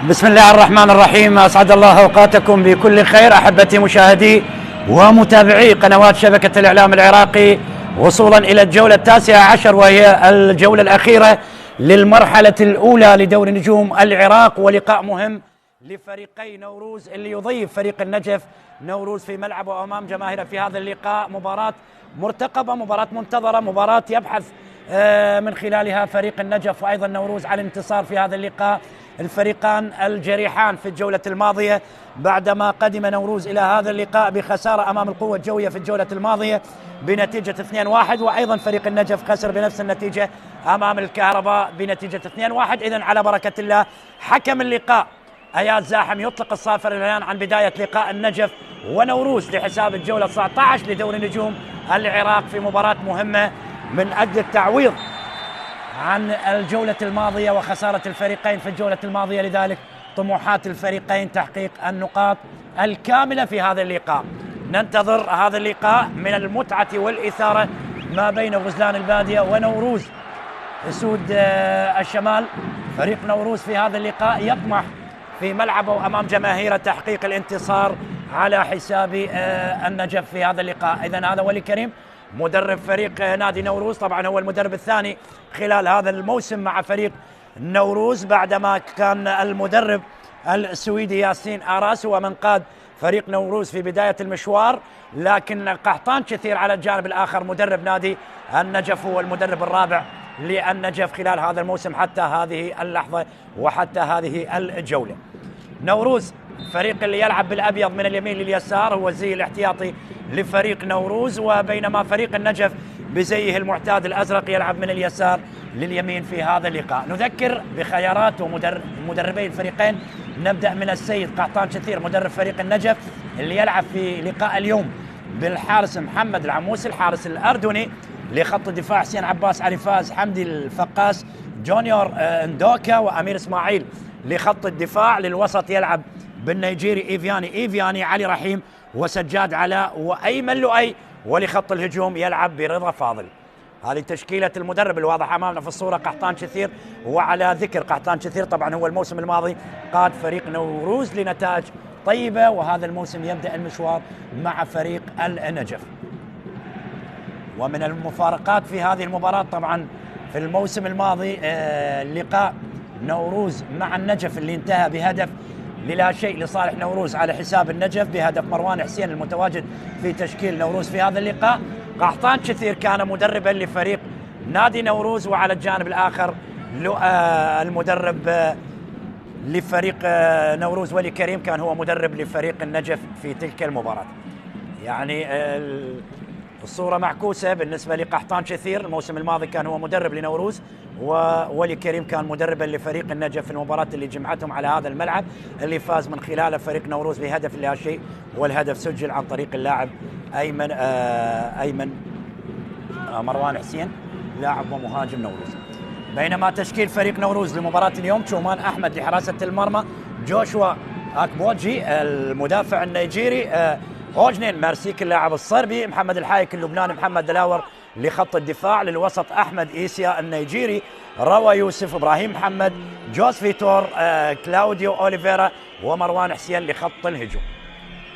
بسم الله الرحمن الرحيم. أسعد الله أوقاتكم بكل خير أحبتي مشاهدي ومتابعي قنوات شبكة الإعلام العراقي، وصولا إلى الجولة 19 وهي الجولة الأخيرة للمرحلة الأولى لدوري نجوم العراق، ولقاء مهم لفريقي نوروز اللي يضيف فريق النجف نوروز في ملعبه أمام جماهيره في هذا اللقاء. مباراة مرتقبة، مباراة منتظرة، مباراة يبحث من خلالها فريق النجف وأيضا نوروز على الانتصار في هذا اللقاء. الفريقان الجريحان في الجولة الماضية بعدما قدم نوروز إلى هذا اللقاء بخسارة أمام القوة الجوية في الجولة الماضية بنتيجة 2-1، وأيضا فريق النجف خسر بنفس النتيجة أمام الكهرباء بنتيجة 2-1. إذن على بركة الله حكم اللقاء اياد زاحم يطلق الصافر الآن عن بداية لقاء النجف ونوروز لحساب الجولة 19 لدوري نجوم العراق في مباراة مهمة من أجل التعويض عن الجولة الماضية وخسارة الفريقين في الجولة الماضية. لذلك طموحات الفريقين تحقيق النقاط الكاملة في هذا اللقاء. ننتظر هذا اللقاء من المتعة والإثارة ما بين غزلان البادية ونوروز أسود الشمال. فريق نوروز في هذا اللقاء يطمح في ملعبه أمام جماهيره تحقيق الانتصار على حساب النجف في هذا اللقاء. إذن هذا ولي كريم مدرب فريق نادي نوروز، طبعا هو المدرب الثاني خلال هذا الموسم مع فريق نوروز بعدما كان المدرب السويدي ياسين آراس هو من قاد فريق نوروز في بداية المشوار، لكن قحطان كثير على الجانب الآخر مدرب نادي النجف هو المدرب الرابع للنجف خلال هذا الموسم حتى هذه اللحظة وحتى هذه الجولة. نوروز فريق اللي يلعب بالأبيض من اليمين لليسار هو الزي الاحتياطي لفريق نوروز، وبينما فريق النجف بزيه المعتاد الأزرق يلعب من اليسار لليمين في هذا اللقاء. نذكر بخيارات ومدربي الفريقين. نبدأ من السيد قحطان كثير مدرب فريق النجف اللي يلعب في لقاء اليوم بالحارس محمد العموسي الحارس الأردني، لخط الدفاع حسين عباس عرفاز حمدي الفقاس جونيور اندوكا وأمير إسماعيل، لخط الدفاع للوسط يلعب بالنيجيري إيفياني علي رحيم وسجاد علاء وأيمن لؤي، ولخط الهجوم يلعب برضا فاضل. هذه تشكيلة المدرب الواضحة أمامنا في الصورة قحطان كثير. وعلى ذكر قحطان كثير طبعا هو الموسم الماضي قاد فريق نوروز لنتائج طيبة، وهذا الموسم يبدأ المشوار مع فريق النجف. ومن المفارقات في هذه المباراة طبعا في الموسم الماضي لقاء نوروز مع النجف اللي انتهى بهدف لا شيء لصالح نوروز على حساب النجف بهدف مروان حسين المتواجد في تشكيل نوروز في هذا اللقاء. قحطان كثير كان مدربا لفريق نادي نوروز، وعلى الجانب الآخر المدرب لفريق نوروز ولي كريم كان هو مدرب لفريق النجف في تلك المباراة. يعني الصورة معكوسة بالنسبة لقحطان شثير، الموسم الماضي كان هو مدرب لنوروز، وولي كريم كان مدربا لفريق النجف في المباراة اللي جمعتهم على هذا الملعب، اللي فاز من خلاله فريق نوروز بهدف لا شيء، والهدف سجل عن طريق اللاعب أيمن مروان حسين، لاعب ومهاجم نوروز. بينما تشكيل فريق نوروز لمباراة اليوم: شومان أحمد لحراسة المرمى، جوشوا أكبوجي المدافع النيجيري، أوجنين مارسيك اللاعب الصربي، محمد الحايك اللبناني، محمد دلاور لخط الدفاع، للوسط أحمد إيسيا النيجيري، روى يوسف، إبراهيم محمد، جوز فيتور، كلاوديو أوليفيرا، ومروان حسين لخط الهجوم.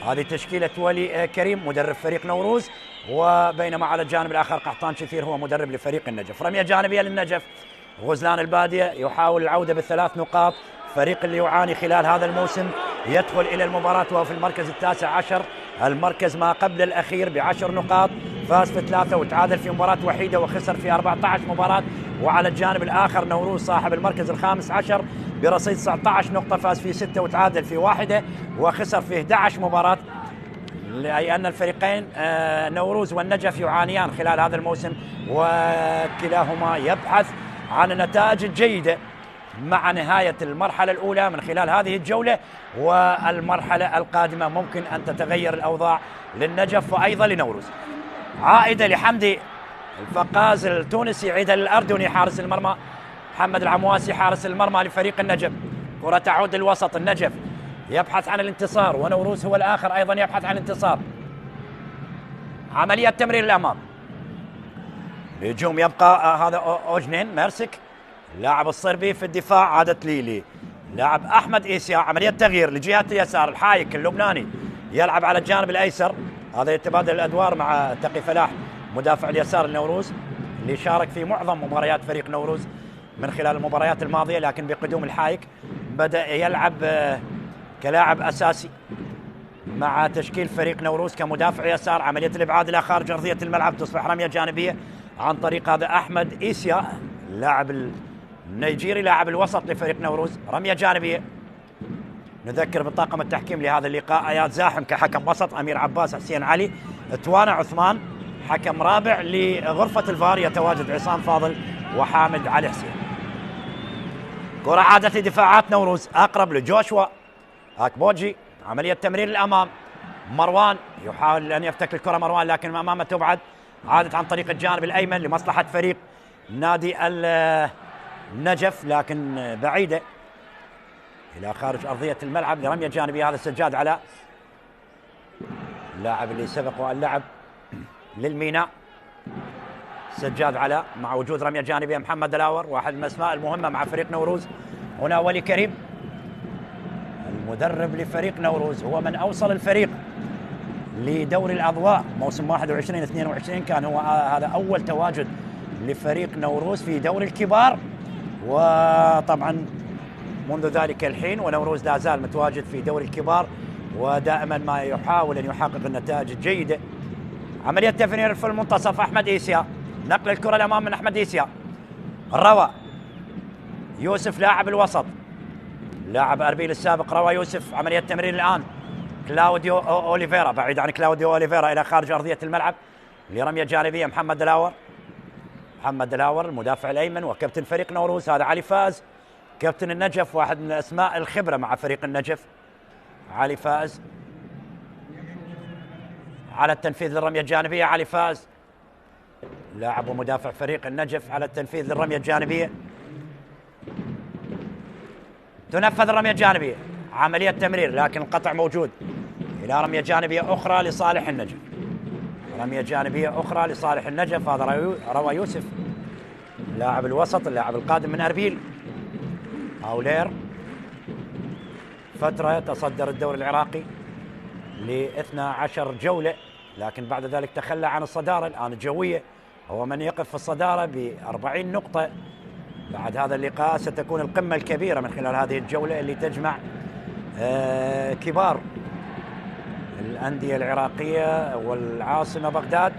هذه تشكيلة ولي كريم مدرب فريق نوروز. وبينما على الجانب الآخر قحطان شثير هو مدرب لفريق النجف. رمية جانبية للنجف، غزلان البادية يحاول العودة بالثلاث نقاط، فريق اللي يعاني خلال هذا الموسم، يدخل إلى المباراة وهو في المركز التاسع عشر، المركز ما قبل الأخير ب10 نقاط، فاز في 3 وتعادل في مباراة وحيدة وخسر في 14 مباراة. وعلى الجانب الآخر نوروز صاحب المركز الخامس عشر برصيد 19 نقطة، فاز في 6 وتعادل في 1 وخسر في 11 مباراة. أي أن الفريقين نوروز والنجف يعانيان خلال هذا الموسم، وكلاهما يبحث عن النتائج الجيدة مع نهاية المرحلة الأولى من خلال هذه الجولة، والمرحلة القادمة ممكن أن تتغير الأوضاع للنجف وأيضا لنوروز. عائدة لحمدي الفقاز التونسي، عيدة للأردني حارس المرمى، محمد العمواسي حارس المرمى لفريق النجف. كرة تعود للوسط، النجف يبحث عن الانتصار ونوروز هو الآخر أيضا يبحث عن الانتصار. عملية تمرير الأمام، الهجوم يبقى هذا أوجنين مارسك اللاعب الصربي، في الدفاع عادت ليلي لاعب أحمد إيسيا. عملية تغيير لجهة اليسار، الحايك اللبناني يلعب على الجانب الأيسر، هذا يتبادل الأدوار مع تقي فلاح مدافع اليسار النوروز اللي شارك في معظم مباريات فريق نوروز من خلال المباريات الماضية، لكن بقدوم الحايك بدأ يلعب كلاعب أساسي مع تشكيل فريق نوروز كمدافع يسار. عملية الإبعاد إلى خارج أرضية الملعب، تصبح رمية جانبية عن طريق هذا أحمد إيسيا اللاعب النيجيري لاعب الوسط لفريق نوروز. رمية جانبية. نذكر بالطاقم التحكيم لهذا اللقاء: اياد زاحم كحكم وسط، امير عباس، حسين علي، توانا عثمان حكم رابع، لغرفة الفار يتواجد عصام فاضل وحامد علي حسين. كرة عادت لدفاعات نوروز، اقرب لجوشوا اكبوجي، عملية تمرير الامام، مروان يحاول ان يفتك الكرة مروان لكن امامه تبعد، عادت عن طريق الجانب الايمن لمصلحة فريق نادي النجف لكن بعيدة إلى خارج أرضية الملعب لرمية جانبية. هذا سجاد علاء اللاعب اللي سبق اللعب للميناء، سجاد علاء مع وجود رمية جانبية. محمد دلاور واحد من الأسماء المهمة مع فريق نوروز. هنا ولي كريم المدرب لفريق نوروز، هو من أوصل الفريق لدوري الأضواء موسم 21-22، كان هو هذا أول تواجد لفريق نوروز في دوري الكبار، وطبعا منذ ذلك الحين ونوروز لا زال متواجد في دوري الكبار ودائما ما يحاول أن يحقق النتائج الجيدة. عملية تفنير في المنتصف، أحمد إيسيا، نقل الكرة الأمام من أحمد إيسيا، روى يوسف لاعب الوسط، لاعب أربيل السابق روى يوسف. عملية تمرير الآن كلاوديو أوليفيرا، بعيد عن كلاوديو أوليفيرا إلى خارج أرضية الملعب لرمية جانبية. محمد دلاور المدافع الأيمن وكابتن فريق نوروز. هذا علي فاز كابتن النجف، واحد من الأسماء الخبرة مع فريق النجف. علي فاز على التنفيذ للرمية الجانبية، علي فاز لاعب ومدافع فريق النجف على التنفيذ للرمية الجانبية. تنفذ الرمية الجانبية، عملية تمرير لكن القطع موجود إلى رمية جانبية أخرى لصالح النجف. رمية جانبية أخرى لصالح النجف، هذا روى يوسف لاعب الوسط اللاعب القادم من أربيل. أولير فترة يتصدر الدوري العراقي ل12 جولة، لكن بعد ذلك تخلى عن الصدارة الآن الجوية، هو من يقف في الصدارة ب40 نقطة. بعد هذا اللقاء ستكون القمة الكبيرة من خلال هذه الجولة اللي تجمع كبار الأندية العراقية والعاصمة بغداد،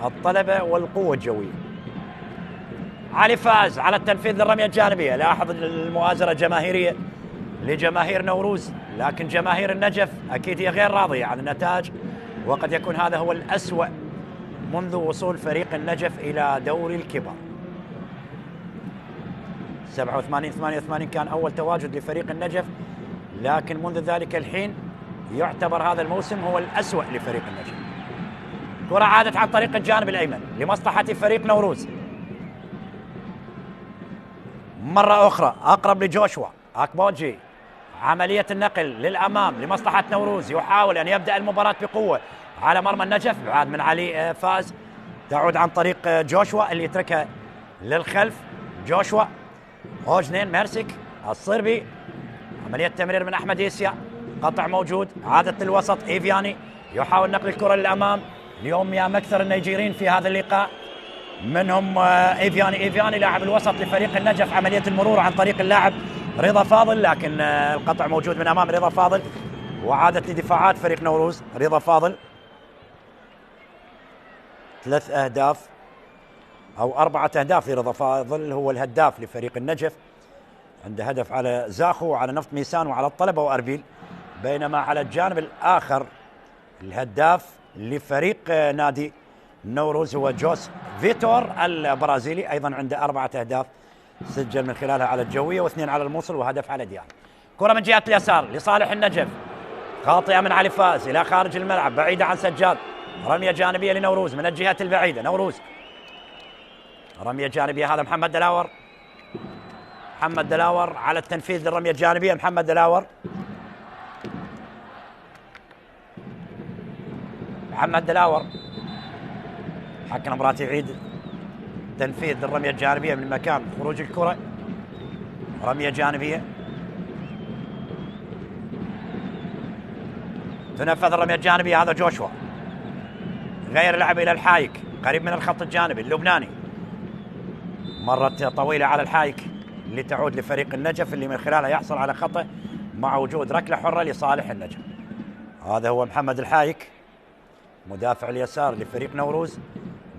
الطلبة والقوة الجوية. علي فاز على التنفيذ للرمية الجانبية. لاحظ المؤازرة الجماهيرية لجماهير نوروز، لكن جماهير النجف أكيد هي غير راضية عن النتاج، وقد يكون هذا هو الأسوأ منذ وصول فريق النجف إلى دوري الكبار. 87-88 كان أول تواجد لفريق النجف، لكن منذ ذلك الحين يعتبر هذا الموسم هو الأسوأ لفريق النجف. كرة عادت عن طريق الجانب الأيمن لمصلحة فريق نوروز. مرة أخرى أقرب لجوشوا أكبوجي، عملية النقل للأمام لمصلحة نوروز، يحاول أن يبدأ المباراة بقوة على مرمى النجف، بعد من علي فاز، تعود عن طريق جوشوا اللي يتركها للخلف. جوشوا هوجنين ميرسك الصربي، عملية تمرير من أحمد يسيا، قطع موجود، عادة الوسط إيفياني يحاول نقل الكرة للأمام. اليوم يا مكثر النيجيريين في هذا اللقاء، منهم إيفياني لاعب الوسط لفريق النجف، عملية المرور عن طريق اللاعب رضا فاضل، لكن القطع موجود من أمام رضا فاضل، وعادت لدفاعات فريق نوروز. رضا فاضل 3 أهداف أو 4 أهداف لرضا فاضل، هو الهداف لفريق النجف، عنده هدف على زاخو وعلى نفط ميسان وعلى الطلبة وأربيل. بينما على الجانب الآخر الهداف لفريق نادي نوروز هو جوس فيتور البرازيلي، أيضا عنده 4 أهداف سجل من خلالها على الجوية و2 على الموصل وهدف على ديان. كرة من جهة اليسار لصالح النجف، خاطئة من علي فاز إلى خارج الملعب بعيدة عن سجاد، رمية جانبية لنوروز من الجهة البعيدة. نوروز رمية جانبية، هذا محمد دلاور، محمد دلاور على التنفيذ للرمية الجانبية. محمد دلاور، محمد دلاور، حكم المباراة يعيد تنفيذ للرمية الجانبية من مكان خروج الكرة. رمية جانبية تنفذ الرمية الجانبية، هذا جوشوا غير لعب إلى الحايك قريب من الخط الجانبي اللبناني، مرت طويلة على الحايك اللي تعود لفريق النجف اللي من خلالها يحصل على خطأ مع وجود ركلة حرة لصالح النجف. هذا هو محمد الحايك مدافع اليسار لفريق نوروز،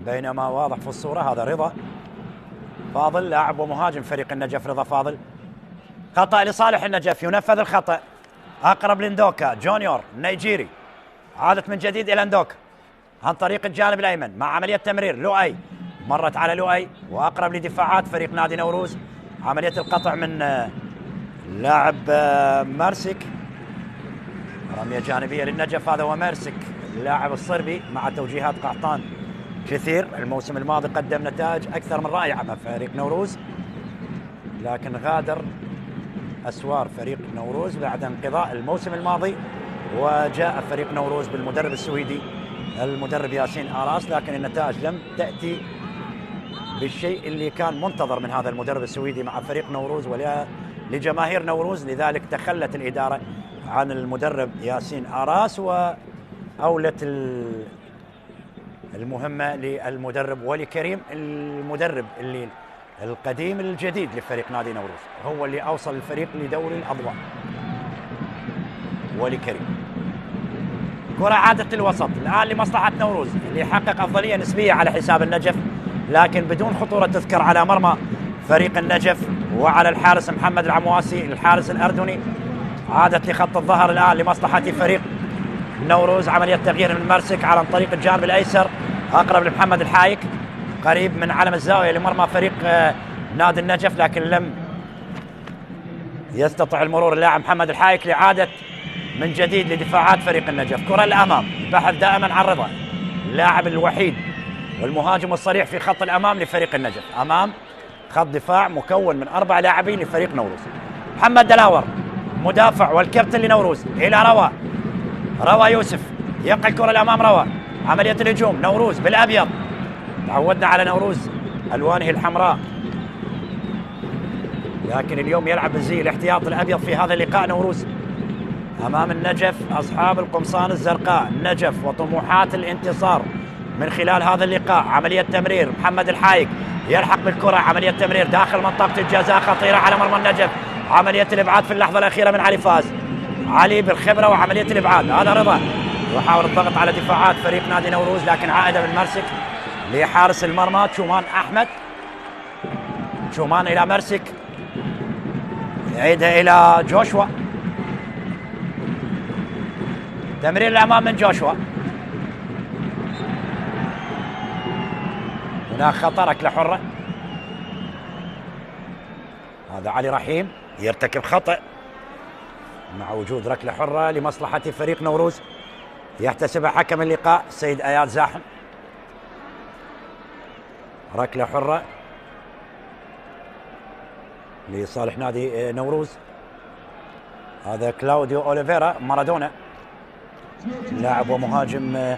بينما واضح في الصورة هذا رضا فاضل لاعب ومهاجم فريق النجف. رضا فاضل، خطأ لصالح النجف، ينفذ الخطأ، أقرب لندوكا جونيور نيجيري، عادت من جديد إلى ندوكا عن طريق الجانب الأيمن مع عملية تمرير. لؤي مرت على لؤي وأقرب لدفاعات فريق نادي نوروز، عملية القطع من لاعب مارسك، رمية جانبية للنجف، هذا هو مارسك اللاعب الصربي مع توجيهات قحطان كثير. الموسم الماضي قدم نتائج أكثر من رائعة مع فريق نوروز، لكن غادر أسوار فريق نوروز بعد انقضاء الموسم الماضي، وجاء فريق نوروز بالمدرب السويدي المدرب ياسين آراس، لكن النتائج لم تأتي بالشيء اللي كان منتظر من هذا المدرب السويدي مع فريق نوروز ولا لجماهير نوروز. لذلك تخلت الإدارة عن المدرب ياسين آراس وأولت المهمة للمدرب ولي كريم، المدرب اللي القديم الجديد لفريق نادي نوروز، هو اللي أوصل الفريق لدوري الأضواء. ولي كريم، كرة عادت الوسط الآن لمصلحة نوروز اللي يحقق أفضلية نسبية على حساب النجف، لكن بدون خطورة تذكر على مرمى فريق النجف وعلى الحارس محمد العمواسي الحارس الأردني. عادت لخط الظهر الآن لمصلحة فريق نوروز، عملية تغيير من مرسك على طريق الجانب الأيسر، أقرب لمحمد الحايك قريب من علم الزاوية لمرمى فريق نادي النجف، لكن لم يستطع المرور اللاعب محمد الحايك لإعادة من جديد لدفاعات فريق النجف. كرة الأمام، البحث دائما عن رضا، اللاعب الوحيد والمهاجم الصريح في خط الأمام لفريق النجف، أمام خط دفاع مكون من 4 لاعبين لفريق نوروز. محمد دلاور مدافع والكابتن لنوروز إلى روى يوسف، يقع الكرة الأمام روى، عملية الهجوم نوروز بالأبيض، تعودنا على نوروز ألوانه الحمراء، لكن اليوم يلعب بالزي الاحتياط الأبيض في هذا اللقاء. نوروز أمام النجف أصحاب القمصان الزرقاء، النجف وطموحات الانتصار من خلال هذا اللقاء. عملية تمرير محمد الحايك يلحق بالكرة، عملية تمرير داخل منطقة الجزاء خطيرة على مرمى النجف، عملية الإبعاد في اللحظة الأخيرة من علي فاز، علي بالخبرة وعملية الإبعاد، هذا رضا يحاول الضغط على دفاعات فريق نادي نوروز، لكن عائدة من مرسك لحارس المرمى تشومان أحمد. شومان الى مرسك، يعيدها الى جوشوا، تمرير الامام من جوشوا، هناك خطر، ركله حره. هذا علي رحيم يرتكب خطأ مع وجود ركله حره لمصلحه فريق نوروز، يحتسبها حكم اللقاء السيد اياد زاحم. ركله حره لصالح نادي نوروز. هذا كلاوديو اوليفيرا مارادونا، لاعب ومهاجم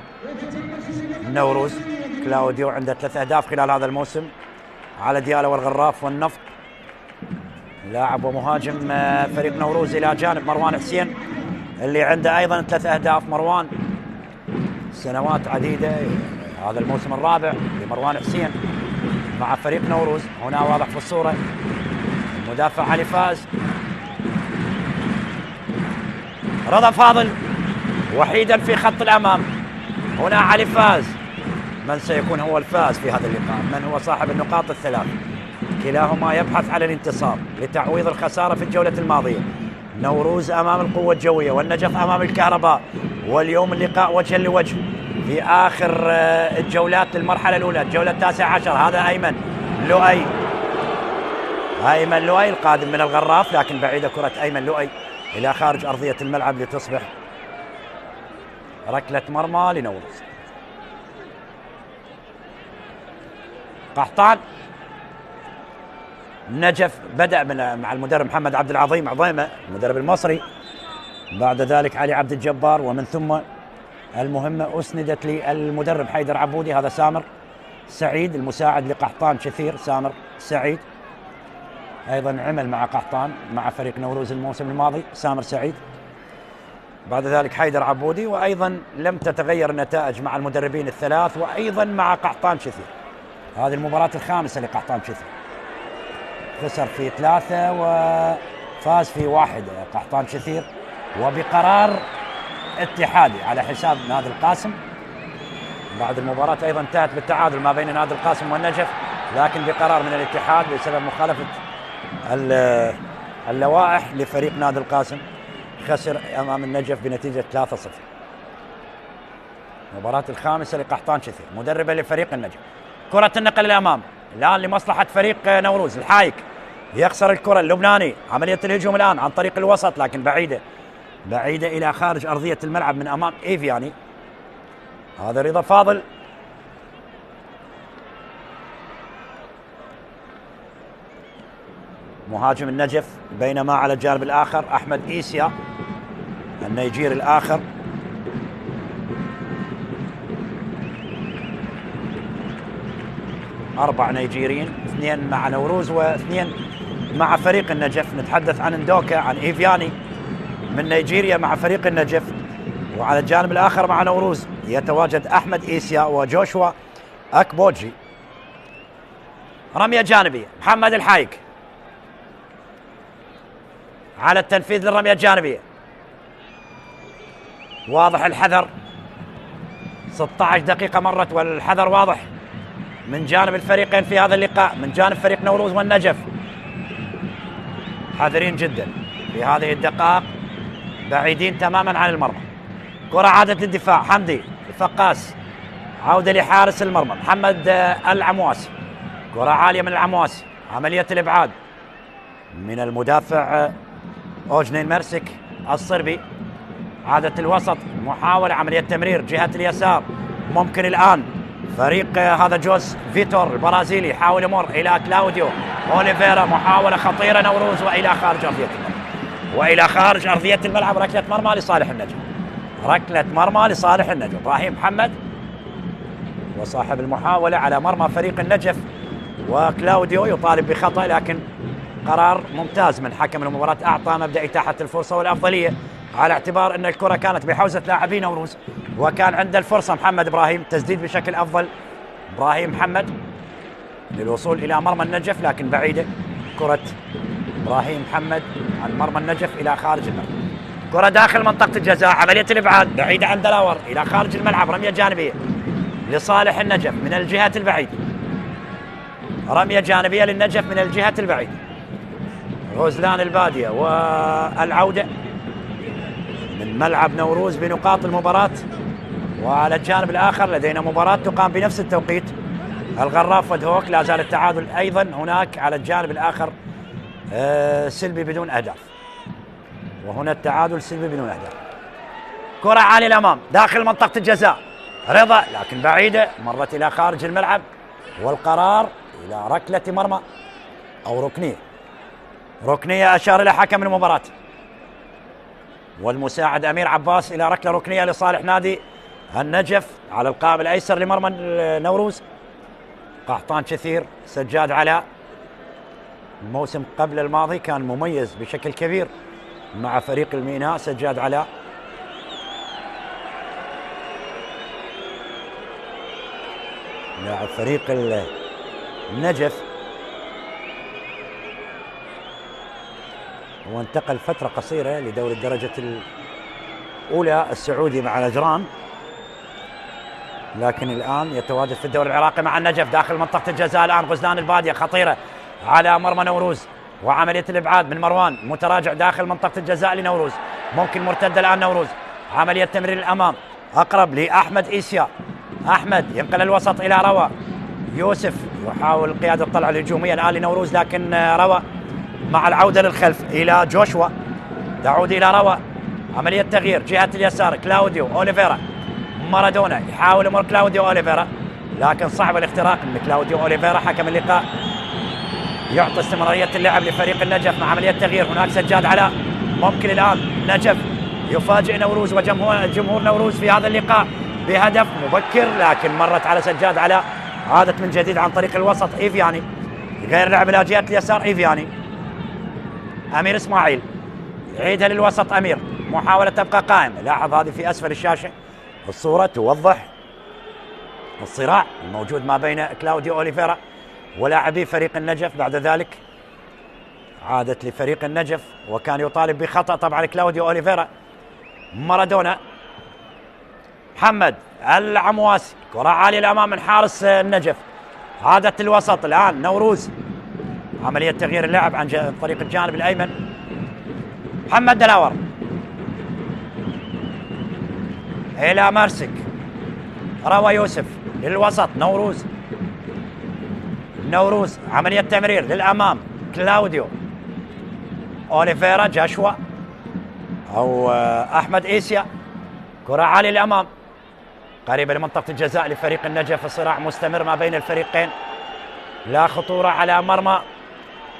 نوروز. كلاوديو عنده 3 أهداف خلال هذا الموسم على ديالى والغراف والنفط. لاعب ومهاجم فريق نوروز الى جانب مروان حسين اللي عنده ايضا 3 أهداف. مروان سنوات عديده، هذا الموسم الرابع لمروان حسين مع فريق نوروز. هنا واضح في الصوره المدافع علي فاز. رضا فاضل وحيدا في خط الامام. هنا علي فاز. من سيكون هو الفائز في هذا اللقاء؟ من هو صاحب النقاط ال3؟ كلاهما يبحث عن الانتصار لتعويض الخساره في الجوله الماضيه. نوروز امام القوه الجويه والنجف امام الكهرباء، واليوم اللقاء وجها لوجه في اخر الجولات للمرحله الاولى، الجوله 19. هذا ايمن لؤي، ايمن لؤي القادم من الغراف، لكن بعيده كره ايمن لؤي الى خارج ارضيه الملعب لتصبح ركله مرمى لنوروز. قحطان نجف بدأ مع المدرب محمد عبد العظيم عظيمة المدرب المصري، بعد ذلك علي عبد الجبار، ومن ثم المهمة أسندت للمدرب حيدر عبودي. هذا سامر سعيد المساعد لقحطان كثير. سامر سعيد أيضا عمل مع قحطان مع فريق نوروز الموسم الماضي. سامر سعيد، بعد ذلك حيدر عبودي، وأيضا لم تتغير النتائج مع المدربين الثلاث، وأيضا مع قحطان كثير. هذه المباراة الخامسة لقحطان كثير، خسر في 3 وفاز في 1 قحطان كثير، وبقرار اتحادي على حساب نادي القاسم. بعد المباراة أيضا انتهت بالتعادل ما بين نادي القاسم والنجف، لكن بقرار من الاتحاد بسبب مخالفة اللوائح لفريق نادي القاسم خسر أمام النجف بنتيجة 3-0. المباراة الخامسة لقحطان كثير، مدربة لفريق النجف. كرة النقل الأمام الآن لمصلحة فريق نوروز. الحايك يخسر الكرة اللبناني، عملية الهجوم الآن عن طريق الوسط، لكن بعيدة إلى خارج أرضية الملعب من أمام إيفياني. هذا رضا فاضل، مهاجم النجف، بينما على الجانب الآخر أحمد إيسيا النيجيري الآخر. أربع نيجيريين، 2 مع نوروز و2 مع فريق النجف. نتحدث عن اندوكا، عن إيفياني من نيجيريا مع فريق النجف، وعلى الجانب الآخر مع نوروز يتواجد أحمد إيسيا وجوشوا أكبوجي. رمية جانبية، محمد الحايك على التنفيذ للرمية الجانبية. واضح الحذر، 16 دقيقة مرت والحذر واضح من جانب الفريقين في هذا اللقاء، من جانب فريق نوروز والنجف. حذرين جدا في هذه الدقائق، بعيدين تماما عن المرمى. كرة عادت للدفاع، حمدي الفقاس، عودة لحارس المرمى محمد العمواسي. كرة عالية من العمواسي، عملية الإبعاد من المدافع أوجنين مرسك الصربي. عادة الوسط، محاولة عملية تمرير جهة اليسار. ممكن الآن فريق هذا جوز فيتور البرازيلي يحاول يمر إلى كلاوديو أوليفيرا، محاولة خطيرة نوروز وإلى خارج أرضية الملعب، وإلى خارج أرضية الملعب. ركلة مرمى لصالح النجم، ركلة مرمى لصالح النجم. إبراهيم محمد وصاحب المحاولة على مرمى فريق النجف، وكلاوديو يطالب بخطأ، لكن قرار ممتاز من حكم المباراة، أعطى مبدأ إتاحة الفرصة والأفضلية على اعتبار أن الكرة كانت بحوزة لاعبي نوروز، وكان عنده الفرصة محمد إبراهيم تسديد بشكل أفضل. إبراهيم محمد للوصول إلى مرمى النجف، لكن بعيدة كرة إبراهيم محمد عن مرمى النجف إلى خارج الملعب. كرة داخل منطقة الجزاء، عملية الإبعاد بعيدة عن دلاور إلى خارج الملعب، رمية جانبية لصالح النجف من الجهة البعيدة. رمية جانبية للنجف من الجهة البعيدة. غزلان البادية والعودة من ملعب نوروز بنقاط المباراة. وعلى الجانب الآخر لدينا مباراة تقام بنفس التوقيت، الغراف ودهوك. لا زال التعادل أيضا هناك على الجانب الآخر، سلبي بدون أهداف، وهنا التعادل سلبي بدون أهداف. كرة عالية الأمام داخل منطقة الجزاء، رضا لكن بعيدة، مرت إلى خارج الملعب، والقرار إلى ركلة مرمى أو ركنية. ركنية أشار إلى حكم المباراة، والمساعد أمير عباس إلى ركلة ركنية لصالح نادي النجف على القائم الأيسر لمرمى نوروز. قحطان كثير، سجاد علاء الموسم قبل الماضي كان مميز بشكل كبير مع فريق الميناء. سجاد علاء لاعب فريق النجف، وانتقل فترة قصيرة لدوري الدرجة الأولى السعودي مع نجران، لكن الآن يتواجد في الدوري العراقي مع النجف داخل منطقة الجزاء. الآن غزلان البادية خطيرة على مرمى نوروز، وعملية الإبعاد من مروان متراجع داخل منطقة الجزاء لنوروز. ممكن مرتدة الآن نوروز، عملية تمرير الأمام أقرب لأحمد إيسيا. أحمد ينقل الوسط إلى روى. يوسف يحاول قيادة الطلعة الهجومية الآن لنوروز، لكن روى مع العودة للخلف إلى جوشوا. تعود إلى روى، عملية تغيير جهة اليسار. كلاوديو أوليفيرا، مارادونا يحاول امر كلاوديو أوليفيرا، لكن صعب الاختراق من كلاوديو أوليفيرا. حكم اللقاء يعطي استمرارية اللعب لفريق النجف مع عملية تغيير. هناك سجاد علاء، ممكن الآن النجف يفاجئ نوروز وجمهور نوروز في هذا اللقاء بهدف مبكر، لكن مرت على سجاد علاء. عادت من جديد عن طريق الوسط إيفياني، غير لعب إلى جهة اليسار إيفياني. أمير إسماعيل يعيدها للوسط. أمير محاولة تبقى قائمة. لاحظ هذه في أسفل الشاشة الصورة توضح الصراع الموجود ما بين كلاوديو أوليفيرا ولاعبي فريق النجف. بعد ذلك عادت لفريق النجف وكان يطالب بخطأ طبعا كلاوديو أوليفيرا. مارادونا، محمد العمواسي، كرة عالية الأمام من حارس النجف. عادت الوسط الآن نوروز، عملية تغيير اللعب عن طريق الجانب الأيمن. محمد دلاور إلى مارسك. روى يوسف للوسط. نوروز عملية تمرير للأمام. كلاوديو أوليفيرا، جاشوا أو أحمد إيسيا. كرة عالية الأمام قريبة لمنطقة الجزاء لفريق النجف. الصراع مستمر ما بين الفريقين، لا خطورة على مرمى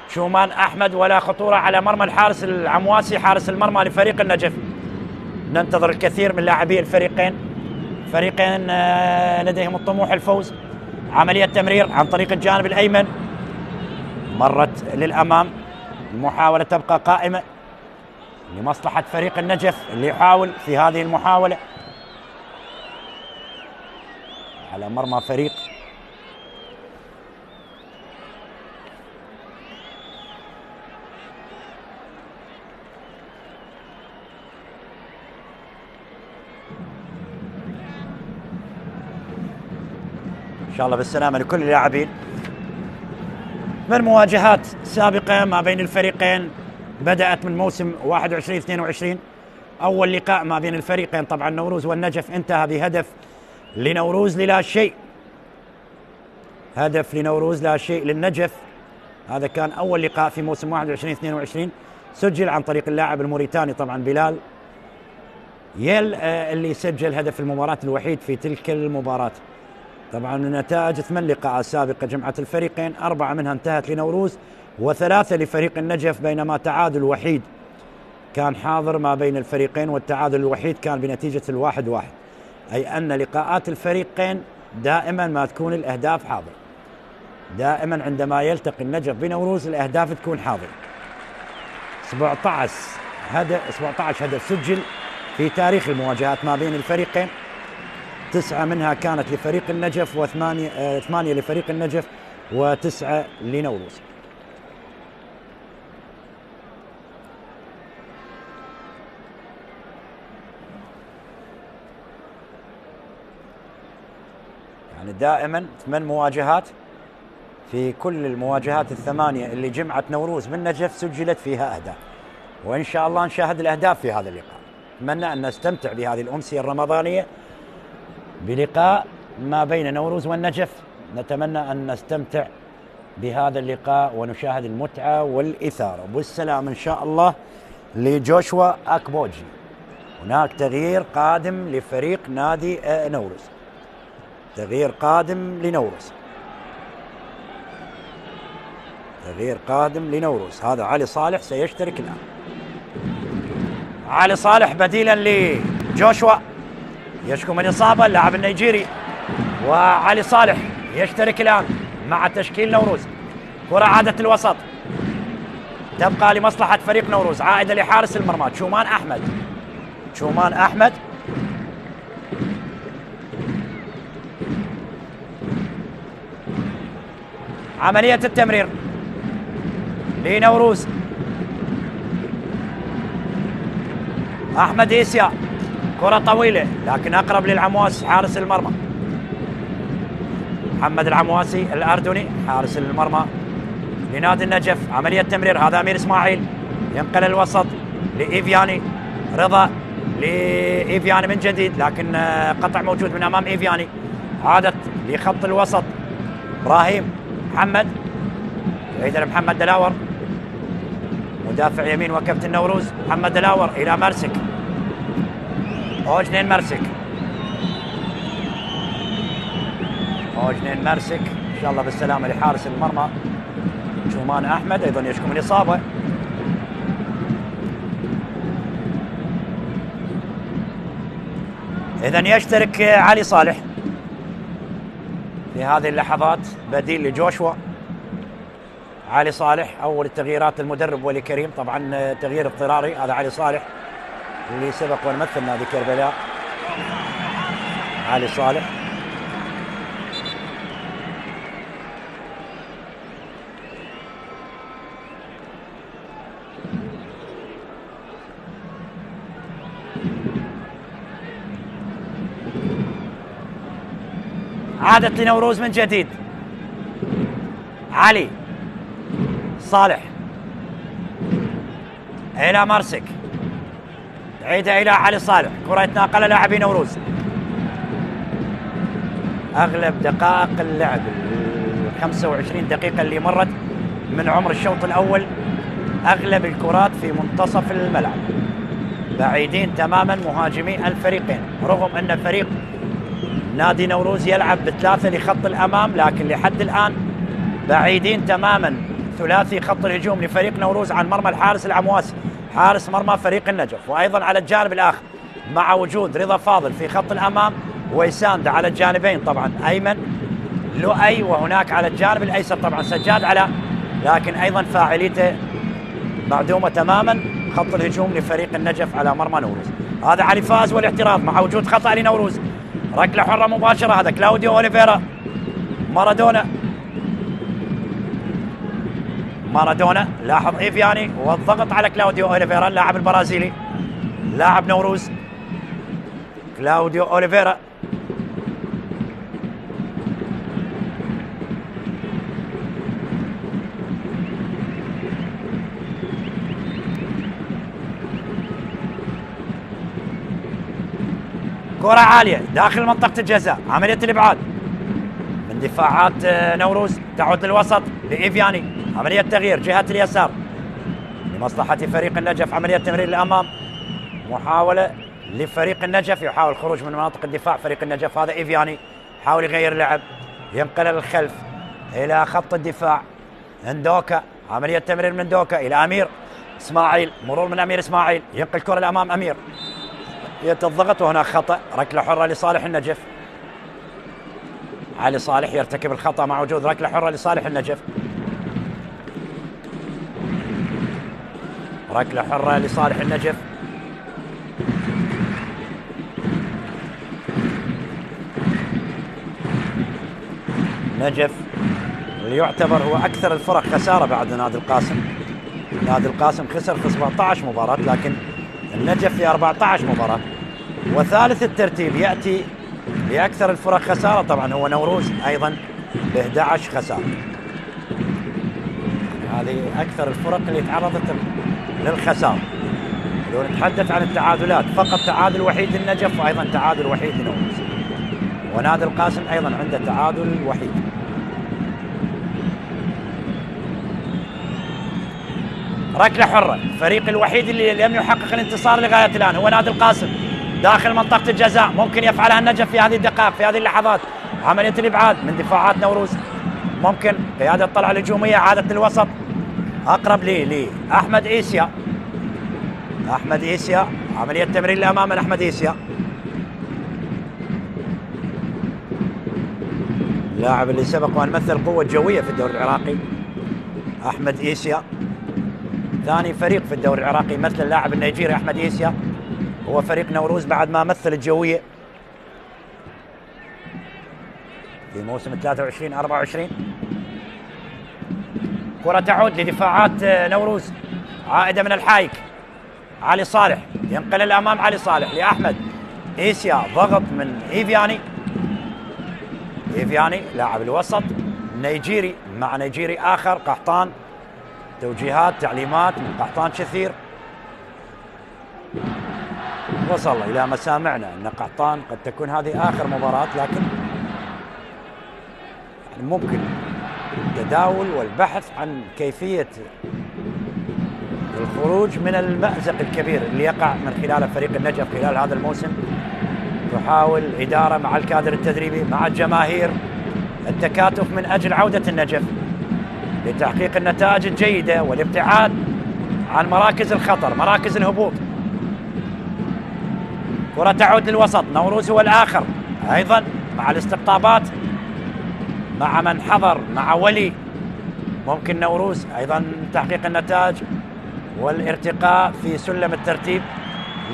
شومان أحمد ولا خطورة على مرمى الحارس العمواسي حارس المرمى لفريق النجف. ننتظر الكثير من لاعبي الفريقين لديهم الطموح الفوز. عملية تمرير عن طريق الجانب الأيمن، مرت للأمام. المحاولة تبقى قائمة لمصلحة فريق النجف اللي يحاول في هذه المحاولة على مرمى فريق إن شاء الله بالسلامة لكل اللاعبين. من مواجهات سابقة ما بين الفريقين بدأت من موسم 21-22. أول لقاء ما بين الفريقين طبعا نوروز والنجف انتهى بهدف لنوروز لا شيء. هدف لنوروز لا شيء للنجف. هذا كان أول لقاء في موسم 21-22، سجل عن طريق اللاعب الموريتاني طبعا بلال يل اللي سجل هدف المباراة الوحيد في تلك المباراة. طبعا نتائج 8 لقاءات سابقة جمعت الفريقين، 4 منها انتهت لنوروز و3 لفريق النجف، بينما تعادل وحيد كان حاضر ما بين الفريقين، والتعادل الوحيد كان بنتيجة 1-1، أي أن لقاءات الفريقين دائما ما تكون الأهداف حاضر. دائما عندما يلتقي النجف بنوروز الأهداف تكون حاضرة. 17 هدف سجل في تاريخ المواجهات ما بين الفريقين، 9 منها كانت لفريق النجف و8 لفريق النجف و9 لنوروز. يعني دائما 8 مواجهات في كل المواجهات الثمانية اللي جمعت نوروز من نجف سجلت فيها أهداف، وإن شاء الله نشاهد الأهداف في هذا اللقاء. أتمنى أن نستمتع بهذه الأمسية الرمضانية بلقاء ما بين نوروز والنجف. نتمنى أن نستمتع بهذا اللقاء ونشاهد المتعة والإثارة والسلام إن شاء الله لجوشوا أكبوجي. هناك تغيير قادم لفريق نادي نوروز، تغيير قادم لنوروز، تغيير قادم لنوروز. هذا علي صالح سيشترك الآن. علي صالح بديلا لجوشوا يشكو من إصابة اللاعب النيجيري، وعلي صالح يشترك الآن مع تشكيل نوروز. كرة عادت الوسط تبقى لمصلحة فريق نوروز، عائدة لحارس المرمى تشومان أحمد. تشومان أحمد عملية التمرير لنوروز. أحمد إيسيا كرة طويلة لكن أقرب للعمواس حارس المرمى. محمد العمواسي الأردني حارس المرمى لنادي النجف. عملية تمرير، هذا أمير إسماعيل ينقل الوسط لإيفياني. رضا لإيفياني من جديد لكن قطع موجود من أمام إيفياني. عادت لخط الوسط إبراهيم محمد، عيدا محمد دلاور مدافع يمين وكابتن نوروز. محمد دلاور إلى مرسك، أوجنين مرسك، أوجنين مرسك إن شاء الله بالسلامة لحارس المرمى شومان أحمد، أيضا يشكو من إصابة. إذن يشترك علي صالح في هذه اللحظات بديل لجوشوا. علي صالح أول التغييرات المدرب ولي كريم، طبعا تغيير اضطراري. هذا علي صالح اللي سبق ومثل نادي كربلاء. علي صالح عادت لنوروز من جديد. علي صالح إلى مرسك، عيدة إلى علي صالح. كرة يتناقل لاعبي نوروز. أغلب دقائق اللعب 25 دقيقة اللي مرت من عمر الشوط الأول أغلب الكرات في منتصف الملعب، بعيدين تماما مهاجمي الفريقين، رغم أن فريق نادي نوروز يلعب بثلاثة لخط الأمام، لكن لحد الآن بعيدين تماما ثلاثي خط الهجوم لفريق نوروز عن مرمى الحارس العمواسي حارس مرمى فريق النجف. وأيضا على الجانب الآخر مع وجود رضا فاضل في خط الأمام ويساند على الجانبين، طبعا أيمن لؤي، وهناك على الجانب الأيسر طبعا سجاد علاء، لكن أيضا فاعليته معدومة تماما خط الهجوم لفريق النجف على مرمى نوروز. هذا علي فاز والاعتراض مع وجود خطأ لنوروز. ركلة حرة مباشرة، هذا كلاوديو أوليفيرا. مارادونا لاحظ إيفياني والضغط على كلاوديو أوليفيرا اللاعب البرازيلي لاعب نوروز. كلاوديو أوليفيرا كرة عالية داخل منطقة الجزاء، عملية الإبعاد من دفاعات نوروز تعود للوسط لإيفياني. عملية تغيير جهة اليسار لمصلحة فريق النجف، عملية تمرير للأمام، محاولة لفريق النجف يحاول الخروج من مناطق الدفاع فريق النجف. هذا إيفياني حاول يغير لعب، ينقل للخلف إلى خط الدفاع. اندوكا، عملية تمرير من دوكا إلى أمير إسماعيل، مرور من أمير إسماعيل، ينقل كرة الأمام أمير، يتضغط وهناك خطأ. ركلة حرة لصالح النجف. علي صالح يرتكب الخطأ مع وجود ركلة حرة لصالح النجف. ركلة حرة لصالح النجف. نجف اللي يعتبر هو أكثر الفرق خسارة بعد نادي القاسم. نادي القاسم خسر في 17 مباراة، لكن النجف في 14 مباراة. وثالث الترتيب يأتي بأكثر الفرق خسارة طبعا هو نوروز أيضا ب 11 خسارة. هذه أكثر الفرق اللي تعرضت للخسارة. لو نتحدث عن التعادلات فقط تعادل وحيد للنجف، وأيضا تعادل وحيد لنوروز، ونادي القاسم أيضا عنده تعادل وحيد. ركلة حرة، الفريق الوحيد اللي لم يحقق الانتصار لغاية الآن هو نادي القاسم داخل منطقة الجزاء. ممكن يفعلها النجف في هذه الدقائق، في هذه اللحظات. عملية الإبعاد من دفاعات نوروز، ممكن قيادة طلعة الهجومية، عادت للوسط أقرب لأحمد إيسيا. أحمد إيسيا، عملية تمرير الأمام لأحمد إيسيا، اللاعب اللي سبق وأن مثل قوة جوية في الدوري العراقي. أحمد إيسيا ثاني فريق في الدوري العراقي مثل اللاعب النيجيري أحمد إيسيا، هو فريق نوروز بعد ما مثل الجوية في موسم 23-24. كرة تعود لدفاعات نوروز، عائدة من الحايك. علي صالح ينقل الأمام، علي صالح لأحمد إيسيا، ضغط من إيفياني لاعب الوسط نيجيري مع نيجيري آخر، قحطان. توجيهات تعليمات من قحطان شثير. وصل إلى مسامعنا أن قحطان قد تكون هذه آخر مباراة، لكن ممكن التداول والبحث عن كيفية الخروج من المأزق الكبير اللي يقع من خلال فريق النجف خلال هذا الموسم. تحاول إدارة مع الكادر التدريبي مع الجماهير التكاتف من أجل عودة النجف لتحقيق النتائج الجيدة والابتعاد عن مراكز الخطر، مراكز الهبوط. كرة تعود للوسط، نوروز هو الآخر أيضا مع الاستقطابات، مع من حضر، مع ولي. ممكن نوروز أيضا تحقيق النتائج والارتقاء في سلم الترتيب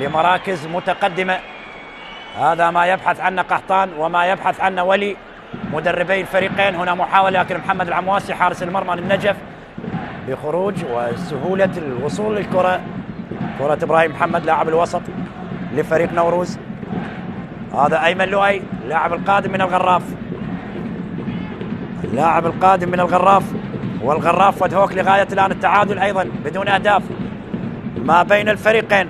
لمراكز متقدمة. هذا ما يبحث عنه قحطان وما يبحث عنه ولي، مدربي الفريقين. هنا محاولة لكن محمد العمواسي حارس المرمى للنجف بخروج وسهولة الوصول للكرة. كرة إبراهيم محمد لاعب الوسط لفريق نوروز، هذا أيمن لؤي اللاعب القادم من الغراف، اللاعب القادم من الغراف. والغراف ودهوك لغاية الآن التعادل أيضا بدون أهداف ما بين الفريقين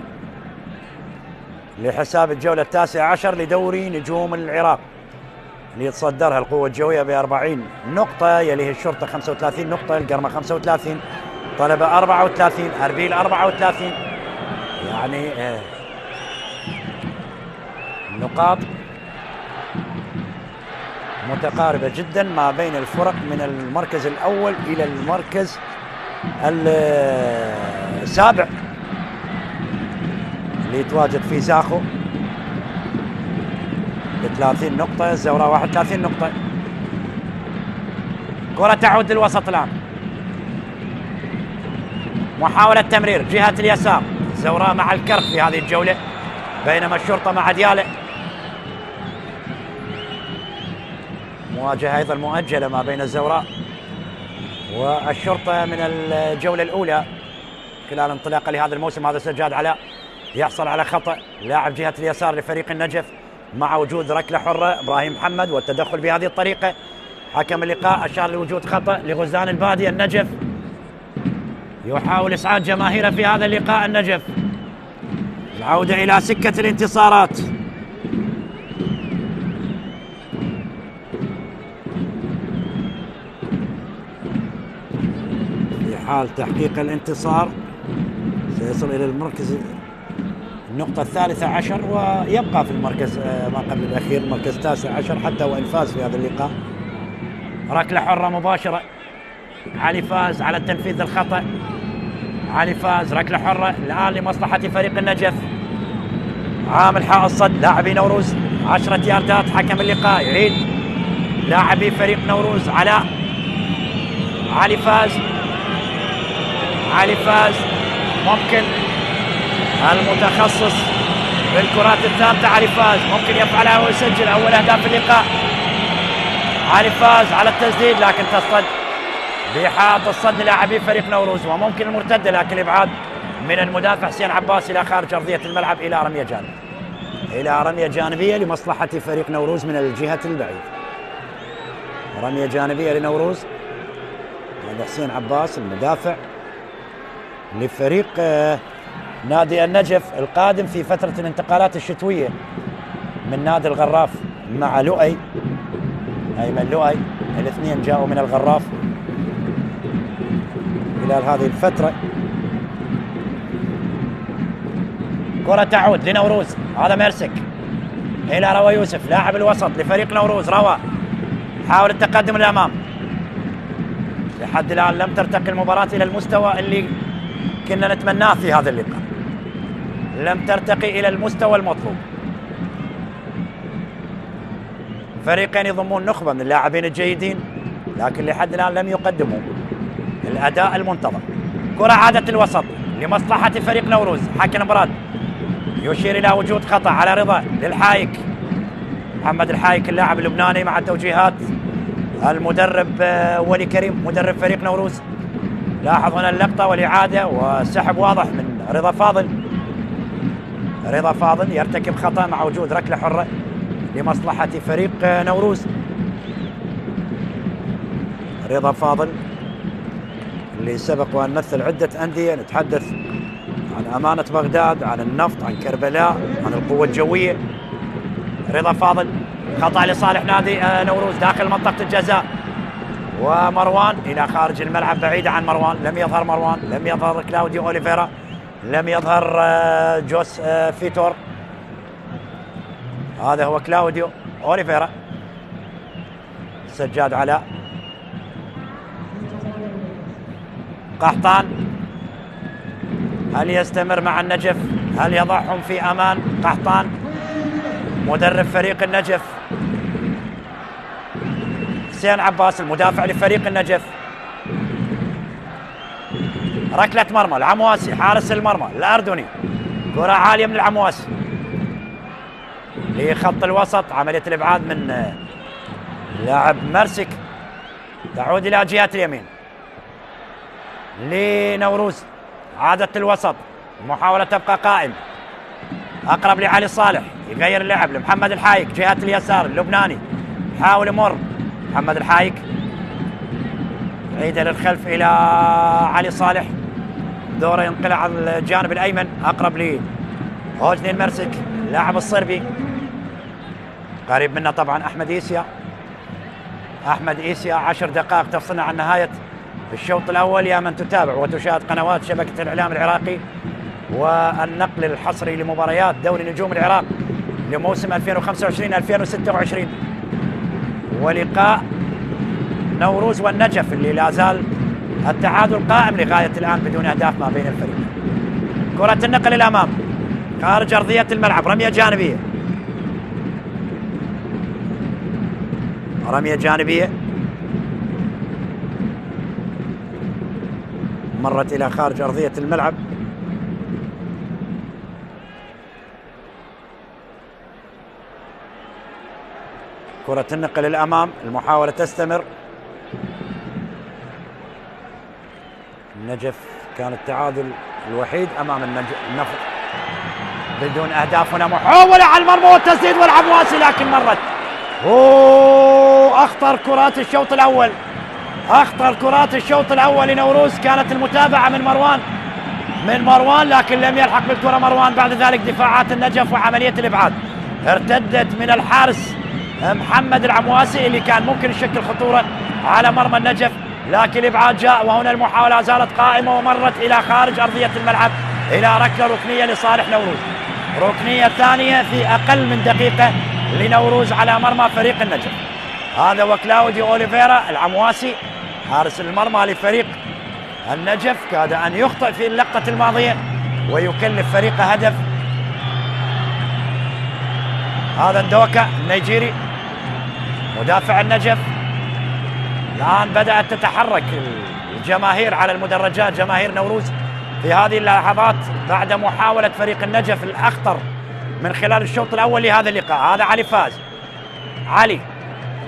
لحساب الجولة 19 لدوري نجوم العراق، اللي يتصدرها القوة الجوية ب40 نقطة، يليه الشرطة 35 نقطة، القرمة 35، طلبة 34، أربيل 34. يعني النقاط متقاربة جدا ما بين الفرق من المركز الأول إلى المركز السابع اللي يتواجد فيه زاخو ب30 نقطة، الزوراء 31 نقطة. كرة تعود للوسط الآن، محاولة تمرير جهة اليسار، الزوراء مع الكرف في هذه الجولة، بينما الشرطة مع ديالة. مواجهة أيضا مؤجلة ما بين الزوراء والشرطة من الجولة الأولى خلال انطلاقه لهذا الموسم. هذا سجاد علاء يحصل على خطأ، لاعب جهة اليسار لفريق النجف، مع وجود ركلة حرة إبراهيم محمد والتدخل بهذه الطريقة. حكم اللقاء أشار لوجود خطأ لغزان البادي. النجف يحاول إسعاد جماهيره في هذا اللقاء، النجف العودة إلى سكة الانتصارات. في حال تحقيق الانتصار سيصل إلى المركز النقطة 13 ويبقى في المركز ما قبل الأخير، المركز 19 حتى وإن فاز في هذا اللقاء. ركلة حرة مباشرة، علي فاز على التنفيذ الخطأ، علي فاز ركلة حرة الآن لمصلحة فريق النجف. عامل حائط الصد لاعبي نوروز 10 ياردات. حكم اللقاء يعيد لاعبي فريق نوروز علاء. علي فاز، علي فاز ممكن المتخصص بالكرات الثابتة. علي فاز ممكن يفعلها ويسجل أول أهداف اللقاء. علي فاز على التسديد لكن تصد بحائط الصد لاعبي فريق نوروز، وممكن المرتدة لكن الإبعاد من المدافع حسين عباس إلى خارج أرضية الملعب إلى رمية جانبية، إلى رمية جانبية لمصلحة فريق نوروز من الجهة البعيدة. رمية جانبية لنوروز هذا حسين عباس المدافع لفريق نادي النجف القادم في فترة الانتقالات الشتوية من نادي الغراف مع لؤي، أيمن لؤي، الاثنين جاءوا من الغراف خلال هذه الفترة. كرة تعود لنوروز، هذا ميرسك إلى روى يوسف لاعب الوسط لفريق نوروز. روى حاول التقدم للأمام، لحد الآن لم ترتقي المباراة إلى المستوى اللي كنا نتمناه في هذا اللقاء، لم ترتقي إلى المستوى المطلوب. فريقين يضمون نخبة من اللاعبين الجيدين، لكن لحد الآن لم يقدموا الأداء المنتظر. كرة عادت الوسط لمصلحة فريق نوروز. حكم براد يشير إلى وجود خطأ على رضا للحايك، محمد الحايك اللاعب اللبناني، مع توجيهات المدرب ولي كريم مدرب فريق نوروز. لاحظ هنا اللقطة والإعادة والسحب واضح من رضا فاضل. رضا فاضل يرتكب خطأ مع وجود ركلة حرة لمصلحة فريق نوروز. رضا فاضل اللي سبق وأن مثل عدة أندية، نتحدث عن أمانة بغداد، عن النفط، عن كربلاء، عن القوة الجوية. رضا فاضل خطأ لصالح نادي نوروز داخل منطقة الجزاء، ومروان إلى خارج الملعب بعيدة عن مروان. لم يظهر مروان، لم يظهر كلاوديو أوليفيرا، لم يظهر جوس فيتور. هذا هو كلاوديو أوليفيرا. سجاد علاء، قحطان هل يستمر مع النجف؟ هل يضعهم في أمان؟ قحطان مدرب فريق النجف. حسين عباس المدافع لفريق النجف. ركلة مرمى العمواسي حارس المرمى الأردني، كرة عالية من العمواسي لخط الوسط. عملية الإبعاد من لاعب مرسك تعود إلى جهة اليمين لنوروز. عادة الوسط، محاولة تبقى قائم، أقرب لعلي صالح، يغير اللعب لمحمد الحايك جهة اليسار اللبناني، حاول يمر محمد الحايك، عيدة للخلف إلى علي صالح، دوره ينقلع على الجانب الأيمن أقرب لي هوجني المرسك اللاعب الصربي. قريب منا طبعا أحمد إيسيا. أحمد إيسيا 10 دقائق تفصلنا عن نهاية الشوط الأول. يا من تتابع وتشاهد قنوات شبكة الإعلام العراقي والنقل الحصري لمباريات دوري نجوم العراق لموسم 2025-2026، ولقاء نوروز والنجف اللي لا زال التعادل قائم لغاية الآن بدون أهداف ما بين الفريقين. كرة النقل الأمام خارج أرضية الملعب، رمية جانبية، رمية جانبية مرت إلى خارج أرضية الملعب. كرة النقل الأمام، المحاولة تستمر. النجف كان التعادل الوحيد أمام النفط بدون أهداف. هنا محاولة على المرمى والتسديد والعبواسي، لكن مرت. أخطر كرات الشوط الأول، أخطر كرات الشوط الأول لنوروز كانت المتابعة من مروان، لكن لم يلحق بالكرة مروان. بعد ذلك دفاعات النجف وعملية الإبعاد ارتدت من الحارس محمد العمواسي اللي كان ممكن يشكل خطورة على مرمى النجف، لكن الإبعاد جاء. وهنا المحاولة زالت قائمة ومرت إلى خارج أرضية الملعب إلى ركلة ركنية لصالح نوروز. ركنية ثانية في أقل من دقيقة لنوروز على مرمى فريق النجف. هذا وكلاوديو أوليفيرا العمواسي حارس المرمى لفريق النجف، كاد أن يخطئ في اللقطة الماضية ويكلف فريقه هدف. هذا ندوكا النيجيري مدافع النجف. الآن بدأت تتحرك الجماهير على المدرجات، جماهير نوروز في هذه اللحظات بعد محاولة فريق النجف الأخطر من خلال الشوط الأول لهذا اللقاء. هذا علي فاز، علي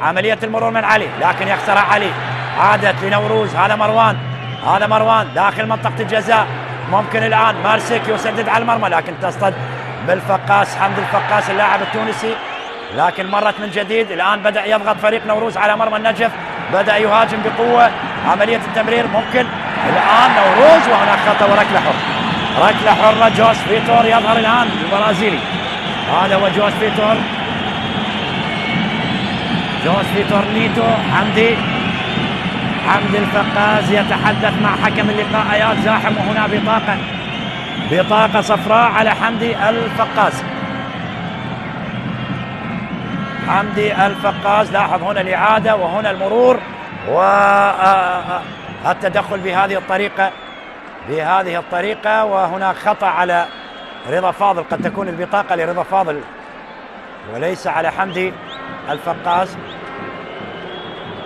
عملية المرور من علي لكن يخسرها علي. عادت لنوروز، هذا مروان داخل منطقة الجزاء. ممكن الآن مارسيك يسدد على المرمى لكن تصطد بالفقاس، حمد الفقاس اللاعب التونسي، لكن مرت من جديد. الآن بدأ يضغط فريق نوروز على مرمى النجف، بدأ يهاجم بقوة عملية التمرير ممكن الآن نوروز، وهناك خطأ وركلة حرة. ركلة حرة جوز فيتور يظهر الآن البرازيلي. هذا هو جوز فيتور. جوز فيتور نيتو حمدي الفقاز يتحدث مع حكم اللقاء اياد زاحم، وهنا بطاقة صفراء على حمدي الفقاز. حمدي الفقاز، لاحظ هنا الإعادة وهنا المرور والتدخل بهذه الطريقة، وهناك خطأ على رضا فاضل. قد تكون البطاقة لرضا فاضل وليس على حمدي الفقاز.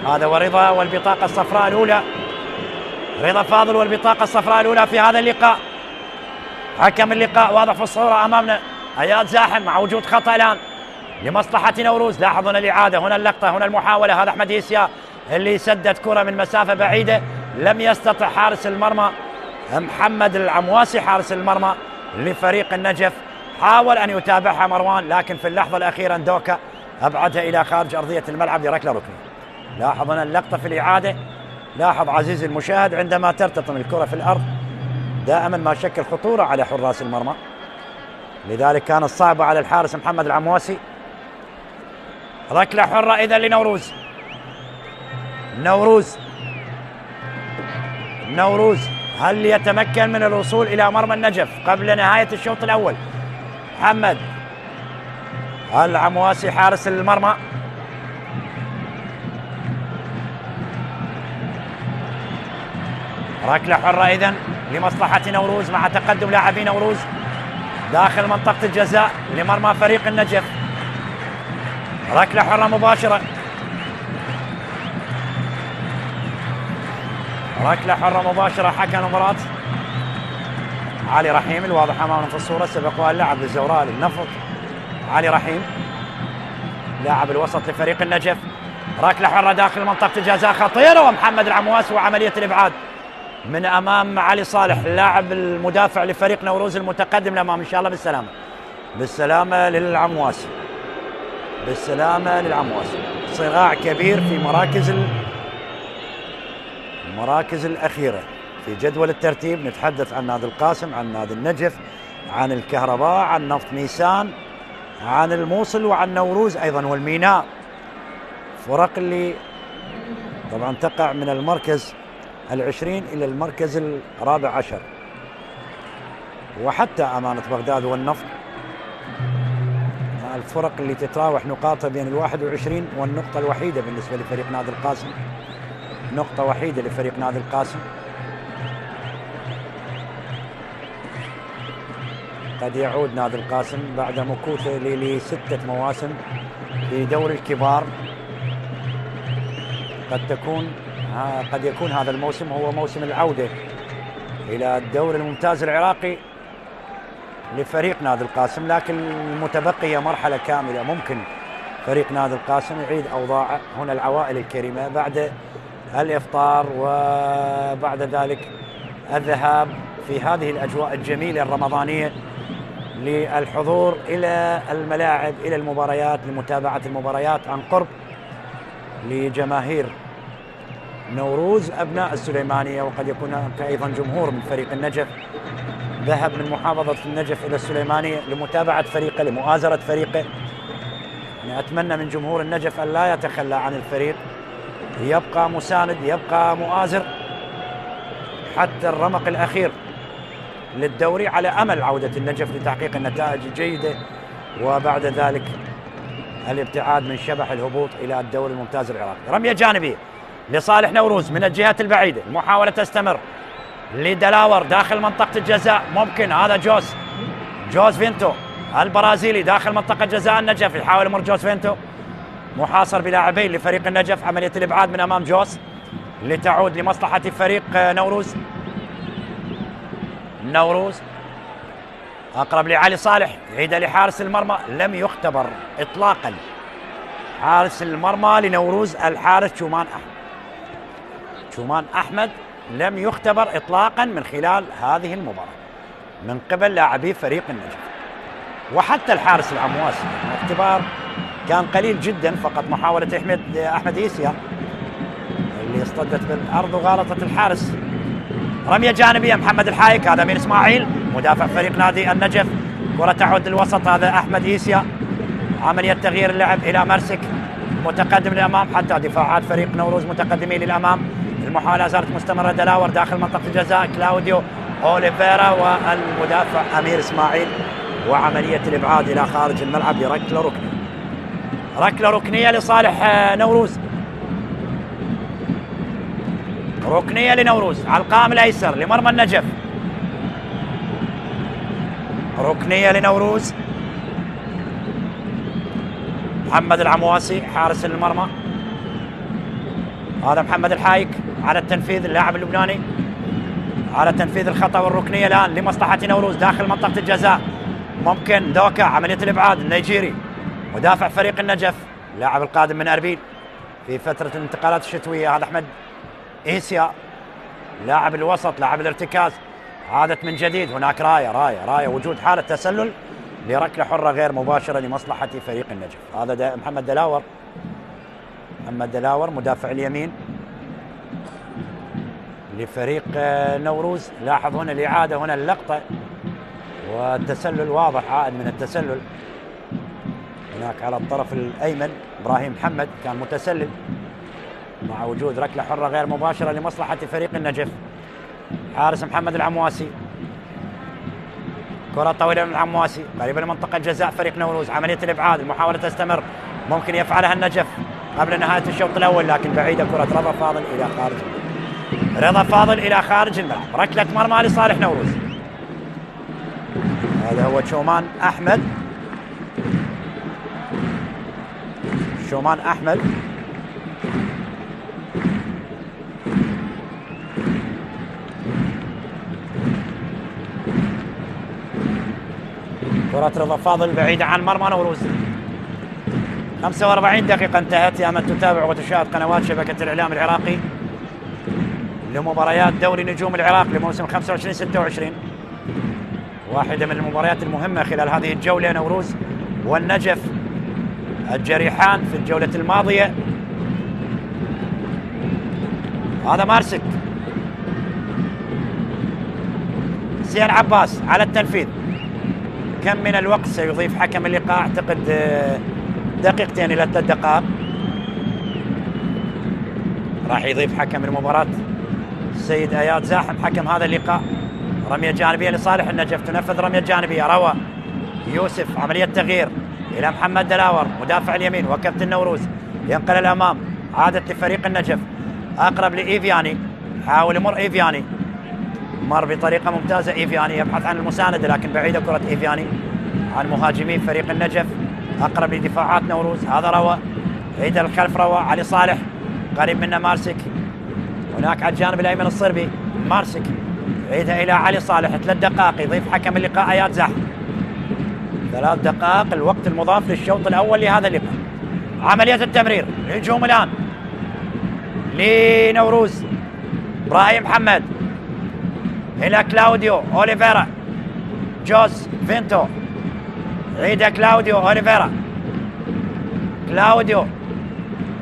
هذا ورضا والبطاقة الصفراء الأولى، رضا فاضل والبطاقة الصفراء الأولى في هذا اللقاء. حكم اللقاء واضح في الصورة أمامنا اياد زاحم، مع وجود خطأ الآن لمصلحة نوروز. لاحظ هنا الإعادة، هنا اللقطة، هنا المحاولة. هذا أحمد يسيا اللي سدد كرة من مسافة بعيدة، لم يستطع حارس المرمى محمد العمواسي حارس المرمى لفريق النجف، حاول أن يتابعها مروان، لكن في اللحظة الأخيرة دوكا أبعدها إلى خارج أرضية الملعب لركلة ركنية. لاحظ هنا اللقطة في الإعادة. لاحظ عزيزي المشاهد، عندما ترتطم الكرة في الأرض دائما ما شكل خطورة على حراس المرمى، لذلك كانت صعبة على الحارس محمد العمواسي. ركلة حرة إذا لنوروز. نوروز هل يتمكن من الوصول إلى مرمى النجف قبل نهاية الشوط الأول؟ محمد العمواسي حارس المرمى. ركلة حرة إذن لمصلحة نوروز مع تقدم لاعبي نوروز داخل منطقة الجزاء لمرمى فريق النجف. ركلة حرة مباشرة. ركلة حرة مباشرة. حكم المباراة علي رحيم الواضح أمامنا في الصورة، سبقها اللاعب للزوراء للنفط علي رحيم لاعب الوسط لفريق النجف. ركلة حرة داخل منطقة الجزاء خطيرة، ومحمد العمواس وعملية الإبعاد من أمام علي صالح اللاعب المدافع لفريق نوروز المتقدم الأمام. إن شاء الله بالسلامة للعمواس، صراع كبير في المراكز الأخيرة في جدول الترتيب. نتحدث عن نادي القاسم، عن نادي النجف، عن الكهرباء، عن نفط نيسان، عن الموصل، وعن نوروز أيضا والميناء. فرق اللي طبعا تقع من المركز 20 إلى المركز 14، وحتى أمانة بغداد والنفط الفرق اللي تتراوح نقاطها بين 21 والنقطة الوحيدة بالنسبة لفريق نادي القاسم، نقطة وحيدة لفريق نادي القاسم. قد يعود نادي القاسم بعد مكوثه ل6 مواسم في دوري الكبار. قد يكون هذا الموسم هو موسم العودة إلى الدوري الممتاز العراقي لفريق نادي القاسم، لكن المتبقية مرحلة كاملة. ممكن فريق نادي القاسم يعيد أوضاعه. هنا العوائل الكريمة بعد الإفطار وبعد ذلك الذهاب في هذه الأجواء الجميلة الرمضانية للحضور إلى الملاعب، إلى المباريات، لمتابعة المباريات عن قرب لجماهير نوروز أبناء السليمانية. وقد يكون هناك أيضا جمهور من فريق النجف ذهب من محافظة النجف إلى السليمانية لمتابعة فريقه، لمؤازرة فريقه. يعني أتمنى من جمهور النجف أن لا يتخلى عن الفريق، يبقى مساند، يبقى مؤازر حتى الرمق الأخير للدوري، على أمل عودة النجف لتحقيق النتائج الجيدة، وبعد ذلك الابتعاد من شبح الهبوط إلى الدوري الممتاز العراقي. رمية جانبية لصالح نوروز من الجهة البعيدة، المحاولة تستمر لدلاور داخل منطقة الجزاء. ممكن هذا جوز فينتو البرازيلي داخل منطقة جزاء النجف، يحاول يمر جوز فينتو، محاصر بلاعبين لفريق النجف. عملية الإبعاد من أمام جوز لتعود لمصلحة فريق نوروز أقرب لعلي صالح، يعيد لحارس المرمى. لم يختبر إطلاقا حارس المرمى لنوروز الحارس شومان أحمد لم يختبر إطلاقا من خلال هذه المباراة من قبل لاعبي فريق النجف، وحتى الحارس العمواسي الاختبار كان قليل جدا. فقط محاولة أحمد يسيا اللي اصطدت بالارض وغالطت الحارس. رميه جانبيه محمد الحايك، هذا امير اسماعيل مدافع فريق نادي النجف. كره تعود للوسط، هذا احمد ايسيا. عمليه تغيير اللعب الى مرسك متقدم للامام، حتى دفاعات فريق نوروز متقدمين للامام. المحاوله زالت مستمره، دلاور داخل منطقه الجزاء، كلاوديو اوليفيرا والمدافع امير اسماعيل، وعمليه الابعاد الى خارج الملعب لركله ركنيه. ركله ركنيه لصالح نوروز، ركنيه لنوروز على القائم الايسر لمرمى النجف. ركنيه لنوروز، محمد العمواسي حارس المرمى. هذا محمد الحايك على التنفيذ، اللاعب اللبناني على تنفيذ الخطا والركنيه الان لمصلحه نوروز داخل منطقه الجزاء. ممكن دوكا، عمليه الابعاد النيجيري مدافع فريق النجف، اللاعب القادم من اربيل في فتره الانتقالات الشتويه. هذا احمد ايسيا لاعب الوسط، لاعب الارتكاز. عادت من جديد، هناك رايه وجود حاله تسلل لركله حره غير مباشره لمصلحه فريق النجف. هذا محمد دلاور مدافع اليمين لفريق نوروز. لاحظ هنا الاعاده، هنا اللقطه والتسلل واضح، عائد من التسلل. هناك على الطرف الايمن ابراهيم محمد كان متسلل، مع وجود ركله حره غير مباشره لمصلحه فريق النجف. حارس محمد العمواسي، كره طويله من العمواسي قريبه لمنطقه جزاء فريق نوروز. عمليه الابعاد، المحاوله تستمر، ممكن يفعلها النجف قبل نهايه الشوط الاول، لكن بعيده. كره رضا فاضل الى خارج الملعب، رضا فاضل الى خارج الملعب. ركله مرمى لصالح نوروز. هذا هو شومان احمد. كرة رضا فاضل بعيدة عن مرمى نوروز. 45 دقيقة انتهت. يا من تتابع وتشاهد قنوات شبكة الإعلام العراقي لمباريات دوري نجوم العراق لموسم 25-26. واحدة من المباريات المهمة خلال هذه الجولة، نوروز والنجف الجريحان في الجولة الماضية. هذا مارسك، زين عباس على التنفيذ. كم من الوقت سيضيف حكم اللقاء؟ اعتقد دقيقتين الى 3 دقائق راح يضيف حكم المباراة السيد اياد زاحم حكم هذا اللقاء. رمية جانبية لصالح النجف، تنفذ رمية جانبية. روى يوسف، عملية تغيير الى محمد دلاور مدافع اليمين وكابتن نوروز، ينقل الامام، عادت لفريق النجف، اقرب لايفياني، حاول يمر ايفياني، مر بطريقة ممتازة ايفياني، يبحث عن المساندة لكن بعيدة كرة ايفياني عن مهاجمين فريق النجف، اقرب لدفاعات نوروز. هذا روى، عيد الخلف روى، علي صالح قريب منه مارسك، هناك على الجانب الايمن الصربي مارسك، عيدها الى علي صالح. 3 دقائق يضيف حكم اللقاء اياد زاحم. 3 دقائق الوقت المضاف للشوط الاول لهذا اللقاء. عملية التمرير، الهجوم الان لنوروز. ابراهيم محمد الى كلاوديو اوليفيرا، جوز فينتو، عيد كلاوديو اوليفيرا، كلاوديو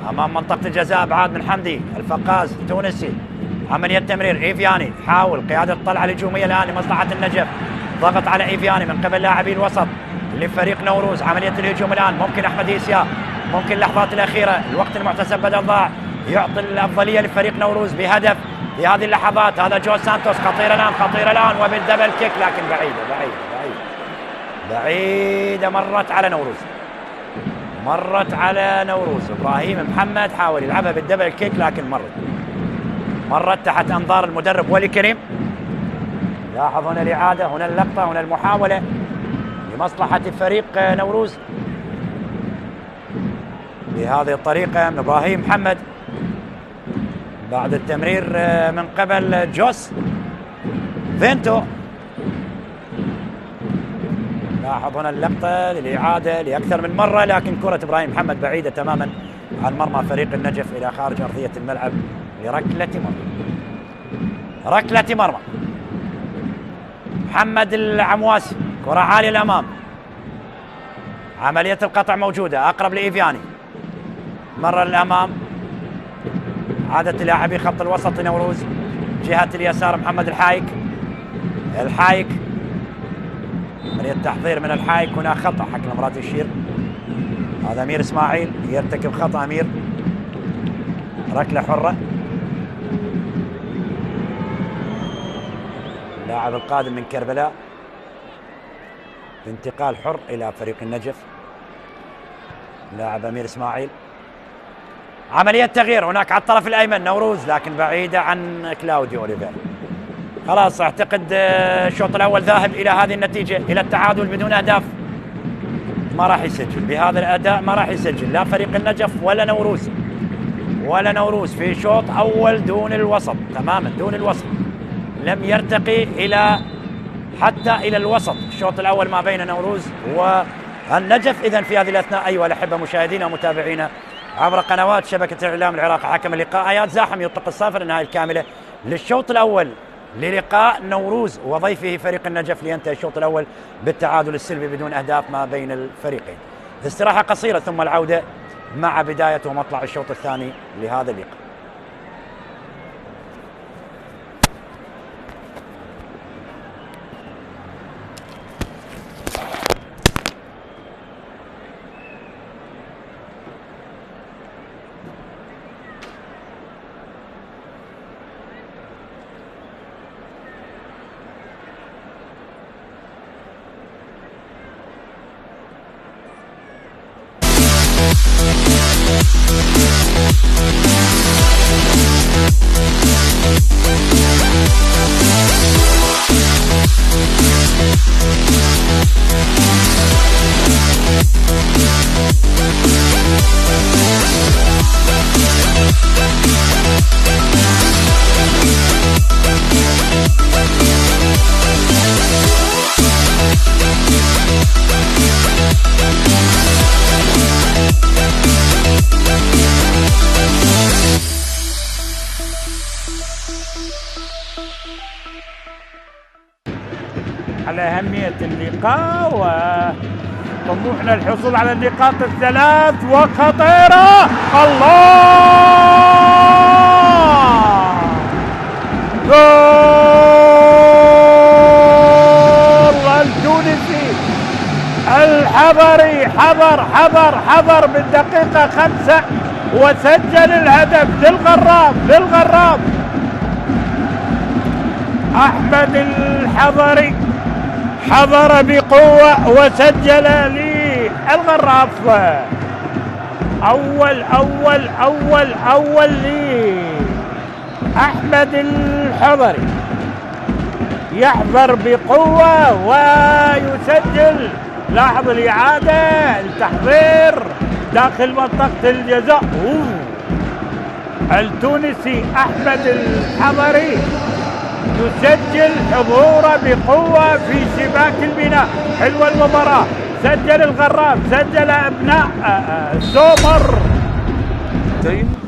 امام منطقة الجزاء، ابعاد من حمدي الفقاز التونسي. عملية تمرير، ايفياني حاول قيادة الطلعة الهجومية الان لمصلحة النجف، ضغط على ايفياني من قبل لاعبي الوسط لفريق نوروز. عملية الهجوم الان، ممكن احمد ايسيا، ممكن اللحظات الاخيرة، الوقت المحتسب بدل ضاع، يعطي الافضلية لفريق نوروز بهدف في هذه اللحظات. هذا جو سانتوس، خطير الان وبالدبل كيك، لكن بعيدة مرت على نوروز. ابراهيم محمد حاول يلعبها بالدبل كيك لكن مرت تحت انظار المدرب ولي كريم. لاحظ هنا الاعادة، هنا اللقطة، هنا المحاولة لمصلحة فريق نوروز بهذه الطريقة من ابراهيم محمد بعد التمرير من قبل جوس فينتو. لاحظ هنا اللقطة للإعادة لأكثر من مرة، لكن كرة إبراهيم محمد بعيدة تماما عن مرمى فريق النجف إلى خارج أرضية الملعب ركلة مرمى. محمد العمواسي، كرة عالية الأمام، عملية القطع موجودة، أقرب لإيفياني، مرة للأمام، عادة لاعبي خط الوسط نوروز، جهة اليسار محمد الحايك. الحايك عملية تحضير من الحايك، هنا خطأ حكم مراد يشير. هذا أمير إسماعيل يرتكب خطأ. أمير ركلة حرة. اللاعب القادم من كربلاء بانتقال حر إلى فريق النجف، لاعب أمير إسماعيل. عملية تغيير هناك على الطرف الأيمن نوروز، لكن بعيدة عن كلاوديو أوليفيرا. خلاص أعتقد الشوط الأول ذاهب إلى هذه النتيجة، إلى التعادل بدون أهداف. ما راح يسجل بهذا الأداء، ما راح يسجل لا فريق النجف ولا نوروز، ولا نوروز في شوط أول دون الوسط تماما، دون الوسط، لم يرتقي إلى حتى إلى الوسط الشوط الأول ما بين نوروز والنجف. إذن في هذه الأثناء أيها الأحبة مشاهدينا ومتابعينا عبر قنوات شبكة الإعلام العراقي، حكم اللقاء اياد زاحم يطلق الصافر النهاية الكاملة للشوط الأول للقاء نوروز وضيفه فريق النجف، لينتهي الشوط الأول بالتعادل السلبي بدون أهداف ما بين الفريقين. استراحة قصيرة ثم العودة مع بداية ومطلع الشوط الثاني لهذا اللقاء. على أهمية اللقاء وطموحنا الحصول على النقاط الثلاث وخطيرة. الله، جول التونسي الحضري، حضر بالدقيقة 5 وسجل الهدف للغراب أحمد الحضري، حضر بقوة وسجل للغراف. أول لأحمد الحضري، يحضر بقوة ويسجل. لاحظ الإعادة، التحضير داخل منطقة الجزاء. التونسي أحمد الحضري يسجل حضوره بقوة في شباك البناء. حلوة المباراة، سجل الغراف، سجل أبناء سومر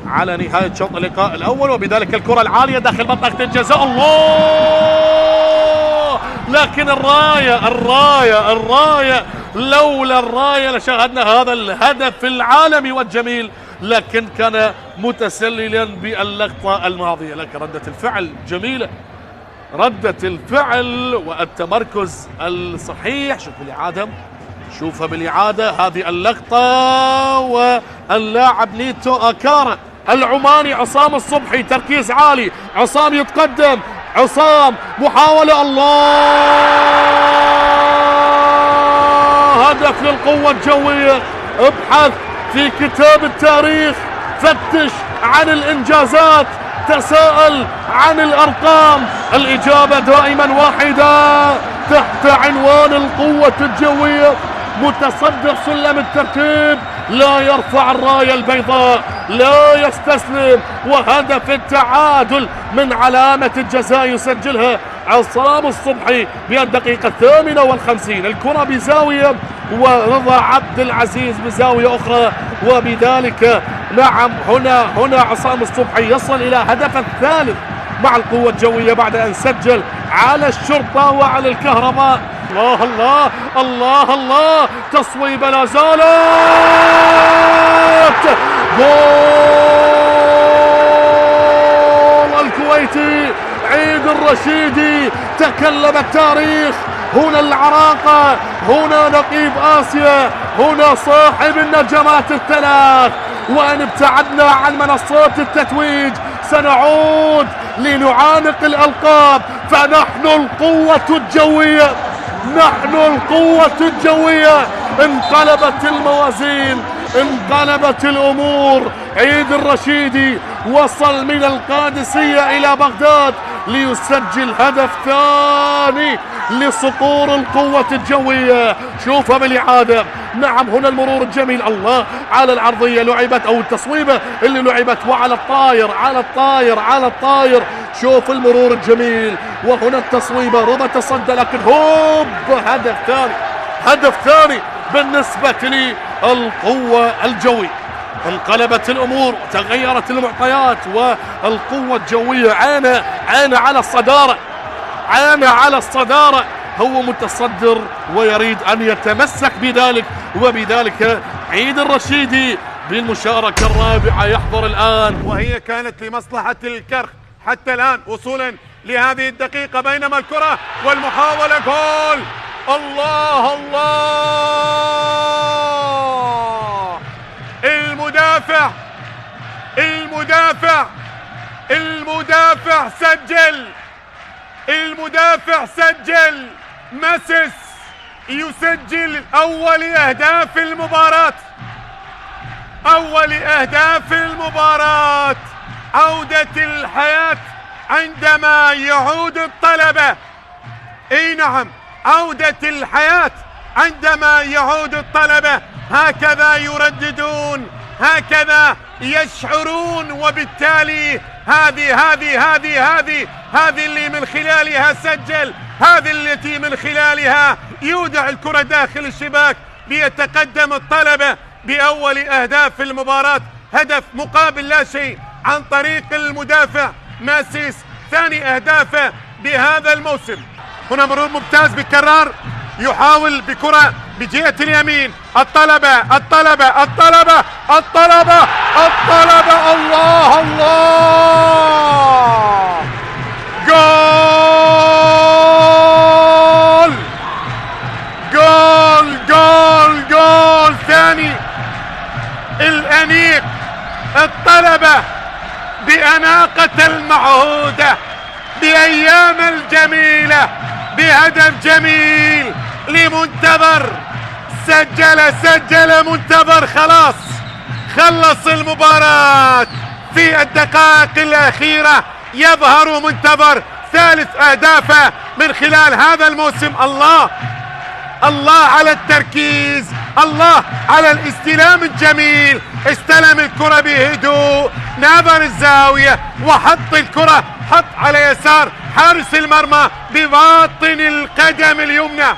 على نهاية شوط اللقاء الأول، وبذلك الكرة العالية داخل منطقة الجزاء. الله، لكن الراية لولا الراية لشاهدنا هذا الهدف العالمي والجميل، لكن كان متسللا باللقطة الماضية. لكن ردة الفعل جميلة، ردة الفعل والتمركز الصحيح. شوفها بالإعادة هذه اللقطة، واللاعب نيتو أكارا العماني عصام الصبحي، تركيز عالي، عصام يتقدم، عصام محاولة، الله، هدف للقوة الجوية. ابحث في كتاب التاريخ، فتش عن الإنجازات، تساءل عن الأرقام، الإجابة دائما واحدة تحت عنوان القوة الجوية. متصدر سلم الترتيب، لا يرفع الراية البيضاء، لا يستسلم، وهدف التعادل من علامة الجزاء يسجلها عصام الصبحي بالدقيقة 58. الكرة بزاوية ورضا عبد العزيز بزاوية أخرى، وبذلك نعم هنا عصام الصبحي يصل إلى هدف الثالث مع القوة الجوية بعد أن سجل على الشرطة وعلى الكهرباء. الله الله الله الله، تصويبة لا زالت، جول الكويتي عيد الرشيدي. تكلم التاريخ، هنا العراقة، هنا نقيب آسيا، هنا صاحب النجمات الثلاث. وإن ابتعدنا عن منصات التتويج سنعود لنعانق الألقاب، فنحن القوة الجوية، نحن القوة الجوية. انقلبت الموازين، انقلبت الأمور. عيد الرشيدي وصل من القادسية إلى بغداد ليسجل هدف ثاني لصقور القوة الجوية. شوفها بالإعادة. نعم هنا المرور الجميل، الله على العرضية لعبت أو التصويبة اللي لعبت، وعلى الطاير على الطاير على الطاير. شوف المرور الجميل، وهنا التصويبة ربما تصدى، لكن هوب هدف ثاني، هدف ثاني بالنسبة للقوة الجوية. انقلبت الأمور وتغيرت المعطيات، والقوة الجوية عانى على الصدارة، عانى على الصدارة. هو متصدر ويريد أن يتمسك بذلك، وبذلك عيد الرشيدي بالمشاركة الرابعة يحضر الآن، وهي كانت لمصلحة الكرخ حتى الآن وصولا لهذه الدقيقة. بينما الكرة والمحاولة جول. الله الله، المدافع المدافع المدافع سجل، المدافع سجل. ماسيس يسجل أول أهداف المباراة، أول أهداف المباراة. عودة الحياة عندما يعود الطلبة. اي نعم، عودة الحياة عندما يعود الطلبة. هكذا يرددون، هكذا يشعرون، وبالتالي هذه اللي من خلالها سجل، هذه التي من خلالها يودع الكرة داخل الشباك ليتقدم الطلبة بأول أهداف المباراة. هدف مقابل لا شيء عن طريق المدافع ماسيس، ثاني أهدافه بهذا الموسم. هنا مرور ممتاز بكرار، يحاول بكرة بجهة اليمين. الطلبة الطلبة الطلبة الطلبة الطلبة، الله الله، جول جول جول جول ثاني. الأنيق الطلبة بأناقة المعهودة، بأيام الجميلة، بهدف جميل لمنتظر. سجل منتظر، خلاص خلص المباراة في الدقائق الأخيرة. يظهر منتظر ثالث أهدافه من خلال هذا الموسم. الله الله على التركيز، الله على الاستلام الجميل. استلم الكرة بهدوء، نظر الزاوية وحط الكرة، حط على يسار حارس المرمى بباطن القدم اليمنى،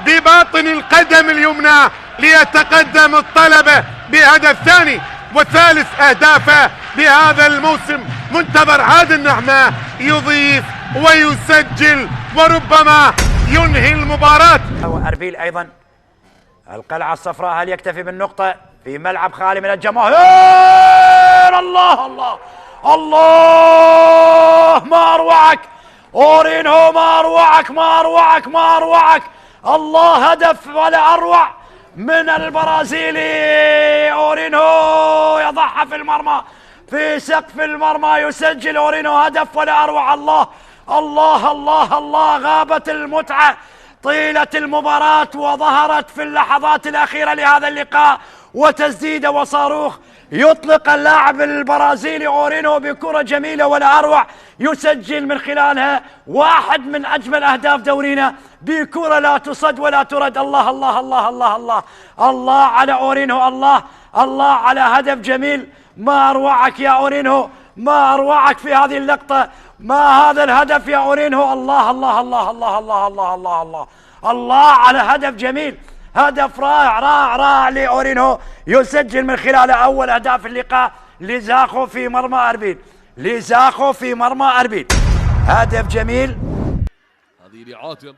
بباطن القدم اليمنى، ليتقدم الطلبة بهدف ثاني وثالث أهدافه بهذا الموسم. منتظر عاد النعمة يضيف ويسجل وربما ينهي المباراة. أربيل أيضا القلعة الصفراء، هل يكتفي بالنقطة في ملعب خالي من الجماهير؟ الله الله الله، ما أروعك أورينهو، ما أروعك ما أروعك ما أروعك. الله، هدف ولا أروع من البرازيلي. أورينهو يضعها في المرمى، في سقف المرمى يسجل أورينهو هدف ولا أروع. الله الله الله الله، غابت المتعة طيلة المباراة وظهرت في اللحظات الأخيرة لهذا اللقاء، وتسديدة وصاروخ يطلق اللاعب البرازيلي أورينهو بكرة جميلة ولا أروع، يسجل من خلالها واحد من أجمل أهداف دورينا بكرة لا تصد ولا ترد. الله الله الله الله الله الله على أورينهو، الله الله على هدف جميل. ما أروعك يا أورينهو، ما أروعك في هذه اللقطة، ما هذا الهدف يا أورينهو. الله الله الله الله الله الله الله الله الله على هدف جميل، هدف رائع رائع رائع لأورينهو، يسجل من خلال أول أهداف اللقاء لزاخو في مرمى أربيل، لزاخو في مرمى أربيل، هدف جميل. هذه لعاتم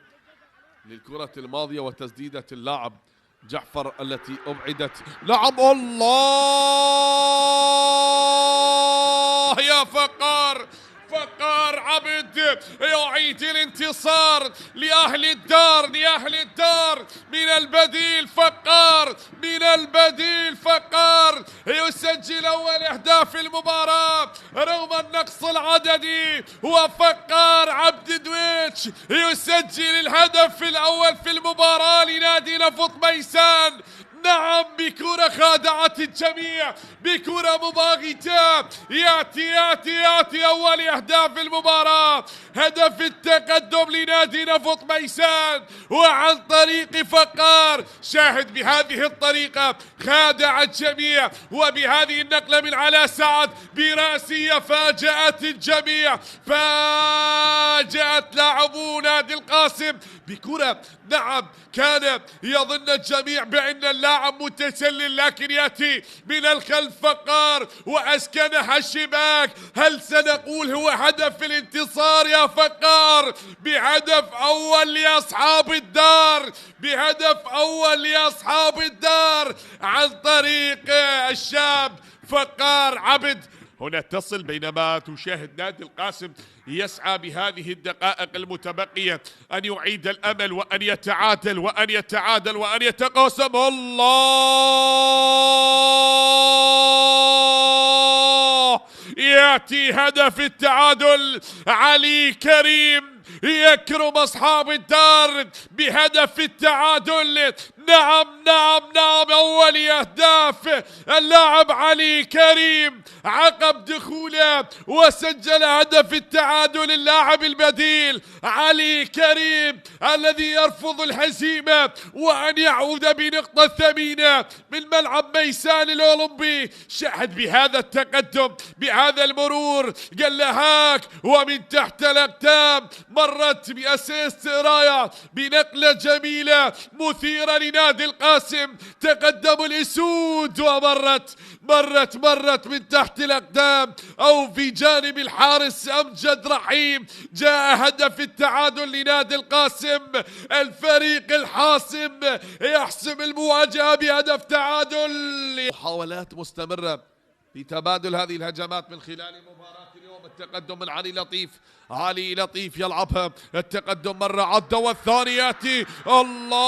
للكرة الماضية وتسديدة اللاعب جعفر التي أبعدت. نعم، الله يا فقر، فقار عبد يعيد الانتصار لأهل الدار، لأهل الدار. من البديل فقار، من البديل فقار يسجل أول أهداف المباراة رغم النقص العددي، وفقار عبد دويتش يسجل الهدف الأول في المباراة لنادي نفط ميسان. نعم، بكرة خادعت الجميع، بكرة مباغتة. ياتي أول أهداف المباراة، هدف التقدم لنادي نفط ميسان وعن طريق فقار. شاهد بهذه الطريقة خادع الجميع، وبهذه النقلة من علاء سعد براسية فاجأت الجميع، فاجأت لاعبو نادي القاسم بكرة. نعم، كان يظن الجميع بأن اللاعب متسلل، لكن يأتي من الخلف فقار وأسكنها الشباك. هل سنقول هو هدف الانتصار يا فقار؟ بهدف أول لأصحاب الدار، بهدف أول لأصحاب الدار عن طريق الشاب فقار عبد. هنا تصل بينما تشاهد نادي القاسم يسعى بهذه الدقائق المتبقية أن يعيد الأمل وأن يتعادل وأن يتعادل وأن يتقاسم. الله، يأتي هدف التعادل. علي كريم يكرم أصحاب الدار بهدف التعادل. نعم نعم نعم، أول أهداف اللاعب علي كريم عقب دخوله وسجل هدف التعادل. اللاعب البديل علي كريم الذي يرفض الهزيمة وأن يعود بنقطة ثمينة من ملعب ميسان الأولمبي. شاهد بهذا التقدم، بهذا المرور، قال لهاك ومن تحت الأقدام مرت بأسيست راية بنقلة جميلة مثيرة لنادي القاسم. تقدم الأسود ومرت من تحت الأقدام أو في جانب الحارس أمجد رحيم. جاء هدف التعادل لنادي القاسم. الفريق الحاسم يحسم المواجهة بهدف تعادل. محاولات مستمرة في تبادل هذه الهجمات من خلال مباراة اليوم. التقدم من علي لطيف، علي لطيف يلعبها، التقدم مرة عدة والثاني يأتي. الله،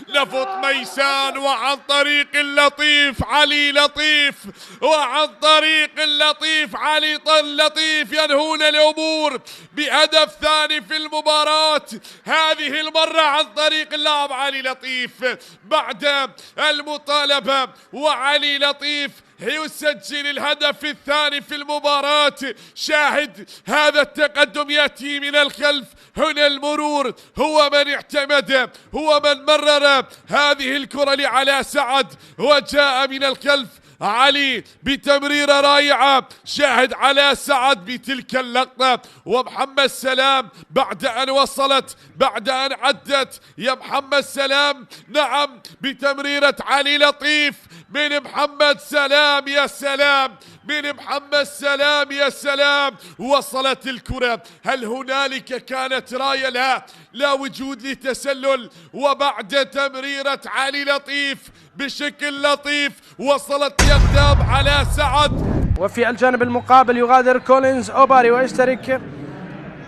نفط ميسان وعن طريق اللطيف علي لطيف، وعن طريق اللطيف علي لطيف ينهون الأمور بهدف ثاني في المباراة. هذه المرة عن طريق اللاعب علي لطيف بعد المطالبة، وعلي لطيف يسجل الهدف الثاني في المباراة. شاهد هذا التقدم يأتي من الخلف. هنا المرور هو من اعتمد، هو من مرر هذه الكرة لعلاء سعد، وجاء من الخلف علي بتمريرة رائعة. شاهد علاء سعد بتلك اللقطة، ومحمد سلام بعد أن وصلت، بعد أن عدت يا محمد سلام، نعم بتمريرة علي لطيف من محمد سلام. يا سلام، من محمد سلام، يا سلام. وصلت الكرة، هل هنالك كانت راية؟ لا وجود لتسلل. وبعد تمريرة علي لطيف بشكل لطيف وصلت يقدام على سعد. وفي الجانب المقابل يغادر كولينز أوباري ويشترك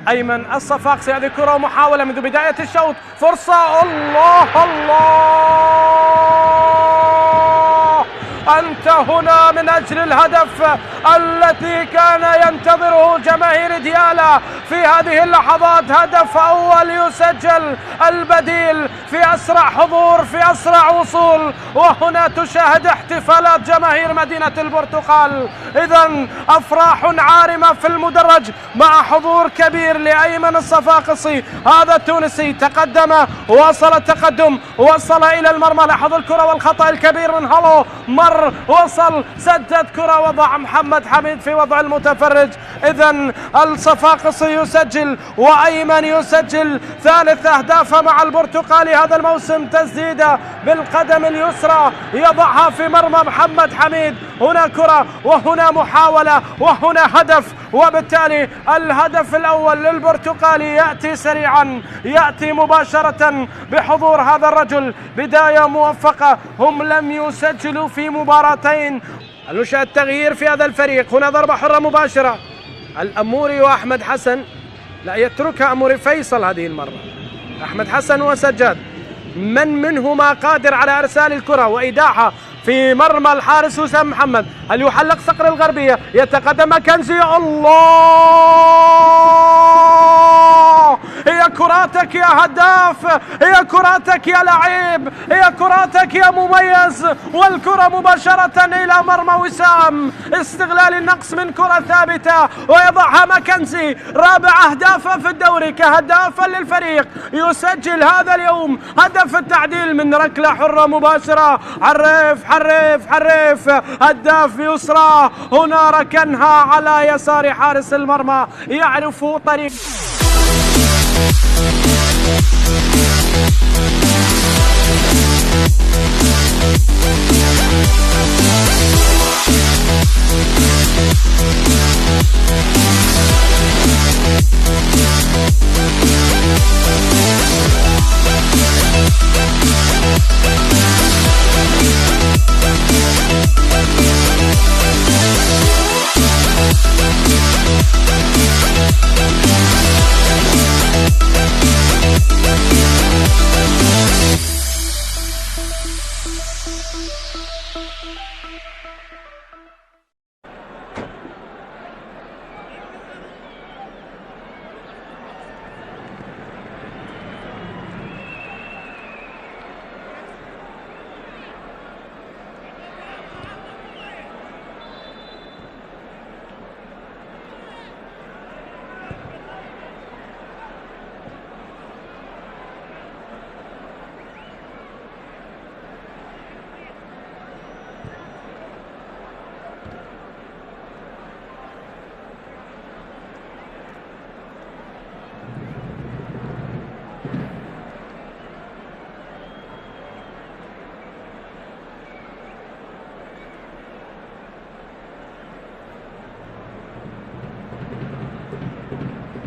أيمن الصفاقسي. هذه كرة ومحاولة منذ بداية الشوط، فرصة. الله الله، أنت هنا من أجل الهدف الذي كان ينتظره جماهير ديالا في هذه اللحظات. هدف أول يسجل، البديل في أسرع حضور، في أسرع وصول. وهنا تشاهد احتفالات جماهير مدينة البرتقال. إذن أفراح عارمة في المدرج مع حضور كبير لأيمن الصفاقسي. هذا التونسي تقدم، وصل التقدم، وصل إلى المرمى. لاحظ الكرة والخطأ الكبير من هالو، مر، وصل، سدد كرة، وضع محمد حميد في وضع المتفرج. إذن الصفاقسي يسجل وأيمن يسجل ثالث أهدافه مع البرتقالي هذا الموسم. تسديدة بالقدم اليسرى يضعها في مرمى محمد حميد. هنا كرة وهنا محاولة وهنا هدف، وبالتالي الهدف الأول للبرتقالي يأتي سريعا، يأتي مباشرة بحضور هذا الرجل. بداية موفقة، هم لم يسجلوا في مباراتين المشاهد تغيير في هذا الفريق. هنا ضربة حرة مباشرة، الأموري وأحمد حسن، لا يتركها أموري فيصل هذه المرة. أحمد حسن وسجاد، من منهما قادر على إرسال الكرة وإيداعها في مرمى الحارس وسام محمد؟ هل يحلق صقر الغربية؟ يتقدم ماكنزي، الله، هي كراتك يا هداف، هي كراتك يا لعيب، هي كراتك يا مميز، والكرة مباشرة إلى مرمى وسام. استغلال النقص من كرة ثابتة ويضعها ماكنزي، رابع أهدافه في الدوري كهدافا للفريق، يسجل هذا اليوم هدف التعديل من ركلة حرة مباشرة. حرف حرف حرف، هداف بيسرى، هنا ركنها على يسار حارس المرمى، يعرف طريق.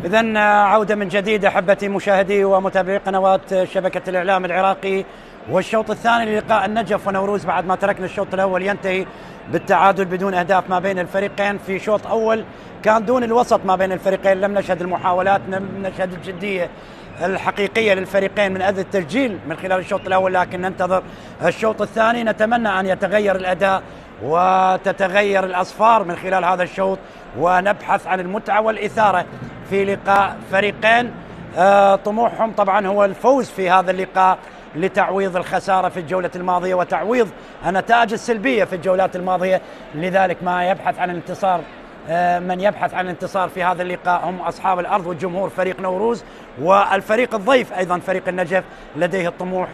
إذن عودة من جديد أحبتي مشاهدي ومتابعي قنوات شبكة الإعلام العراقي، والشوط الثاني للقاء النجف ونوروز بعد ما تركنا الشوط الأول ينتهي بالتعادل بدون أهداف ما بين الفريقين. في شوط أول كان دون الوسط ما بين الفريقين، لم نشهد المحاولات، لم نشهد الجدية الحقيقية للفريقين من أجل التسجيل من خلال الشوط الأول، لكن ننتظر الشوط الثاني. نتمنى أن يتغير الأداء وتتغير الأصفار من خلال هذا الشوط، ونبحث عن المتعة والإثارة في لقاء فريقين طموحهم طبعا هو الفوز في هذا اللقاء لتعويض الخسارة في الجولة الماضية وتعويض النتائج السلبية في الجولات الماضية. لذلك ما يبحث عن الانتصار، من يبحث عن الانتصار في هذا اللقاء هم أصحاب الأرض والجمهور فريق نوروز، والفريق الضيف أيضا فريق النجف لديه الطموح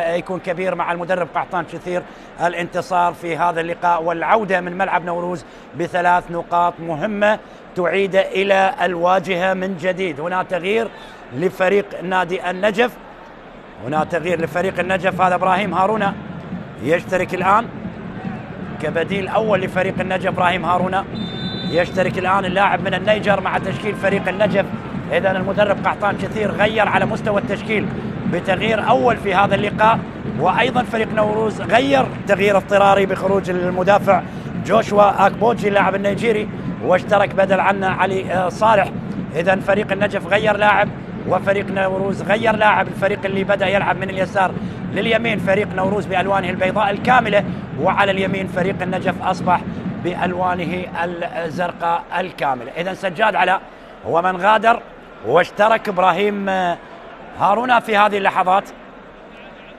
يكون كبير مع المدرب قحطان شثير الانتصار في هذا اللقاء والعودة من ملعب نوروز ب3 نقاط مهمة تعيد إلى الواجهة من جديد. هنا تغيير لفريق نادي النجف، هنا تغيير لفريق النجف، هذا إبراهيم هارون يشترك الآن كبديل أول لفريق النجف. إبراهيم هارون يشترك الآن اللاعب من النيجر مع تشكيل فريق النجف. إذا المدرب قحطان شثير غير على مستوى التشكيل بتغيير أول في هذا اللقاء، وأيضا فريق نوروز غير تغيير اضطراري بخروج المدافع جوشوا أكبوجي اللاعب النيجيري واشترك بدل عنه علي صالح. إذا فريق النجف غير لاعب وفريق نوروز غير لاعب. الفريق اللي بدأ يلعب من اليسار لليمين فريق نوروز بألوانه البيضاء الكاملة، وعلى اليمين فريق النجف أصبح بألوانه الزرقاء الكاملة. إذا سجاد علاء هو من غادر واشترك إبراهيم هارون في هذه اللحظات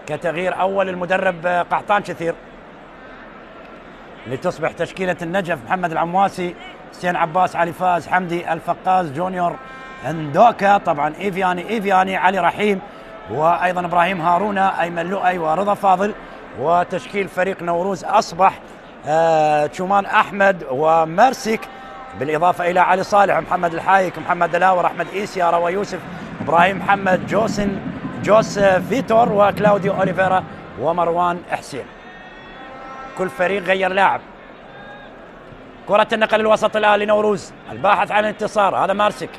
كتغيير أول المدرب قحطان شثير، لتصبح تشكيلة النجف محمد العمواسي، حسين عباس، علي فاز، حمدي الفقاز، جونيور اندوكا، طبعا إيفياني، علي رحيم، وأيضا إبراهيم هارون، أيمن لؤي، ورضا فاضل. وتشكيل فريق نوروز أصبح تشومان أحمد ومرسك، بالإضافة إلى علي صالح، محمد الحايك، محمد دلاور، أحمد إيسيا، روى يوسف، إبراهيم محمد، جوس فيتور، وكلاوديو أوليفيرا، ومروان حسين. كل فريق غير لاعب. كرة النقل الوسط الآن لنوروز الباحث عن الانتصار، هذا مارسك،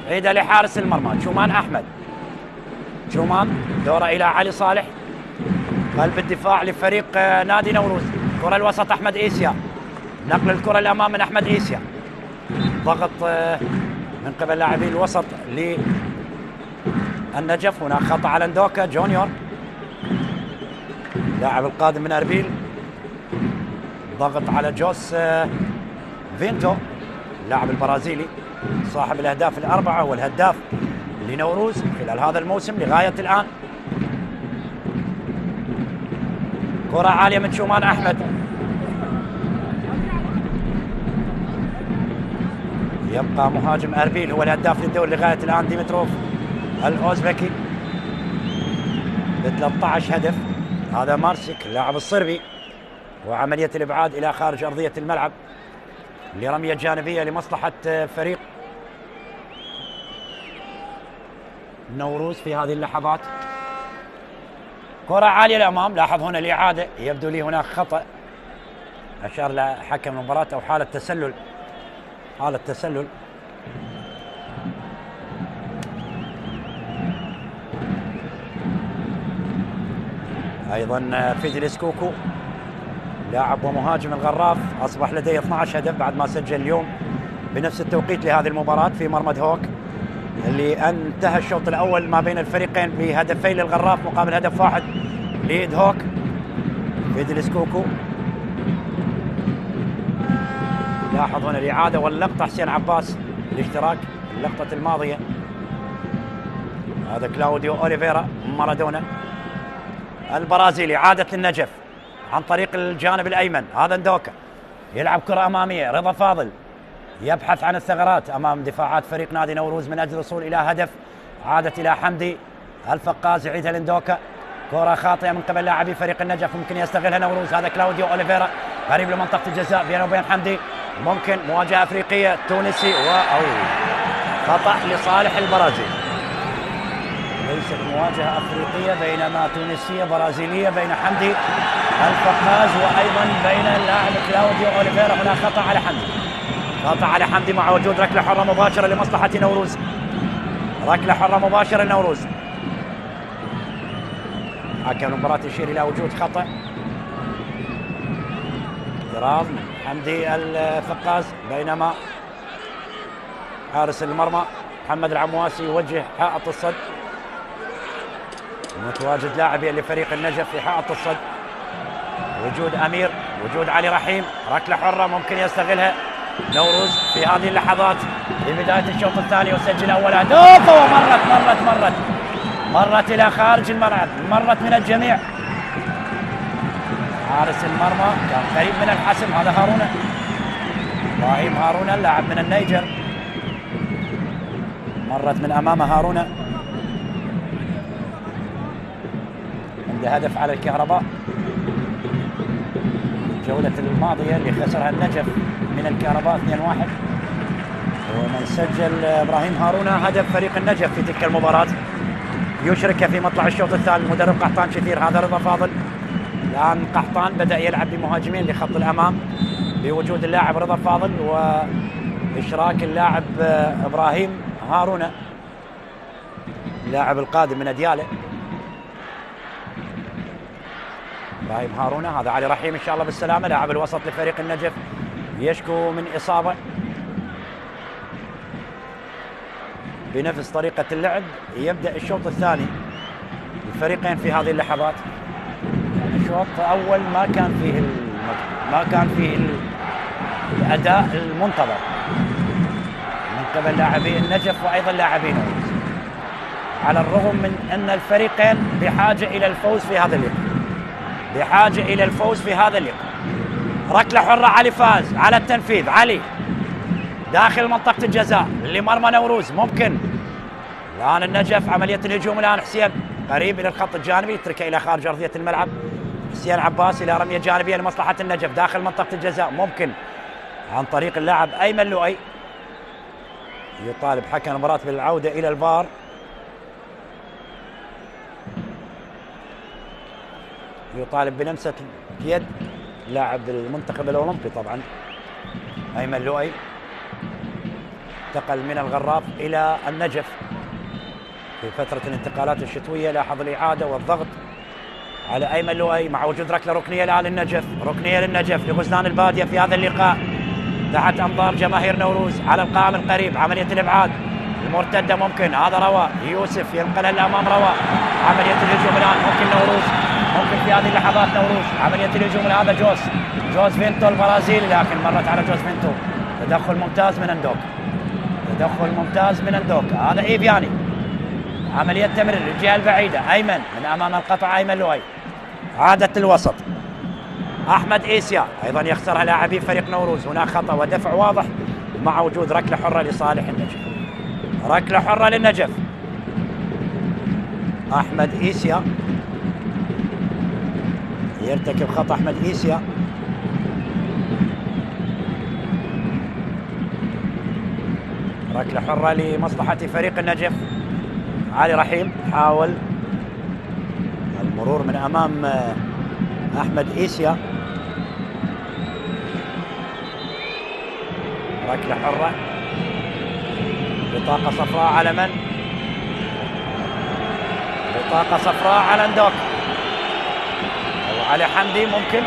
عيدة لحارس المرمى تشومان أحمد. تشومان دوره إلى علي صالح قلب الدفاع لفريق نادي نوروز. كرة الوسط أحمد إيسيا، نقل الكرة الأمام من أحمد إيسيا، ضغط من قبل لاعبي الوسط للنجف. هناك خطأ على ندوكا جونيور لاعب القادم من أربيل، ضغط على جوس فينتو اللاعب البرازيلي صاحب الأهداف الأربعة والهداف لنوروز خلال هذا الموسم لغاية الآن. كرة عالية من شومان أحمد، يبقى مهاجم أربيل هو الهداف للدوري لغاية الآن ديمتروف الأوزبكي ب 13 هدف. هذا مارسيك اللاعب الصربي، وعملية الإبعاد إلى خارج أرضية الملعب لرمية جانبية لمصلحة فريق نوروز في هذه اللحظات. كرة عالية الأمام، لاحظ هنا الإعادة، يبدو لي هناك خطأ أشار لحكم المباراة أو حالة تسلل، حالة تسلل. أيضا فيدليس كوكو لاعب ومهاجم الغراف أصبح لديه 12 هدف بعد ما سجل اليوم بنفس التوقيت لهذه المباراة في مرمى دهوك اللي انتهى الشوط الأول ما بين الفريقين بهدفين للغراف مقابل هدف واحد لدهوك. فيدليس كوكو، لاحظ هنا الإعادة واللقطة، حسين عباس الاشتراك اللقطة الماضية. هذا كلاوديو أوليفيرا مارادونا البرازيلي، عادة للنجف عن طريق الجانب الأيمن. هذا ندوكا يلعب كرة أمامية، رضا فاضل يبحث عن الثغرات أمام دفاعات فريق نادي نوروز من أجل الوصول إلى هدف. عادت إلى حمدي الفقاز، يعيدها لندوكا، كرة خاطئة من قبل لاعبي فريق النجف ممكن يستغلها نوروز. هذا كلاوديو أوليفيرا قريب لمنطقة الجزاء بينه وبين حمدي، ممكن مواجهة أفريقية تونسي أو خطأ لصالح البرازيل. ليست مواجهة أفريقية بينما تونسية برازيلية بين حمدي الفقاز وأيضا بين اللاعب كلاوديو أوليفيرا. هنا خطأ على حمدي، خطأ على حمدي مع وجود ركلة حرة مباشرة لمصلحة نوروز، ركلة حرة مباشرة لنوروز. حكم المباراة يشير إلى وجود خطأ، اعتراض من حمدي الفقاز، بينما حارس المرمى محمد العمواسي يوجه حائط الصد. متواجد لاعبين لفريق النجف في حائط الصد، وجود أمير، وجود علي رحيم، ركلة حرة ممكن يستغلها نوروز في هذه اللحظات في بداية الشوط الثاني وسجل أول هدف. مرت إلى خارج الملعب، مرت من الجميع. حارس المرمى كان قريب من الحسم، هذا هارون إبراهيم هارون اللاعب من النيجر، مرت من أمام هارون. عنده هدف على الكهرباء الجولة الماضية اللي خسرها النجف من الكهرباء 2-1، ومن سجل إبراهيم هارون هدف فريق النجف في تلك المباراة. يشرك في مطلع الشوط الثاني المدرب قحطان كثير. هذا رضا فاضل، الآن قحطان بدأ يلعب بمهاجمين لخط الأمام بوجود اللاعب رضا فاضل وإشراك اللاعب إبراهيم هارون اللاعب القادم من ديالى. إبراهيم هارون، هذا علي رحيم إن شاء الله بالسلامة لاعب الوسط لفريق النجف يشكو من إصابة. بنفس طريقة اللعب يبدأ الشوط الثاني الفريقين في هذه اللحظات. الشوط الأول ما كان فيه الأداء المنتظر من قبل لاعبي النجف وأيضا لاعبي نوروز، على الرغم من أن الفريقين بحاجة إلى الفوز في هذا اللقاء، ركلة حرة، علي فاز على التنفيذ، علي داخل منطقة الجزاء لمرمى نوروز، ممكن الآن النجف عملية الهجوم. الآن حسين قريب إلى الخط الجانبي، يتركه إلى خارج أرضية الملعب. حسين عباس إلى رمية جانبية لمصلحة النجف داخل منطقة الجزاء، ممكن عن طريق اللاعب أيمن لؤي. يطالب حكم المباراة بالعودة إلى الفار. يطالب بلمسة يد لاعب المنتخب الأولمبي طبعا أيمن لؤي، انتقل من الغراف إلى النجف في فترة الانتقالات الشتوية. لاحظ الإعادة والضغط على أيمن لؤي مع وجود ركلة ركنية الآن للنجف، ركنية للنجف لغزلان البادية في هذا اللقاء تحت أنظار جماهير نوروز على القائم القريب. عملية الإبعاد المرتدة ممكن، هذا روى يوسف ينقلها للأمام، روى عملية الهجوم الآن ممكن نوروز، ممكن في هذه اللحظات نوروز عملية الهجوم هذا جوز فينتو البرازيلي، لكن مرت على جوز فينتو. تدخل ممتاز من اندوك، تدخل ممتاز من اندوك. هذا إيفياني، عملية تمرير للجهة البعيدة. أيمن من أمام القطع، أيمن لؤي عادة الوسط. أحمد إيسيا أيضا يخسرها لاعبي فريق نوروز. هناك خطأ ودفع واضح مع وجود ركلة حرة لصالح النجف، ركلة حرة للنجف. أحمد إيسيا يرتكب خطأ، أحمد إيسيا ركلة حرة لمصلحة فريق النجف. علي رحيم حاول المرور من أمام أحمد إيسيا، ركلة حرة، بطاقة صفراء على من؟ بطاقة صفراء على اندوك أو علي حمدي، ممكن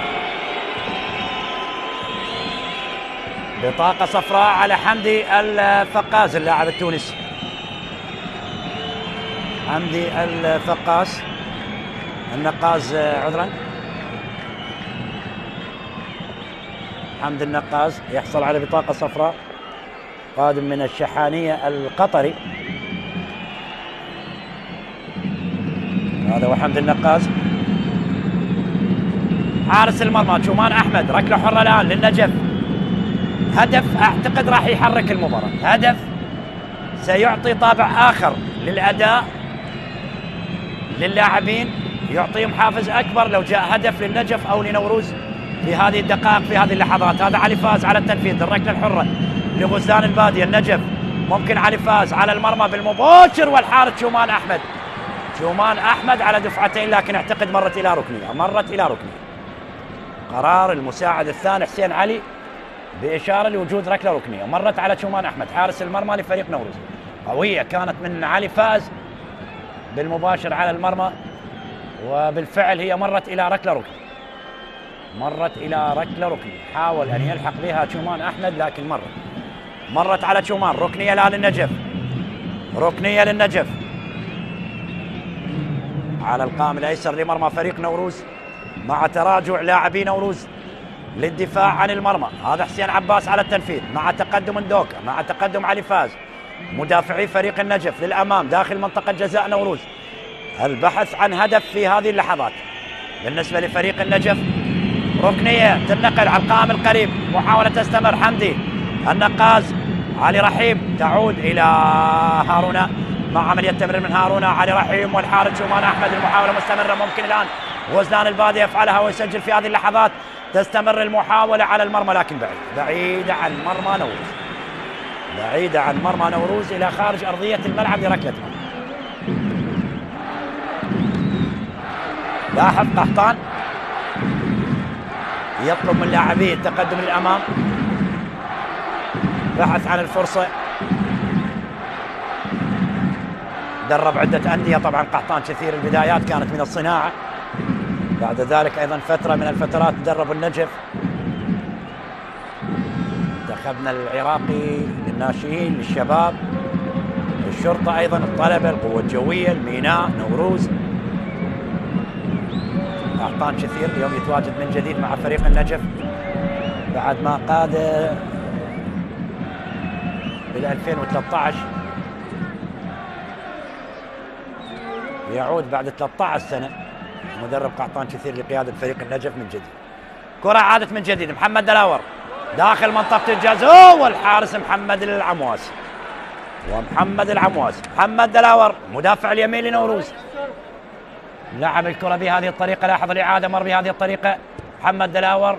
بطاقة صفراء على حمدي الفقاس اللاعب التونسي، حمدي الفقاس النقاز، عذرا حمدي النقاز يحصل على بطاقة صفراء، قادم من الشحانية القطري. هذا هو حمدي النقاز. حارس المرمى شومان أحمد، ركلة حرة الآن للنجف، هدف أعتقد راح يحرك المباراة، هدف سيعطي طابع آخر للأداء للاعبين، يعطيهم حافز أكبر لو جاء هدف للنجف أو لنوروز في هذه الدقائق في هذه اللحظات. هذا علي فاز على التنفيذ، الركلة الحرة لغزلان البادية. النجف ممكن علي فاز على المرمى بالمباشر، والحارس شومان أحمد، شومان أحمد على دفعتين، لكن اعتقد مرت إلى ركنية، مرت إلى ركنية. قرار المساعد الثاني حسين علي بإشارة لوجود ركلة ركنية، مرت على شومان أحمد حارس المرمى لفريق نوروز. قوية كانت من علي فاز بالمباشر على المرمى، وبالفعل هي مرت إلى ركلة ركنية، مرت إلى ركلة ركنية. حاول أن يلحق بها شومان أحمد لكن مرت على شومان. ركنية الآن للنجف، ركنية للنجف على القائم الأيسر لمرمى فريق نوروز، مع تراجع لاعبي نوروز للدفاع عن المرمى. هذا حسين عباس على التنفيذ مع تقدم اندوكا، مع تقدم علي فاز. مدافعي فريق النجف للأمام داخل منطقة جزاء نوروز، البحث عن هدف في هذه اللحظات بالنسبة لفريق النجف. ركنية تنقل على القائم القريب، محاولة تستمر، حمدي النقاز، علي رحيم تعود إلى هارون مع عملية تمرير من هارون. علي رحيم والحارس شومان أحمد، المحاولة مستمرة، ممكن الآن غزلان البادية يفعلها ويسجل في هذه اللحظات. تستمر المحاولة على المرمى لكن بعيدة عن مرمى نوروز، بعيدة عن مرمى نوروز إلى خارج أرضية الملعب لركلة مرمى. لاحظ قحطان يطلب من لاعبيه التقدم للأمام، بحث عن الفرصة. درب عدة أندية طبعا قحطان، كثير البدايات كانت من الصناعة، بعد ذلك أيضا فترة من الفترات درب النجف، منتخبنا العراقي للناشئين للشباب، الشرطة أيضا، الطلبة، القوة الجوية، الميناء، نوروز. قحطان كثير اليوم يتواجد من جديد مع فريق النجف بعد ما قاد بال 2013، يعود بعد 13 سنة مدرب قحطان كثير لقيادة فريق النجف من جديد. كرة عادت من جديد، محمد دلاور داخل منطقة الجزاء، والحارس محمد العمواس، ومحمد العمواس محمد دلاور مدافع اليمين لنوروز لعب الكرة بهذه الطريقة. لاحظ الإعادة، مر بهذه الطريقة محمد دلاور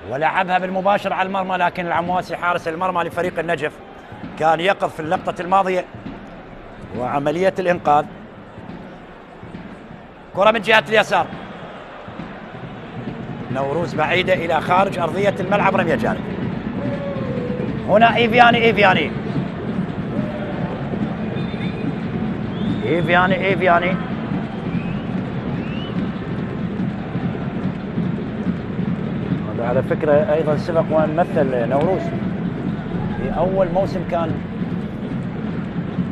ولعبها بالمباشر على المرمى، لكن العمواسي حارس المرمى لفريق النجف كان يقظ في اللقطة الماضية وعملية الإنقاذ. كرة من جهة اليسار، نوروز بعيدة إلى خارج أرضية الملعب، رمية جانب. هنا إيفياني على فكرة أيضا سبق وأن مثل نوروز في أول موسم كان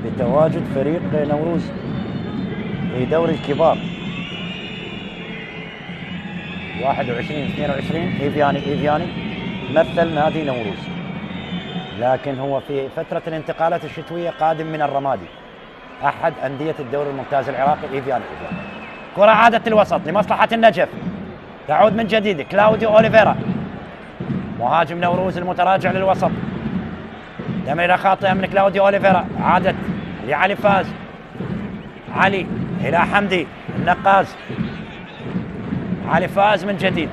بتواجد فريق نوروز في دوري الكبار 21-22 إيفياني مثل نادي نوروز، لكن هو في فترة الانتقالات الشتوية قادم من الرمادي أحد أندية الدوري الممتاز العراقي إيفياني. كرة عادت للوسط لمصلحة النجف، تعود من جديد كلاوديو أوليفيرا مهاجم نوروز المتراجع للوسط، تمريرة خاطئة من كلاوديو أوليفيرا، عادت لعلي فاز، علي إلى حمدي النقاز، علي فاز من جديد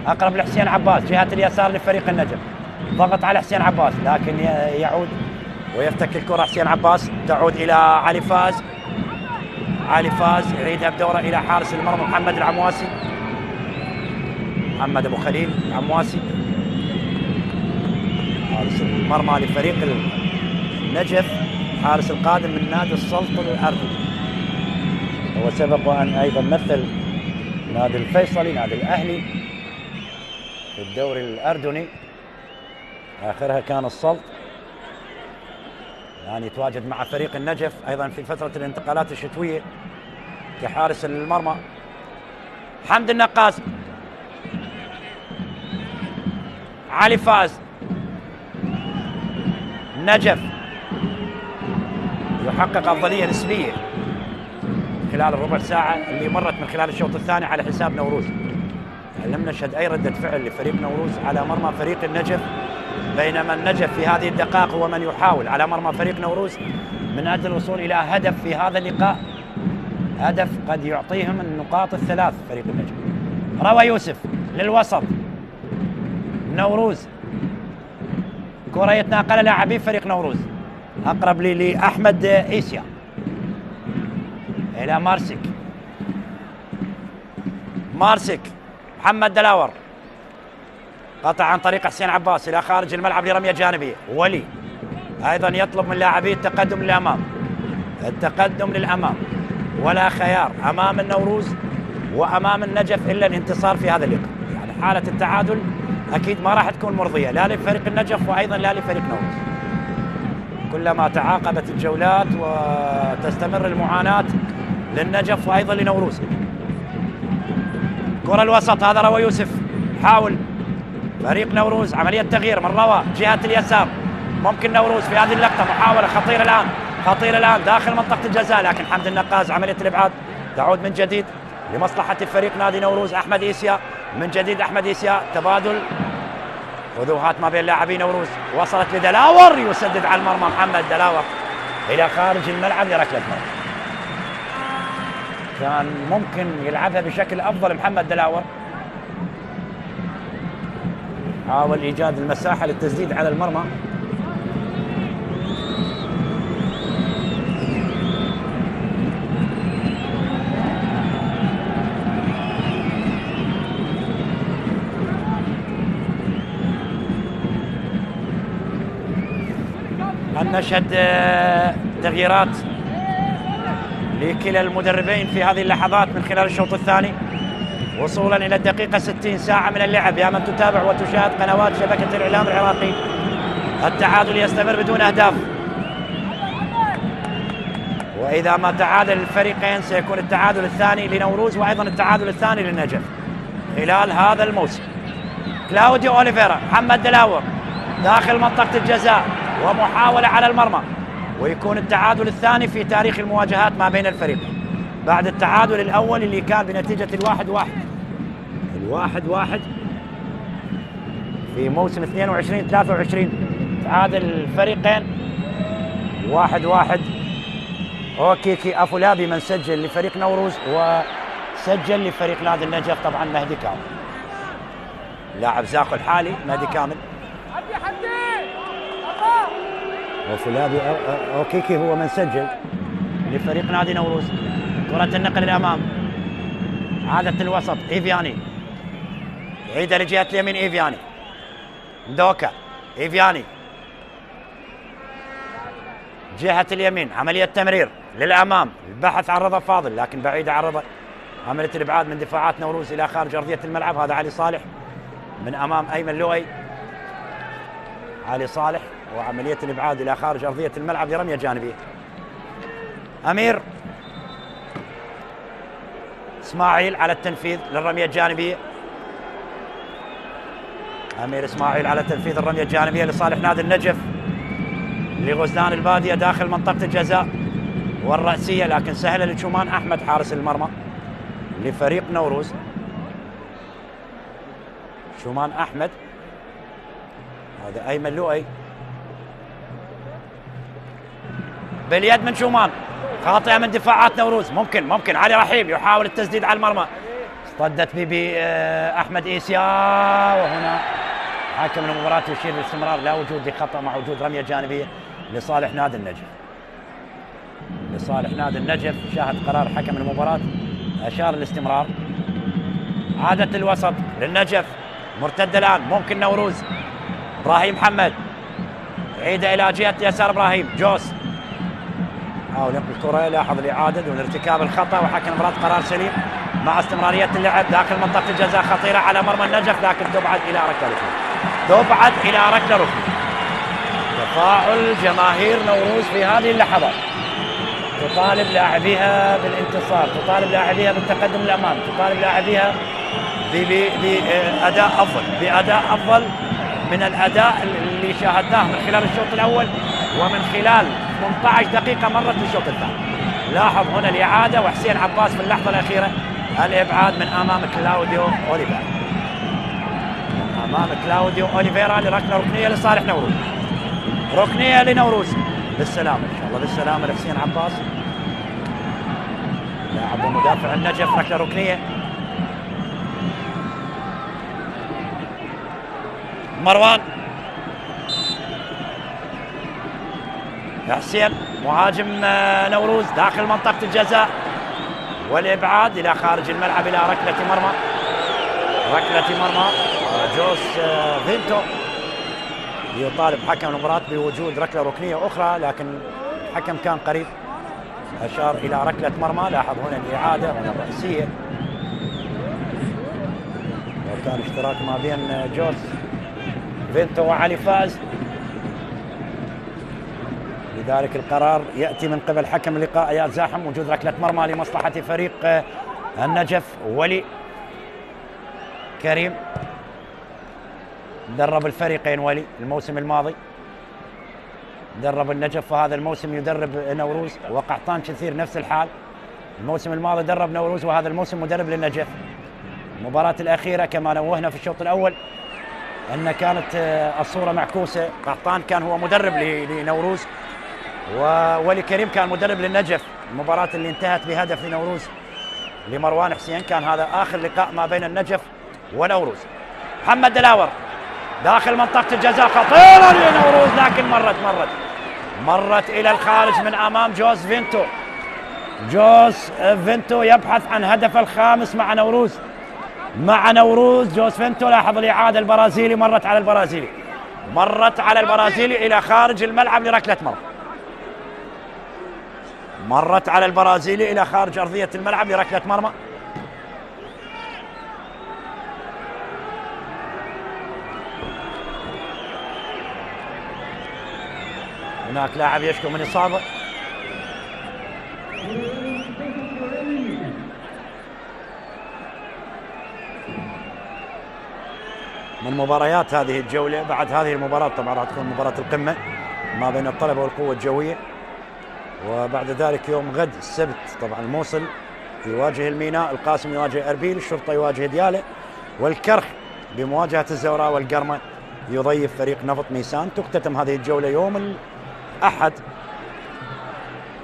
أقرب لحسين عباس جهة اليسار لفريق النجف، ضغط على حسين عباس لكن يعود ويفتك الكرة حسين عباس، تعود إلى علي فاز، علي فاز يعيدها بدورة إلى حارس المرمى محمد العمواسي، محمد أبو خليل العمواسي حارس المرمى لفريق النجف، حارس القادم من نادي السلط الأردني. هو سبق وأن أيضا مثل نادي الفيصلي نادي الأهلي في الدوري الأردني، آخرها كان السلط، يعني يتواجد مع فريق النجف أيضا في فترة الانتقالات الشتوية كحارس المرمى. حمد النقاز، علي فاز، نجف يحقق أفضلية نسبية خلال الربع ساعة اللي مرت من خلال الشوط الثاني على حساب نوروز. لم نشهد أي ردة فعل لفريق نوروز على مرمى فريق النجف، بينما النجف في هذه الدقائق هو من يحاول على مرمى فريق نوروز من أجل الوصول إلى هدف في هذا اللقاء، هدف قد يعطيهم النقاط الثلاث فريق النجف. روى يوسف للوسط نوروز، كرة يتناقل لاعبي فريق نوروز، أقرب لي لأحمد إيسيا إلى مارسك محمد دلاور، قطع عن طريق حسين عباس إلى خارج الملعب لرمية جانبية، ولي أيضا يطلب من لاعبي التقدم للأمام، ولا خيار أمام النوروز وأمام النجف إلا الانتصار في هذا اللقاء. يعني حالة التعادل أكيد ما راح تكون مرضية لا لفريق النجف وأيضا لا لفريق نوروز. كلما تعاقبت الجولات وتستمر المعاناة للنجف وأيضا لنوروز. كرة الوسط، هذا روى يوسف، حاول فريق نوروز عملية تغيير من روى جهة اليسار، ممكن نوروز في هذه اللقطة محاولة خطيرة الآن داخل منطقة الجزاء، لكن حمد النقاز عملية الإبعاد تعود من جديد لمصلحة فريق نادي نوروز. أحمد إيسيا من جديد، أحمد إيسيا تبادل وذوهات ما بين لاعبي نوروز، وصلت لدلاور يسدد على المرمى محمد دلاور إلى خارج الملعب لركلة مرمى. كان ممكن يلعبها بشكل أفضل محمد دلاور، حاول إيجاد المساحة للتسديد على المرمى. نشهد تغييرات لكلا المدربين في هذه اللحظات من خلال الشوط الثاني وصولا إلى الدقيقة 60 ساعة من اللعب. يا من تتابع وتشاهد قنوات شبكة الإعلام العراقي، التعادل يستمر بدون أهداف، وإذا ما تعادل الفريقين سيكون التعادل الثاني لنوروز وأيضا التعادل الثاني للنجف خلال هذا الموسم. كلاوديو أوليفيرا، محمد دلاور داخل منطقة الجزاء ومحاولة على المرمى، ويكون التعادل الثاني في تاريخ المواجهات ما بين الفريقين بعد التعادل الأول اللي كان بنتيجة 1-1 في موسم 22-23. تعادل الفريقين 1-1. أوكيكي أفولابي من سجل لفريق نوروز وسجل لفريق نادي النجف طبعا مهدي كامل، لاعب زاخو الحالي مهدي كامل. وفولابي أوكيكي هو من سجل لفريق نادي نوروز. كرة النقل الأمام، عادة الوسط إيفياني، يعيدها لجهة اليمين إيفياني، دوكا إيفياني جهة اليمين، عملية تمرير للأمام، البحث عن رضا فاضل لكن بعيدة عن رضا، عملية الإبعاد من دفاعات نوروز إلى خارج أرضية الملعب. هذا علي صالح من أمام أيمن لؤي. علي صالح وعملية الإبعاد إلى خارج أرضية الملعب لرمية جانبية. أمير إسماعيل على التنفيذ للرمية الجانبية. أمير إسماعيل على تنفيذ الرمية الجانبية لصالح نادي النجف لغزلان البادية داخل منطقة الجزاء والرأسية، لكن سهلة لشومان أحمد حارس المرمى لفريق نوروز. شومان أحمد، هذا أيمن لؤي باليد من شومان، خاطئة من دفاعات نوروز. ممكن علي رحيم يحاول التسديد على المرمى، صدت بيبي أحمد إيسيا، وهنا حكم المباراة يشير بالاستمرار لا وجود لخطأ مع وجود رمية جانبية لصالح نادي النجف. لصالح نادي النجف، شاهد قرار حكم المباراة أشار الاستمرار. عادة الوسط للنجف، مرتدة الآن، ممكن نوروز. إبراهيم محمد عيدة إلى جهة يسار إبراهيم. جوس حاول ينقل الكرة، لاحظ الإعادة دون ارتكاب الخطأ، وحكم المباراة قرار سليم مع استمرارية اللعب داخل منطقة الجزاء. خطيرة على مرمى النجف، لكن تبعد إلى ركلة ركنية. تفاعل جماهير نوروز في هذه اللحظات، تطالب لاعبيها بالانتصار، تطالب لاعبيها بالتقدم للأمام، تطالب لاعبيها بأداء أفضل من الأداء اللي شاهدناه من خلال الشوط الأول ومن خلال 18 دقيقة مرت بالشوط الثاني. لاحظ هنا الإعادة وحسين عباس في اللحظة الأخيرة الإبعاد من أمام كلاوديو أوليفيرا لركلة ركنية لصالح نوروز. ركنية لنوروز، بالسلامة إن شاء الله، بالسلامة لحسين عباس لاعب ومدافع النجف. ركلة ركنية، مروان حسين مهاجم نوروز داخل منطقة الجزاء، والإبعاد إلى خارج الملعب إلى ركلة مرمى. جوس فينتو يطالب حكم المباراة بوجود ركلة ركنية أخرى، لكن الحكم كان قريب، أشار إلى ركلة مرمى. لاحظ هنا الإعادة، هنا الرأسية، وكان اشتراك ما بين جوس فينتو وعلي فاز، لذلك القرار يأتي من قبل حكم اللقاء اياد زاحم. وجود ركلة مرمى لمصلحة فريق النجف. ولي كريم درب الفريقين، ولي الموسم الماضي درب النجف، وهذا الموسم يدرب نوروز، وقحطان كثير نفس الحال، الموسم الماضي درب نوروز وهذا الموسم مدرب للنجف. المباراة الأخيرة كما نوهنا في الشوط الأول أن كانت الصورة معكوسة، قحطان كان هو مدرب لنوروز وولي كريم كان مدرب للنجف. المباراة اللي انتهت بهدف لنوروز لمروان حسين، كان هذا آخر لقاء ما بين النجف ونوروز. محمد دلاور داخل منطقة الجزاء، خطيرة لنوروز، لكن مرت إلى الخارج من أمام جوس فينتو يبحث عن هدف الخامس مع نوروز. جوس فينتو، لاحظ الإعادة، البرازيلي مرت على البرازيلي إلى خارج الملعب لركلة مرمى. مرت على البرازيلي إلى خارج أرضية الملعب لركلة مرمى. هناك لاعب يشكو من إصابة. من مباريات هذه الجولة، بعد هذه المباراة طبعا راح تكون مباراة القمة ما بين الطلبة والقوة الجوية، وبعد ذلك يوم غد السبت طبعا الموصل يواجه الميناء، القاسم يواجه أربيل، الشرطة يواجه ديالة، والكرخ بمواجهة الزوراء والقرمة يضيف فريق نفط ميسان. تختتم هذه الجولة يوم الأحد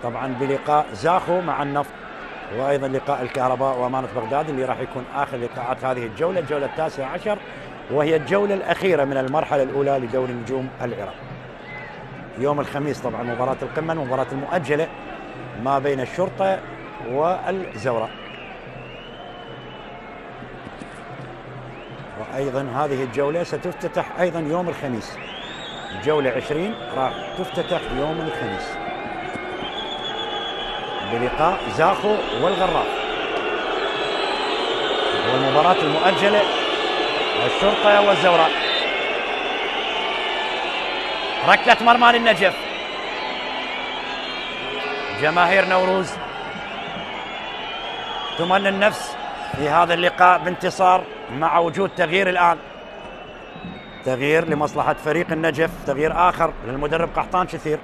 طبعا بلقاء زاخو مع النفط، وأيضا لقاء الكهرباء وأمانة بغداد اللي راح يكون آخر لقاءات هذه الجولة، الجولة 19، وهي الجولة الأخيرة من المرحلة الأولى لدوري نجوم العراق. يوم الخميس طبعا مباراة القمة، المباراة المؤجلة ما بين الشرطة والزوراء. وأيضا هذه الجولة ستفتتح أيضا يوم الخميس، الجولة 20 راح تفتتح يوم الخميس بلقاء زاخو والغراف. والمباراة المؤجلة الشرطة والزوراء. ركلة مرمى للنجف. جماهير نوروز تمنى النفس في هذا اللقاء بانتصار مع وجود تغيير الآن، تغيير لمصلحة فريق النجف، تغيير آخر للمدرب قحطان شثير.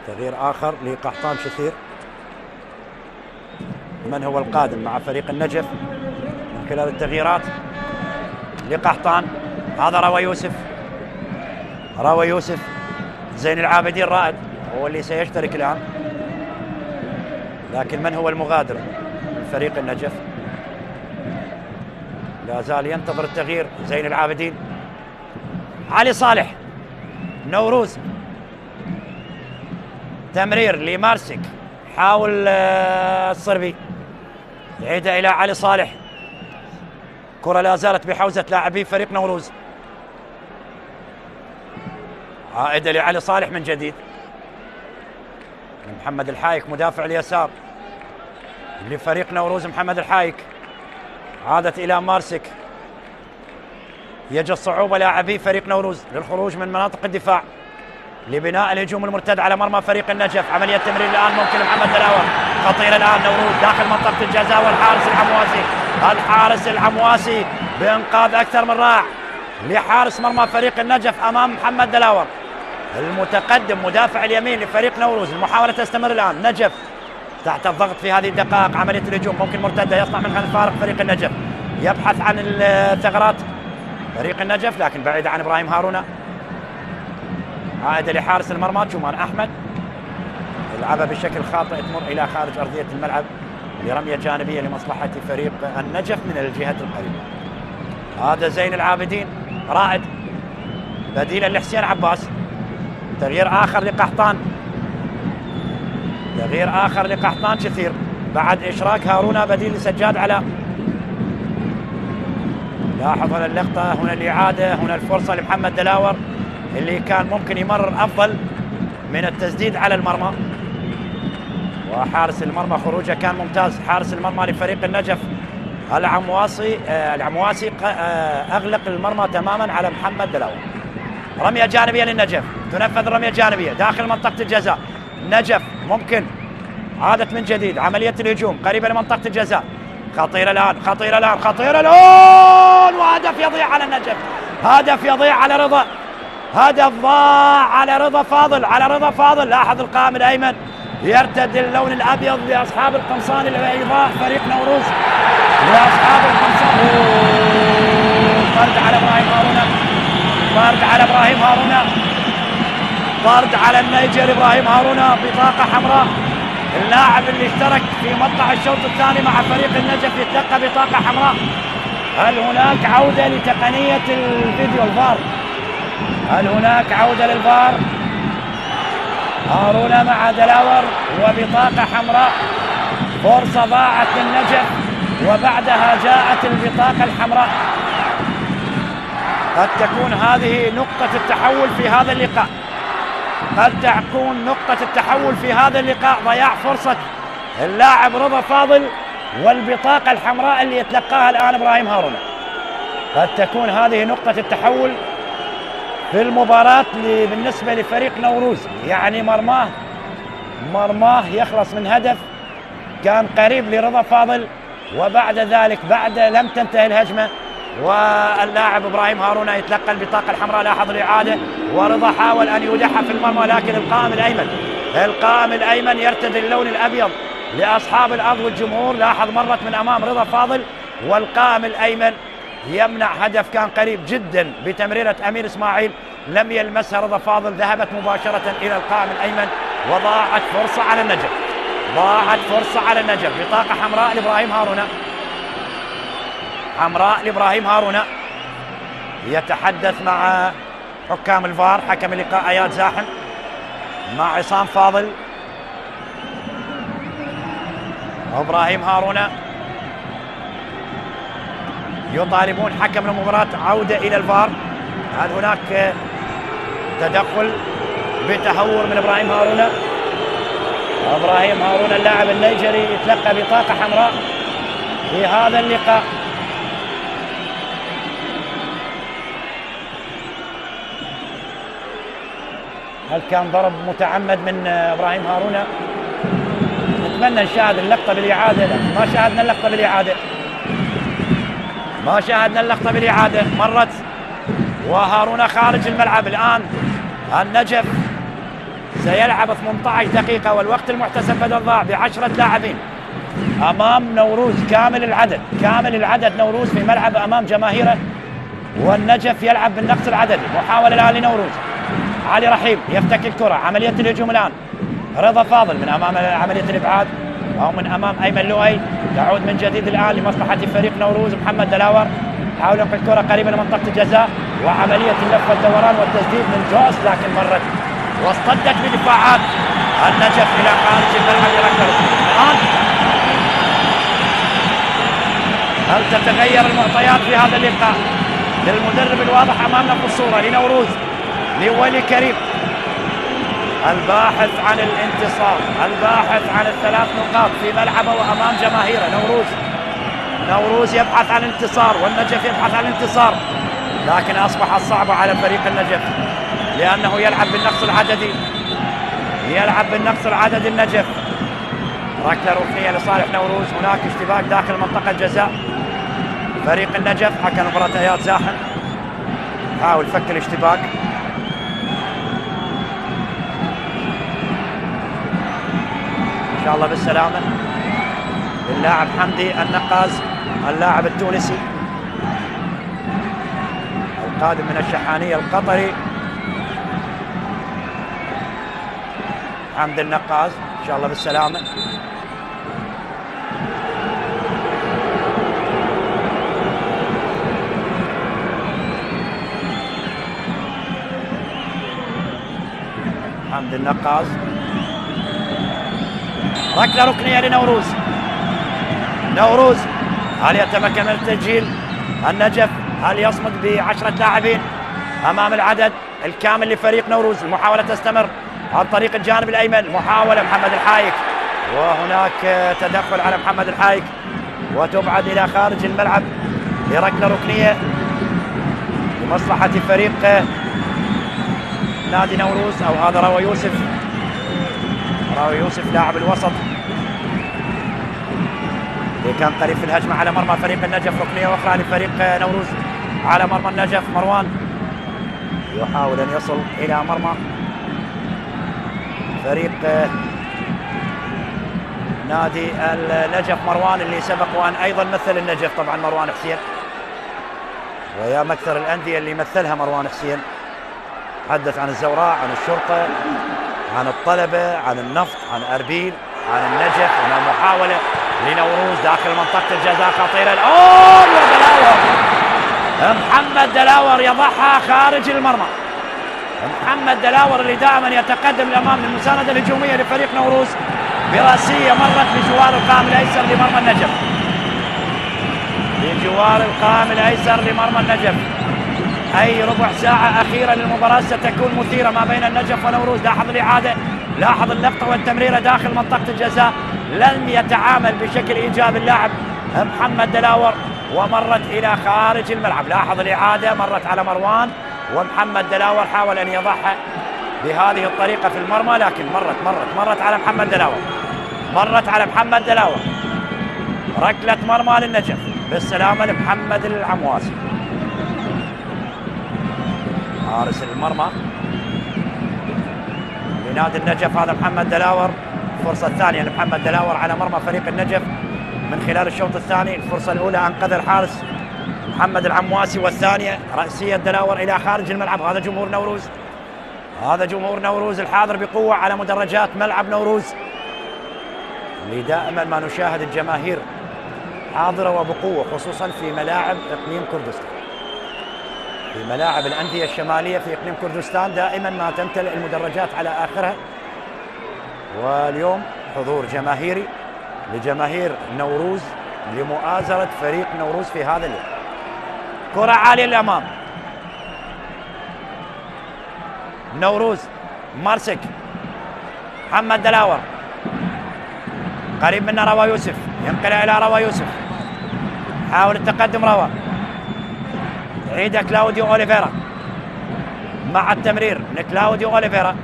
تغيير آخر لقحطان شثير. من هو القادم مع فريق النجف من خلال التغييرات؟ لقحطان هذا روى يوسف، روى يوسف. زين العابدين رائد هو اللي سيشترك الآن، لكن من هو المغادر من فريق النجف؟ لا زال ينتظر التغيير زين العابدين. علي صالح نوروز، تمرير لمارسك، حاول الصربي يعيدها إلى علي صالح. كرة لا زالت بحوزة لاعبي فريق نوروز، عائدة لعلي صالح من جديد. محمد الحايك مدافع اليسار لفريق نوروز، محمد الحايك عادت إلى مارسك. يجد صعوبة لاعبي فريق نوروز للخروج من مناطق الدفاع لبناء الهجوم المرتد على مرمى فريق النجف. عملية تمرير الآن ممكن محمد دلاوة، خطير الآن نوروز داخل منطقة الجزاء، والحارس العمواسي، الحارس العمواسي بإنقاذ أكثر من رائع لحارس مرمى فريق النجف أمام محمد دلاوة المتقدم مدافع اليمين لفريق نوروز. المحاولة تستمر الآن، نجف تحت الضغط في هذه الدقائق. عملية الهجوم ممكن مرتدة يصنع منها الفارق فريق النجف، يبحث عن الثغرات فريق النجف لكن بعيدة عن إبراهيم هارون. عائدة لحارس المرمى جمان أحمد، يلعبها بشكل خاطئ تمر إلى خارج أرضية الملعب لرمية جانبية لمصلحة فريق النجف من الجهة القريبة. هذا زين العابدين رائد بديلا لحسين عباس. تغيير آخر لقحطان، تغيير آخر لقحطان شثير بعد إشراك هارون بديل لسجاد علاء. لاحظ هنا اللقطة، هنا الإعادة، هنا الفرصة لمحمد دلاور اللي كان ممكن يمرر أفضل من التسديد على المرمى، وحارس المرمى خروجه كان ممتاز. حارس المرمى لفريق النجف العمواسي أغلق المرمى تماما على محمد دلاور. رمية جانبية للنجف، تنفذ الرمية الجانبية داخل منطقة الجزاء. النجف ممكن عادت من جديد عملية الهجوم قريبة لمنطقة الجزاء. خطيرة الآن، خطيرة الآن، خطيرة الآن، وهدف يضيع على النجف، هدف يضيع على رضا، هدف ضاع على رضا فاضل، على رضا فاضل. لاحظ القائم الأيمن يرتد اللون الأبيض لأصحاب القمصان البيضاء فريق نوروز، لأصحاب القمصان. طرد على إبراهيم هارون، طرد على إبراهيم هارون، طرد على النيجر إبراهيم هارون، بطاقة حمراء. اللاعب اللي اشترك في مقطع الشوط الثاني مع فريق النجف يتلقى بطاقة حمراء. هل هناك عودة لتقنية الفيديو الفار؟ هل هناك عودة للفار؟ هارون مع دلاور وبطاقة حمراء، فرصة ضاعت للنجف وبعدها جاءت البطاقة الحمراء. قد تكون هذه نقطة التحول في هذا اللقاء، قد تكون نقطة التحول في هذا اللقاء، ضياع فرصة اللاعب رضا فاضل والبطاقة الحمراء اللي يتلقاها الآن إبراهيم هارون. قد تكون هذه نقطة التحول في المباراة بالنسبة لفريق نوروز. يعني مرماه يخلص من هدف كان قريب لرضا فاضل، وبعد ذلك بعد لم تنتهي الهجمة واللاعب إبراهيم هارون يتلقى البطاقة الحمراء. لاحظ الإعادة، ورضا حاول أن يودعها في المرمى لكن القائم الأيمن يرتدي اللون الأبيض لأصحاب الأرض والجمهور. لاحظ مرت من أمام رضا فاضل والقائم الأيمن يمنع هدف كان قريب جدا بتمريرة أمير إسماعيل، لم يلمسها رضا فاضل، ذهبت مباشرة إلى القائم الأيمن وضاعت فرصة على النجف، ضاعت فرصة على النجف. بطاقة حمراء لإبراهيم هارون، حمراء لإبراهيم هارون. يتحدث مع حكام الفار، حكم اللقاء اياد زاحم مع عصام فاضل. ابراهيم هارون يطالبون حكم المباراة عودة إلى الفار. هل هناك تدخل بتهور من إبراهيم هارون؟ ابراهيم هارون اللاعب النيجري يتلقى بطاقة حمراء في هذا اللقاء. هل كان ضرب متعمد من ابراهيم هارون؟ نتمنى نشاهد اللقطة بالإعادة، ما شاهدنا اللقطة بالإعادة، ما شاهدنا اللقطة بالإعادة. مرت وهارون خارج الملعب. الآن النجف سيلعب 18 دقيقة والوقت المحتسب بدل ضاع ب10 لاعبين أمام نوروز كامل العدد نوروز في ملعب أمام جماهيره، والنجف يلعب بالنقص العددي. محاولة الآن لنوروز. علي رحيم يفتك الكرة. عملية الهجوم الآن رضا فاضل من أمام عملية الإبعاد أو من أمام أيمن لؤي. تعود من جديد الآن لمصلحة فريق نوروز. محمد دلاور حاول ينقل الكرة قريبة لمنطقة الجزاء، وعملية اللف والدوران والتسديد من جوس، لكن مرت واصطدت بدفاعات النجف إلى خارج الملعب لركله. الآن هل تتغير المعطيات في هذا اللقاء؟ للمدرب الواضح أمامنا في الصورة لنوروز لولي كريم الباحث عن الانتصار، الباحث عن ال3 نقاط في ملعبه وأمام جماهيره. نوروز يبحث عن الانتصار والنجف يبحث عن الانتصار، لكن أصبحت صعبة على فريق النجف لأنه يلعب بالنقص العددي. النجف ركلة ركنية لصالح نوروز. هناك اشتباك داخل منطقة الجزاء. فريق النجف حكم المباراة اياد زاحم حاول فك الاشتباك. ان شاء الله بالسلامة اللاعب حمدي النقاز اللاعب التونسي القادم من الشحانية القطري. حمدي النقاز ان شاء الله بالسلامة. حمدي النقاز. ركلة ركنية لنوروز. هل يتمكن من التسجيل؟ النجف هل يصمد ب10 لاعبين امام العدد الكامل لفريق نوروز؟ المحاولة تستمر عن طريق الجانب الايمن. محاولة محمد الحايك، وهناك تدخل على محمد الحايك وتبعد الى خارج الملعب لركلة ركنية لمصلحة فريق نادي نوروز، او هذا راوي يوسف لاعب الوسط اللي كان قريب في الهجمة على مرمى فريق النجف. ركنية أخرى لفريق نوروز على مرمى النجف. مروان يحاول أن يصل إلى مرمى فريق نادي النجف. مروان اللي سبق وأن أيضا مثل النجف طبعا مروان حسين، ويا مكثر الأندية اللي مثلها مروان حسين. تحدث عن الزوراء، عن الشرطة، عن الطلبة، عن النفط، عن أربيل، عن النجف. هنا محاولة لنوروز داخل منطقة الجزاء خطيرة. يا دلاور، محمد دلاور يضعها خارج المرمى. محمد دلاور اللي دائما يتقدم للأمام للمساندة الهجومية لفريق نوروز براسية مرت بجوار القائم الأيسر لمرمى النجف. بجوار القائم الأيسر لمرمى النجف. أي ربع ساعة أخيرة للمباراة ستكون مثيرة ما بين النجف ونوروز. لاحظ الإعادة، لاحظ اللقطة والتمريرة داخل منطقة الجزاء. لم يتعامل بشكل إيجابي اللاعب محمد دلاور ومرت إلى خارج الملعب. لاحظ الإعادة، مرت على مروان ومحمد دلاور حاول أن يضعها بهذه الطريقة في المرمى، لكن مرت على محمد دلاور. ركلة مرمى للنجف. بالسلامة لمحمد العمواسي حارس المرمى لنادي النجف. هذا محمد دلاور. الفرصة الثانية لمحمد دلاور على مرمى فريق النجف من خلال الشوط الثاني. الفرصة الأولى أنقذ الحارس محمد العمواسي، والثانية رأسية دلاور إلى خارج الملعب. هذا جمهور نوروز الحاضر بقوة على مدرجات ملعب نوروز، اللي دائما ما نشاهد الجماهير حاضرة وبقوة، خصوصا في ملاعب إقليم كردستان. في ملاعب الأندية الشمالية في إقليم كردستان دائما ما تمتلئ المدرجات على آخرها. واليوم حضور جماهيري لجماهير نوروز لمؤازرة فريق نوروز في هذا اليوم. كرة عالية للأمام. نوروز مارسك. محمد دلاور قريب منه روى يوسف، ينقل الى روى يوسف، حاول التقدم روى، عيد كلاوديو اوليفيرا مع التمرير من كلاوديو اوليفيرا،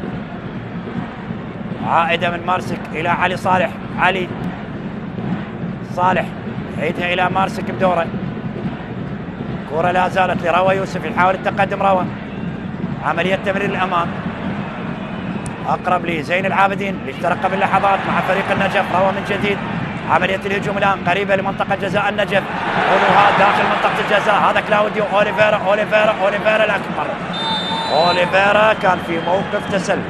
عائده من مارسك الى علي صالح، علي صالح عيدها الى مارسك بدوره، كرة لا زالت لروى يوسف، يحاول التقدم روى، عملية تمرير الأمام، أقرب لزين العابدين اللي اشترك باللحظات مع فريق النجف، روى من جديد، عملية الهجوم الآن قريبة لمنطقة جزاء النجف، غلوها داخل منطقة الجزاء، هذا كلاوديو أوليفيرا لكن مرة أوليفيرا كان في موقف تسلل،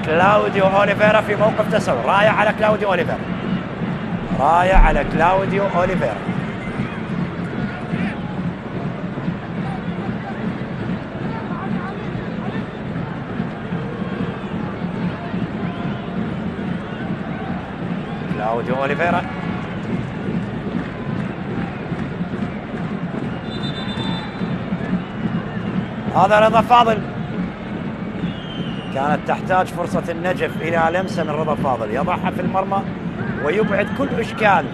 كلاوديو أوليفيرا في موقف تسلل، راية على كلاوديو أوليفيرا، راية على كلاوديو أوليفيرا. كلاوديو أوليفيرا هذا رضا فاضل، كانت تحتاج فرصة النجف إلى لمسة من رضا فاضل يضعها في المرمى ويبعد كل إشكال،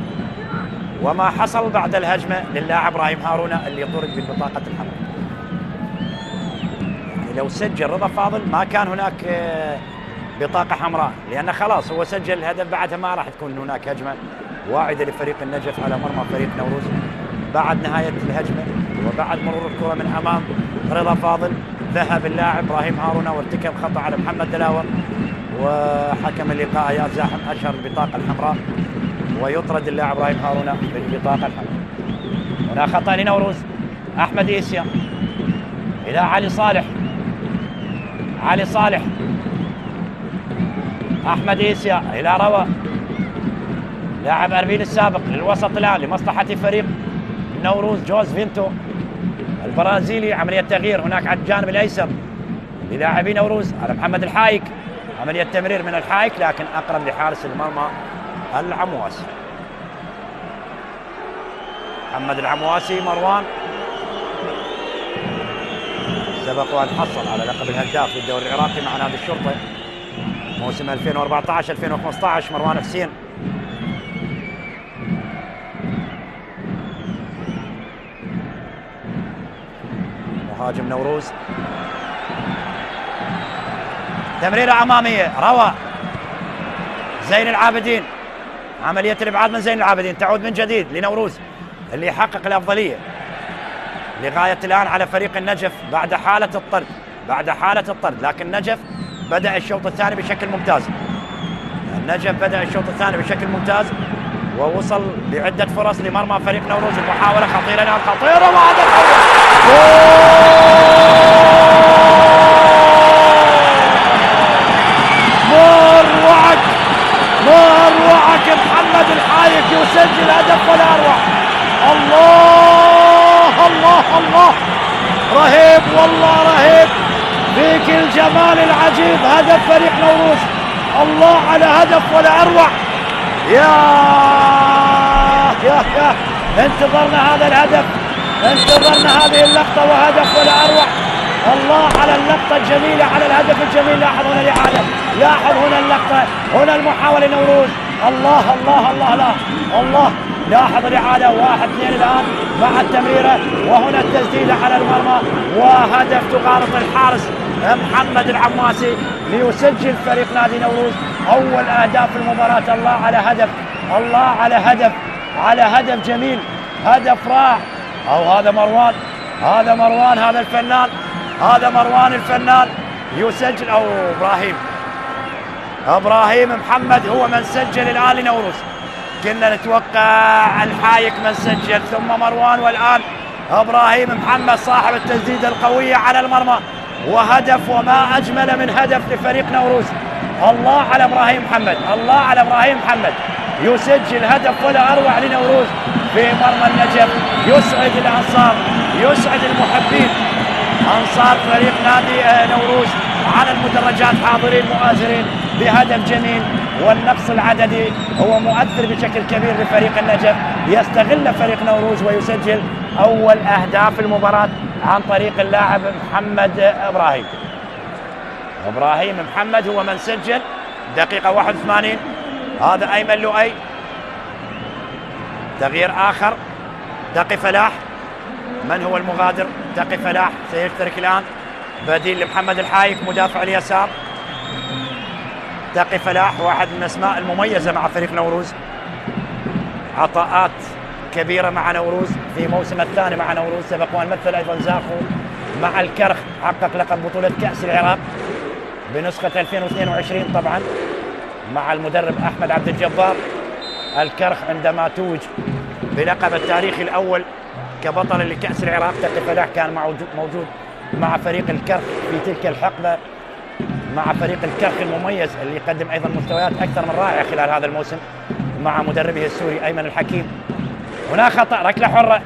وما حصل بعد الهجمة للاعب ابراهيم هارون اللي طرد بالبطاقة الحمراء. يعني لو سجل رضا فاضل ما كان هناك بطاقة حمراء، لأن خلاص هو سجل الهدف، بعدها ما راح تكون هناك هجمة واعدة لفريق النجف على مرمى فريق نوروز بعد نهاية الهجمة، وبعد مرور الكرة من أمام رضا فاضل ذهب اللاعب ابراهيم هارون وارتكب خطأ على محمد دلاوة، وحكم اللقاء اياد زاحم اشهر البطاقة الحمراء ويطرد اللاعب ابراهيم هارون بالبطاقة الحمراء. هنا خطأ لنوروز، أحمد إيسيا إلى علي صالح، علي صالح، أحمد إيسيا إلى روى، لاعب أربيل السابق للوسط الآن لمصلحة فريق نوروز جوز فينتو البرازيلي، عملية تغيير هناك على الجانب الأيسر للاعبي نوروز على محمد الحايك، عملية تمرير من الحايك لكن أقرب لحارس المرمى العمواسي، محمد العمواسي. مروان سبق وأن حصل على لقب الهداف للدوري العراقي مع نادي الشرطة موسم 2014-2015. مروان حسين مهاجم نوروز، تمريرة أمامية روى زين العابدين، عملية الإبعاد من زين العابدين تعود من جديد لنوروز اللي يحقق الأفضلية لغاية الآن على فريق النجف بعد حالة الطرد، بعد حالة الطرد، لكن النجف بدأ الشوط الثاني بشكل ممتاز، النجف بدأ الشوط الثاني بشكل ممتاز ووصل بعدة فرص لمرمى فريق نوروز، المحاولة خطيرة الآن، خطيرة وهدف مروعك محمد الحايك يسجل هدف ولا أروع. الله الله الله، رهيب والله رهيب، فيك الجمال العجيب، هدف فريق نوروز، الله على هدف ولا أروع. يا انتظرنا هذا الهدف، انتظرنا هذه اللقطة وهدف ولا أروع. الله على اللقطة الجميلة، على الهدف الجميل. لاحظ هنا الإعادة، لاحظ هنا اللقطة، هنا المحاولة نوروز، الله الله الله الله الله، لاحظ الإعادة، 1-2 الآن مع التمريرة، وهنا التسديدة على المرمى وهدف تغالط الحارس محمد العماسي ليسجل فريق نادي نوروز أول أهداف المباراة. الله على هدف، الله على هدف، على هدف جميل، هدف رائع. أو هذا مروان، هذا مروان، هذا الفنان، هذا مروان الفنان يسجل، أو إبراهيم محمد هو من سجل الآن لنوروز. كنا نتوقع الحايك من سجل ثم مروان، والآن إبراهيم محمد صاحب التسديدة القوية على المرمى، وهدف وما أجمل من هدف لفريق نوروز. الله على إبراهيم محمد، الله على إبراهيم محمد، يسجل هدف ولا أروع لنوروز في مرمى النجف. يسعد الأنصار، يسعد المحبين، أنصار فريق نادي نوروز على المدرجات حاضرين مؤازرين بهدف جميل، والنقص العددي هو مؤثر بشكل كبير لفريق النجف. يستغل فريق نوروز ويسجل أول أهداف المباراة عن طريق اللاعب محمد إبراهيم محمد هو من سجل دقيقة 81 هذا أيمن لؤي. تغيير آخر، تقي فلاح. من هو المغادر؟ تقي فلاح سيشترك الآن، بديل لمحمد الحايك مدافع اليسار. تقي فلاح واحد من الأسماء المميزة مع فريق نوروز، عطاءات كبيرة مع نوروز في موسم الثاني مع نوروز، سبق وأن مثل أيضا زاخو مع الكرخ، حقق لقب بطولة كأس العراق بنسخة 2022 طبعا مع المدرب أحمد عبد الجبار. الكرخ عندما توج بلقب التاريخي الأول كبطل لكأس العراق، تقي فلاح كان موجود مع فريق الكرخ في تلك الحقبة، مع فريق الكرخ المميز اللي يقدم أيضا مستويات أكثر من رائعة خلال هذا الموسم مع مدربه السوري أيمن الحكيم. هنا خطأ، ركلة حرة،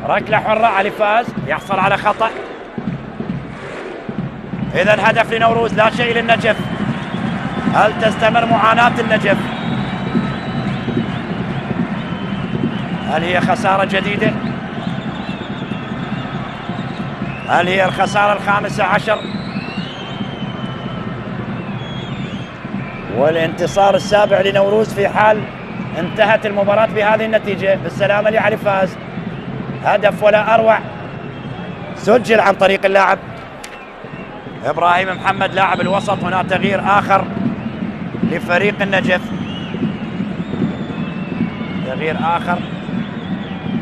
ركلة حرة. علي فاز يحصل على خطأ. إذا هدف لنوروز، لا شيء للنجف. هل تستمر معاناة النجف؟ هل هي خسارة جديدة؟ هل هي الخسارة ال15 والانتصار السابع لنوروز في حال انتهت المباراة بهذه النتيجة؟ بالسلامة لعلي فاز، هدف ولا أروع سجل عن طريق اللاعب إبراهيم محمد لاعب الوسط. هنا تغيير آخر لفريق النجف، تغيير آخر،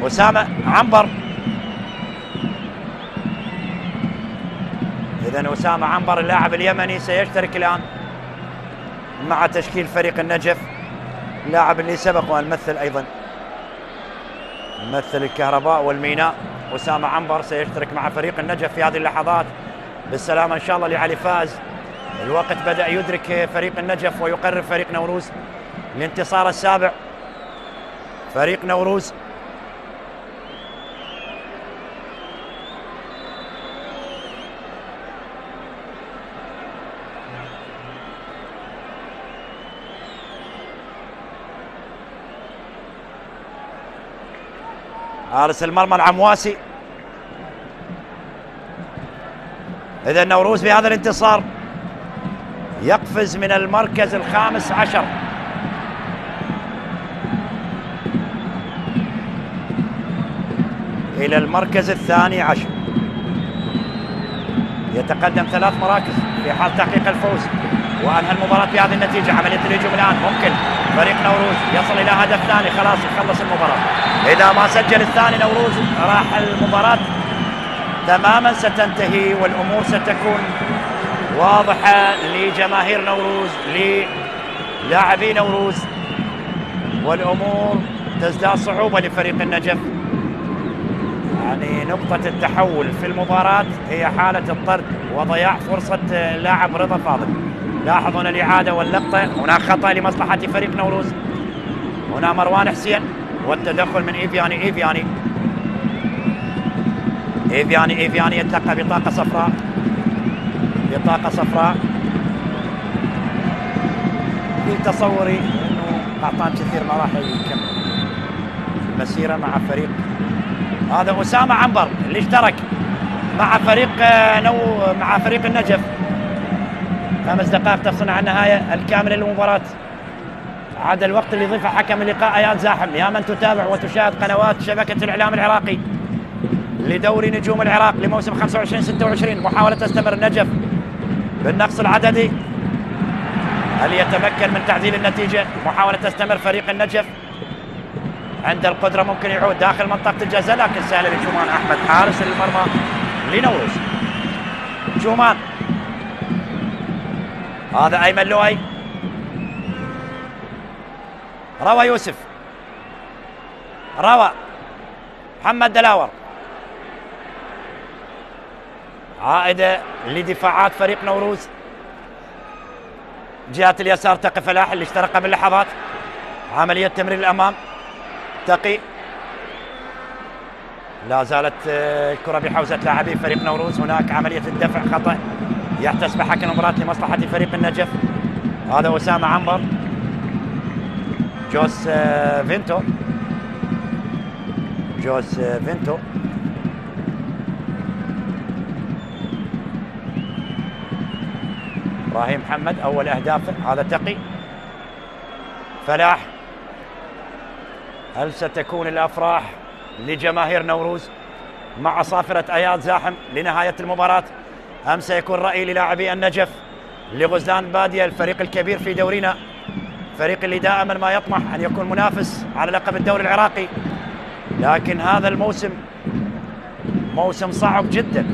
أسامة عنبر. إذن أسامة عنبر اللاعب اليمني سيشترك الآن مع تشكيل فريق النجف، اللاعب اللي سبق وأن مثل أيضا مثل الكهرباء والميناء. أسامة عنبر سيشترك مع فريق النجف في هذه اللحظات. بالسلامة إن شاء الله لعلي فاز. الوقت بدأ يدرك فريق النجف ويقرب فريق نوروز الانتصار السابع. فريق نوروز حارس المرمى العمواسي. إذا نوروز بهذا الانتصار يقفز من المركز ال15 إلى المركز ال12، يتقدم 3 مراكز في حال تحقيق الفوز. وأنهى المباراة بهذه النتيجة. عملية الهجوم الآن ممكن فريق نوروز يصل إلى هدف ثاني، خلاص يخلص المباراة. إذا ما سجل الثاني نوروز راح المباراة تماما، ستنتهي والأمور ستكون واضحة لجماهير نوروز للاعبي نوروز، والأمور تزداد صعوبة لفريق النجف. يعني نقطة التحول في المباراة هي حالة الطرد وضياع فرصة اللاعب رضا فاضل. لاحظوا هنا الإعادة واللقطة، هناك خطأ لمصلحة فريق نوروز. هنا مروان حسين والتدخل من إيفياني يتلقى بطاقة صفراء. في تصوري انه قحطان كثير ما راح يكمل المسيرة مع فريق. هذا أسامة عنبر اللي اشترك مع فريق النجف. 5 دقائق تفصل عن النهاية الكاملة للمباراة. عاد الوقت اللي يضيفه حكم اللقاء اياد زاحم. يا من تتابع وتشاهد قنوات شبكة الإعلام العراقي لدوري نجوم العراق لموسم 25-26، محاولة تستمر النجف بالنقص العددي. هل يتمكن من تعديل النتيجة؟ محاولة تستمر فريق النجف، عند القدرة ممكن يعود داخل منطقة الجزاء، لكن سهلة لجومان أحمد حارس المرمى لنوروز. جومان، هذا أيمن لؤي، روى يوسف، روى محمد دلاور. عائدة لدفاعات فريق نوروز. جهة اليسار تقي فلاح اللي اشترك قبل لحظات. عملية تمرير الأمام، تقي، لا زالت الكرة بحوزة لاعبي فريق نوروز. هناك عملية الدفع خطأ يحتسب حكم المباراة لمصلحة فريق النجف. هذا أسامة عنبر، جوس فينتو. إبراهيم محمد أول أهدافه. هذا تقي، فلاح. هل ستكون الأفراح لجماهير نوروز مع صافرة أياد زاحم لنهاية المباراة، أم سيكون رأي للاعبي النجف لغزلان بادية، الفريق الكبير في دورنا، فريق اللي دائما ما يطمح أن يكون منافس على لقب الدوري العراقي، لكن هذا الموسم موسم صعب جدا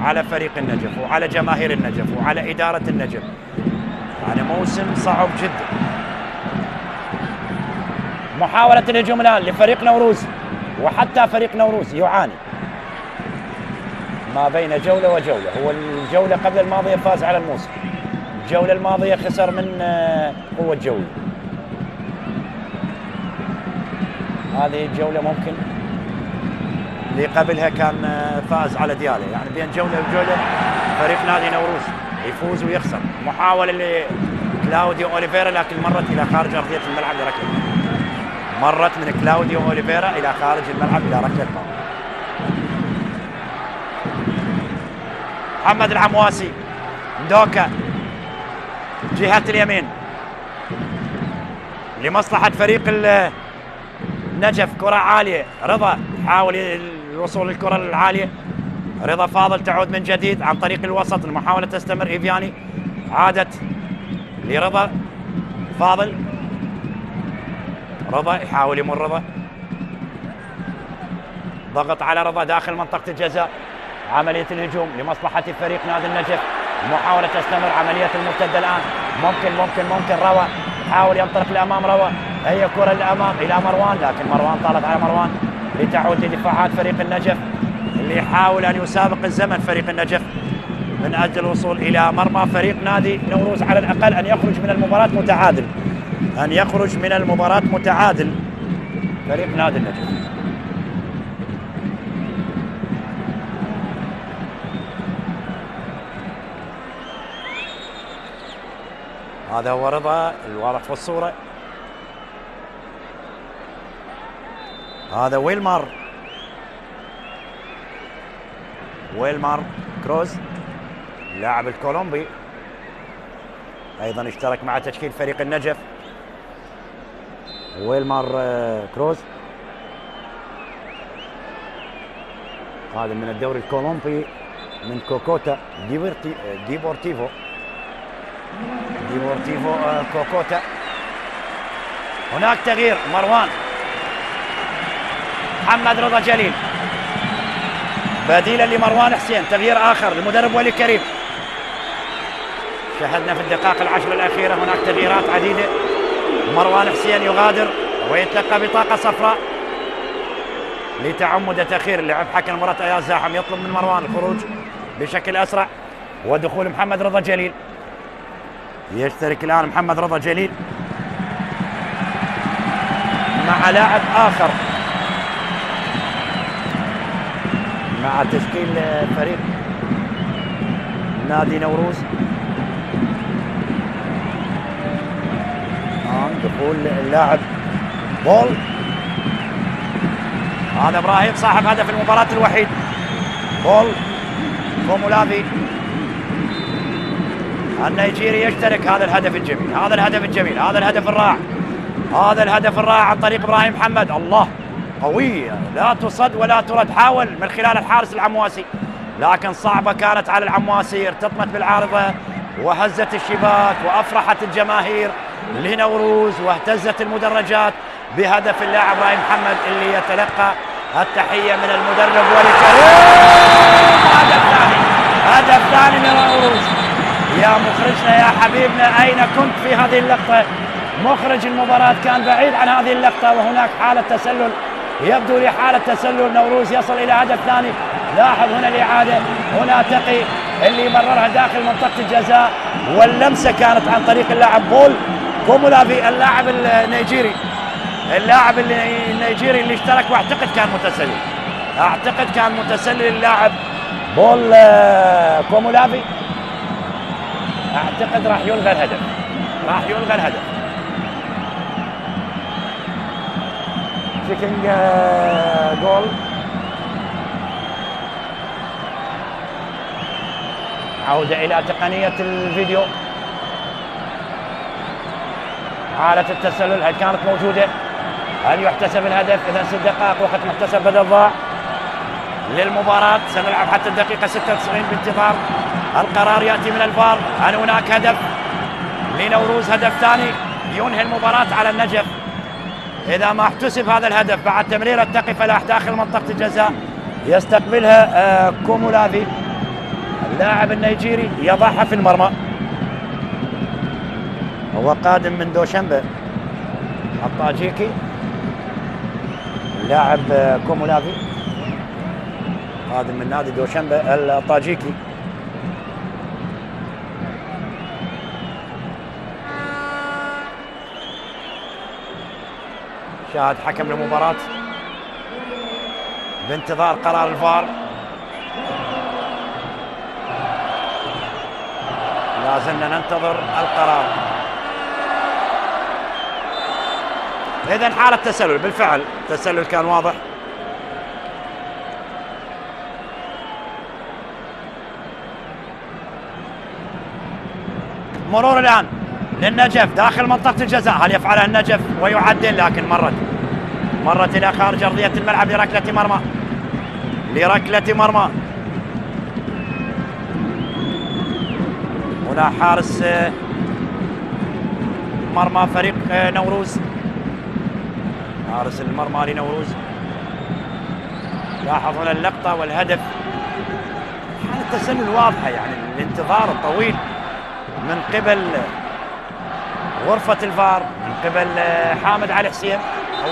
على فريق النجف وعلى جماهير النجف وعلى إدارة النجف، يعني موسم صعب جدا. محاولة الهجوم الآن لفريق نوروز، وحتى فريق نوروز يعاني ما بين جولة وجولة. هو الجولة قبل الماضية فاز على الموصل، الجولة الماضية خسر من قوة جوي، هذه الجولة ممكن اللي قبلها كان فاز على ديالى، يعني بين جولة وجولة فريق نادي نوروز يفوز ويخسر. محاولة لكلاوديو أوليفيرا لكن مرت إلى خارج أرضية الملعب لركلة، مرت من كلاوديو أوليفيرا إلى خارج الملعب إلى ركلة مرمى. محمد العمواسي، ندوكا جهة اليمين لمصلحة فريق النجف، كرة عالية، رضا حاول الوصول للكرة العالية، رضا فاضل تعود من جديد عن طريق الوسط، المحاولة تستمر. إيفياني عادت لرضا فاضل، رضا يحاول يمر، رضا ضغط على رضا داخل منطقة الجزاء. عملية الهجوم لمصلحة فريق نادي النجف، المحاولة تستمر، عملية المرتدة الآن، ممكن روى يحاول ينطلق لأمام، روى هي كرة للأمام إلى مروان، لكن مروان طالت على مروان لتعود لدفاعات فريق النجف اللي يحاول أن يسابق الزمن فريق النجف من أجل الوصول إلى مرمى فريق نادي نوروز، على الأقل أن يخرج من المباراة متعادل، أن يخرج من المباراة متعادل فريق نادي النجف. هذا هو رضا الواضح في الصورة، هذا ويلمار كروز اللاعب الكولومبي أيضا اشترك مع تشكيل فريق النجف. ويلمار كروز هذا من الدوري الكولومبي من كوكوتا ديبورتيفو كوكوتا. هناك تغيير، مروان، محمد رضا جليل بديلا لمروان حسين، تغيير آخر للمدرب ولي كريم. شاهدنا في الدقائق العشر الأخيرة هناك تغييرات عديدة. مروان حسين يغادر ويتلقى بطاقة صفراء لتعمد تأخير اللعب. حكم مباراة أياد زاحم يطلب من مروان الخروج بشكل أسرع ودخول محمد رضا جليل. يشترك الآن محمد رضا جليل مع لاعب آخر مع تشكيل فريق نادي نوروز. دخول اللاعب بول، هذا ابراهيم صاحب هدف المباراة الوحيد، بول كومولافي النيجيري يشترك. هذا الهدف الجميل، هذا الهدف الرائع عن طريق ابراهيم محمد. الله، قوية لا تصد ولا ترد، حاول من خلال الحارس العمواسي لكن صعبة كانت على العمواسي، ارتطمت بالعارضة وهزت الشباك وأفرحت الجماهير لنوروز واهتزت المدرجات بهدف اللاعب ابراهيم محمد اللي يتلقى التحية من المدرب ولي كريم. هدف ثاني لنوروز. يا مخرجنا يا حبيبنا، أين كنت في هذه اللقطة؟ مخرج المباراة كان بعيد عن هذه اللقطة، وهناك حالة تسلل، يبدو لي حالة تسلل. نوروز يصل إلى هدف ثاني. لاحظ هنا الإعادة، هنا تقي اللي مررها داخل منطقة الجزاء، واللمسة كانت عن طريق اللاعب بول كومولافي اللاعب النيجيري، اللي اشترك، واعتقد كان متسلل اللاعب بول كومولافي. اعتقد راح يلغى الهدف. تشيكينج جول. عودة إلى تقنية الفيديو. حالة التسلل هل كانت موجودة؟ هل يحتسب الهدف؟ إذا 6 دقائق وقت محتسب بدل ضاع للمباراة. سنلعب حتى الدقيقة 96 بانتظار القرار يأتي من الفار. هل هناك هدف لنوروز؟ هدف ثاني ينهي المباراة على النجف إذا ما احتسب هذا الهدف بعد تمريرة تقي فلاح داخل منطقة الجزاء يستقبلها كومولافي اللاعب النيجيري يضعها في المرمى. هو قادم من دوشنبه الطاجيكي اللاعب كومولافي قادم من نادي دوشنبه الطاجيكي. شاهد حكم المباراة بانتظار قرار الفار. لازلنا ننتظر القرار. إذن حالة تسلل بالفعل، التسلل كان واضح. مرور الآن للنجف داخل منطقة الجزاء. هل يفعلها النجف ويعدل؟ لكن مرت إلى خارج أرضية الملعب لركلة مرمى. هنا حارس مرمى فريق نوروز. حارس المرمى لنوروز. لاحظ هنا اللقطة والهدف. حالة التسلل واضحة، يعني الانتظار الطويل من قبل غرفة الفار، من قبل حامد علي حسين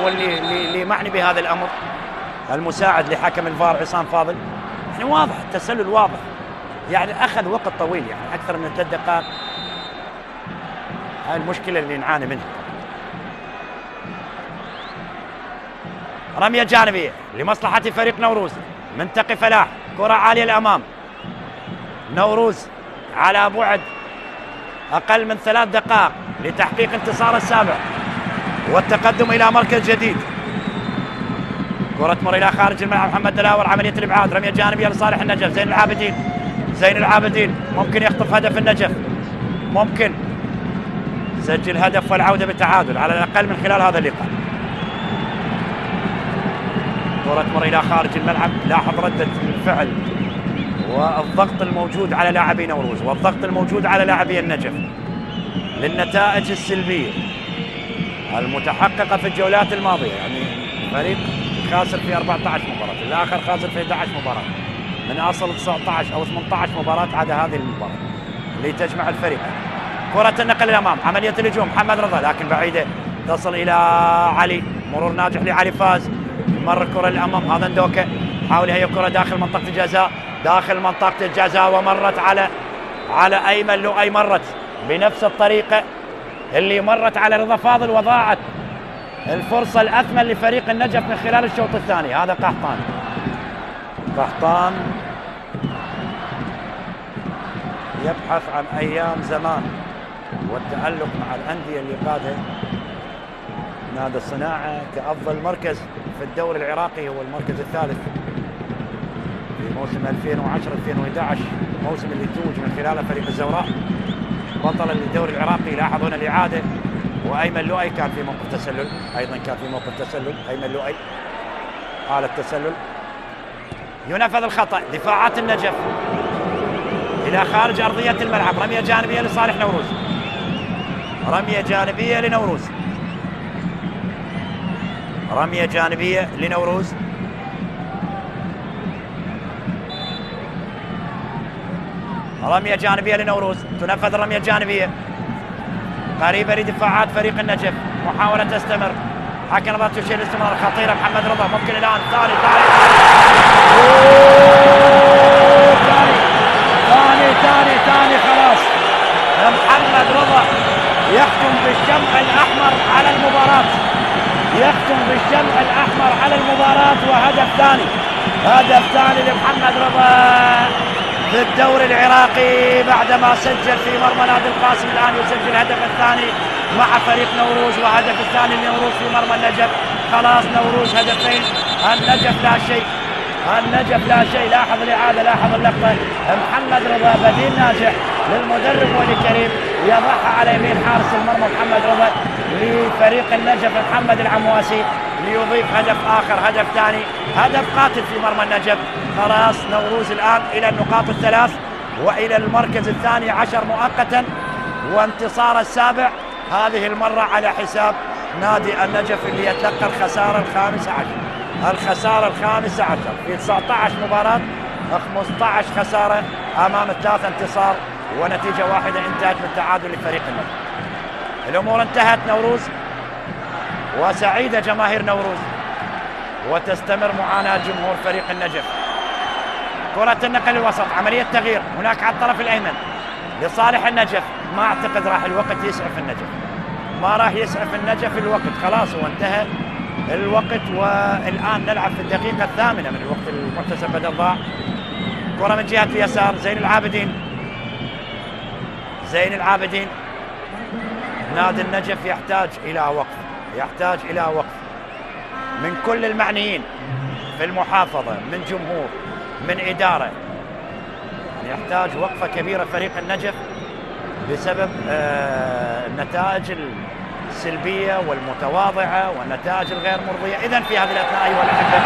هو اللي معني بهذا الأمر، المساعد لحكم الفار عصام فاضل. يعني واضح التسلل واضح، يعني أخذ وقت طويل، يعني أكثر من 3 دقائق. هاي المشكلة اللي نعاني منها. رمية جانبية لمصلحة فريق نوروز من تقي فلاح، كرة عالية الأمام. نوروز على بعد أقل من 3 دقائق لتحقيق انتصار السابع والتقدم إلى مركز جديد. كرة تمر إلى خارج الملعب. محمد دلاور عملية الإبعاد. رمية جانبية لصالح النجف. زين العابدين ممكن يخطف هدف النجف، ممكن سجل هدف والعودة بالتعادل على الأقل من خلال هذا اللقاء. كرة تمر إلى خارج الملعب. لاحظ ردة الفعل والضغط الموجود على لاعبي نوروز والضغط الموجود على لاعبي النجف للنتائج السلبية المتحققة في الجولات الماضية. يعني فريق خاسر في 14 مباراة، الآخر خاسر في 11 مباراة من أصل 19 أو 18 مباراة عدا هذه المباراة اللي تجمع الفريق. كرة النقل الأمام، عملية الهجوم. محمد رضا لكن بعيدة تصل إلى علي. مرور ناجح لعلي فاز. يمر الكرة الأمام. هذا ندوكة حاول هي كرة داخل منطقة الجزاء، ومرت على أيمن لؤي. مرت بنفس الطريقة اللي مرت على رضا فاضل وضاعت الفرصة الأثمن لفريق النجف من خلال الشوط الثاني. هذا قحطان يبحث عن أيام زمان والتألق مع الأندية اللي قادها نادي الصناعة كأفضل مركز في الدوري العراقي، هو المركز الثالث في موسم 2010-2011، موسم اللي توج من خلاله فريق الزوراء بطلا للدوري العراقي. لاحظ هنا الإعادة وأيمن لؤي كان في موقف تسلل، أيضا كان في موقف تسلل أيمن لؤي. حالة تسلل. ينفذ الخطأ. دفاعات النجف إلى خارج أرضية الملعب. رمية جانبية لصالح نوروز. رمية جانبية لنوروز. رمية جانبية لنوروز. رمية جانبية لنوروز. تنفذ الرمية الجانبية قريبة لدفاعات فريق النجف. محاولة تستمر. حكم نظرة تشير الاستمرار خطيرة. محمد رضا ممكن الآن ثاني خلاص. محمد رضا يختم بالشمع الأحمر على المباراة. وهدف ثاني. هدف ثاني لمحمد رضا في الدوري العراقي بعدما سجل في مرمى نادي القاسم. الآن يسجل الهدف الثاني مع فريق نوروز، وهدف الثاني لنوروز في مرمى النجف. خلاص نوروز هدفين، النجف لا شيء. لاحظ الإعادة، لاحظ اللقطة. محمد رضا بديل ناجح للمدرب ولي كريم، يضعها على يمين حارس المرمى محمد رضا. لفريق النجف محمد العمواسي ليضيف هدف آخر، هدف ثاني، هدف قاتل في مرمى النجف. خلاص نوروز الآن إلى النقاط الثلاث وإلى المركز الثاني عشر مؤقتا، وانتصار السابع هذه المرة على حساب نادي النجف اللي يتلقى الخسارة الخامسة عشر. الخسارة الخامسة عشر في 19 مباراة، 15 خسارة أمام 3 انتصار ونتيجة واحدة انتهت بالتعادل لفريق النجف. الأمور انتهت نوروز وسعيدة جماهير نوروز، وتستمر معاناة جمهور فريق النجف. كرة النقل الوسط، عملية تغيير هناك على الطرف الأيمن لصالح النجف. ما أعتقد راح الوقت يسعف النجف، ما راح يسعف النجف الوقت، خلاص هو انتهى الوقت. والآن نلعب في الدقيقة الثامنة من الوقت المحتسب بدل ضاع. كرة من جهة اليسار، زين العابدين. زين العابدين. نادي النجف يحتاج إلى وقف، يحتاج إلى وقف من كل المعنيين في المحافظة، من جمهور، من إدارة. يحتاج وقفة كبيرة فريق النجف بسبب النتائج السلبية والمتواضعة والنتائج الغير مرضية. إذن في هذه الأثناء أيها الأحبة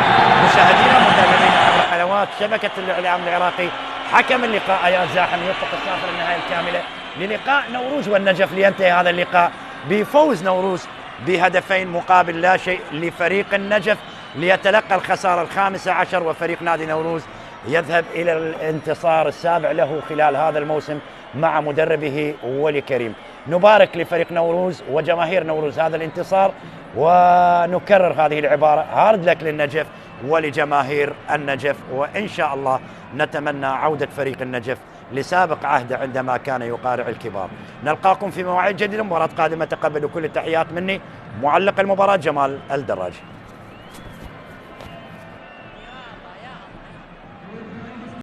مشاهدينا ومتابعينا عبر قنوات شبكة الإعلام العراقي، حكم اللقاء أياد زاحم يوفق السافر النهاية الكاملة للقاء نوروز والنجف، لينتهي هذا اللقاء بفوز نوروز بهدفين مقابل لا شيء لفريق النجف، ليتلقى الخسارة الخامسة عشر، وفريق نادي نوروز يذهب إلى الانتصار السابع له خلال هذا الموسم مع مدربه ولي كريم. نبارك لفريق نوروز وجماهير نوروز هذا الانتصار، ونكرر هذه العبارة: هارد لك للنجف ولجماهير النجف، وإن شاء الله نتمنى عودة فريق النجف لسابق عهده عندما كان يقارع الكبار. نلقاكم في مواعيد جديدة، مباراة قادمة. تقبلوا كل التحيات مني معلق المباراة جمال الدراجي.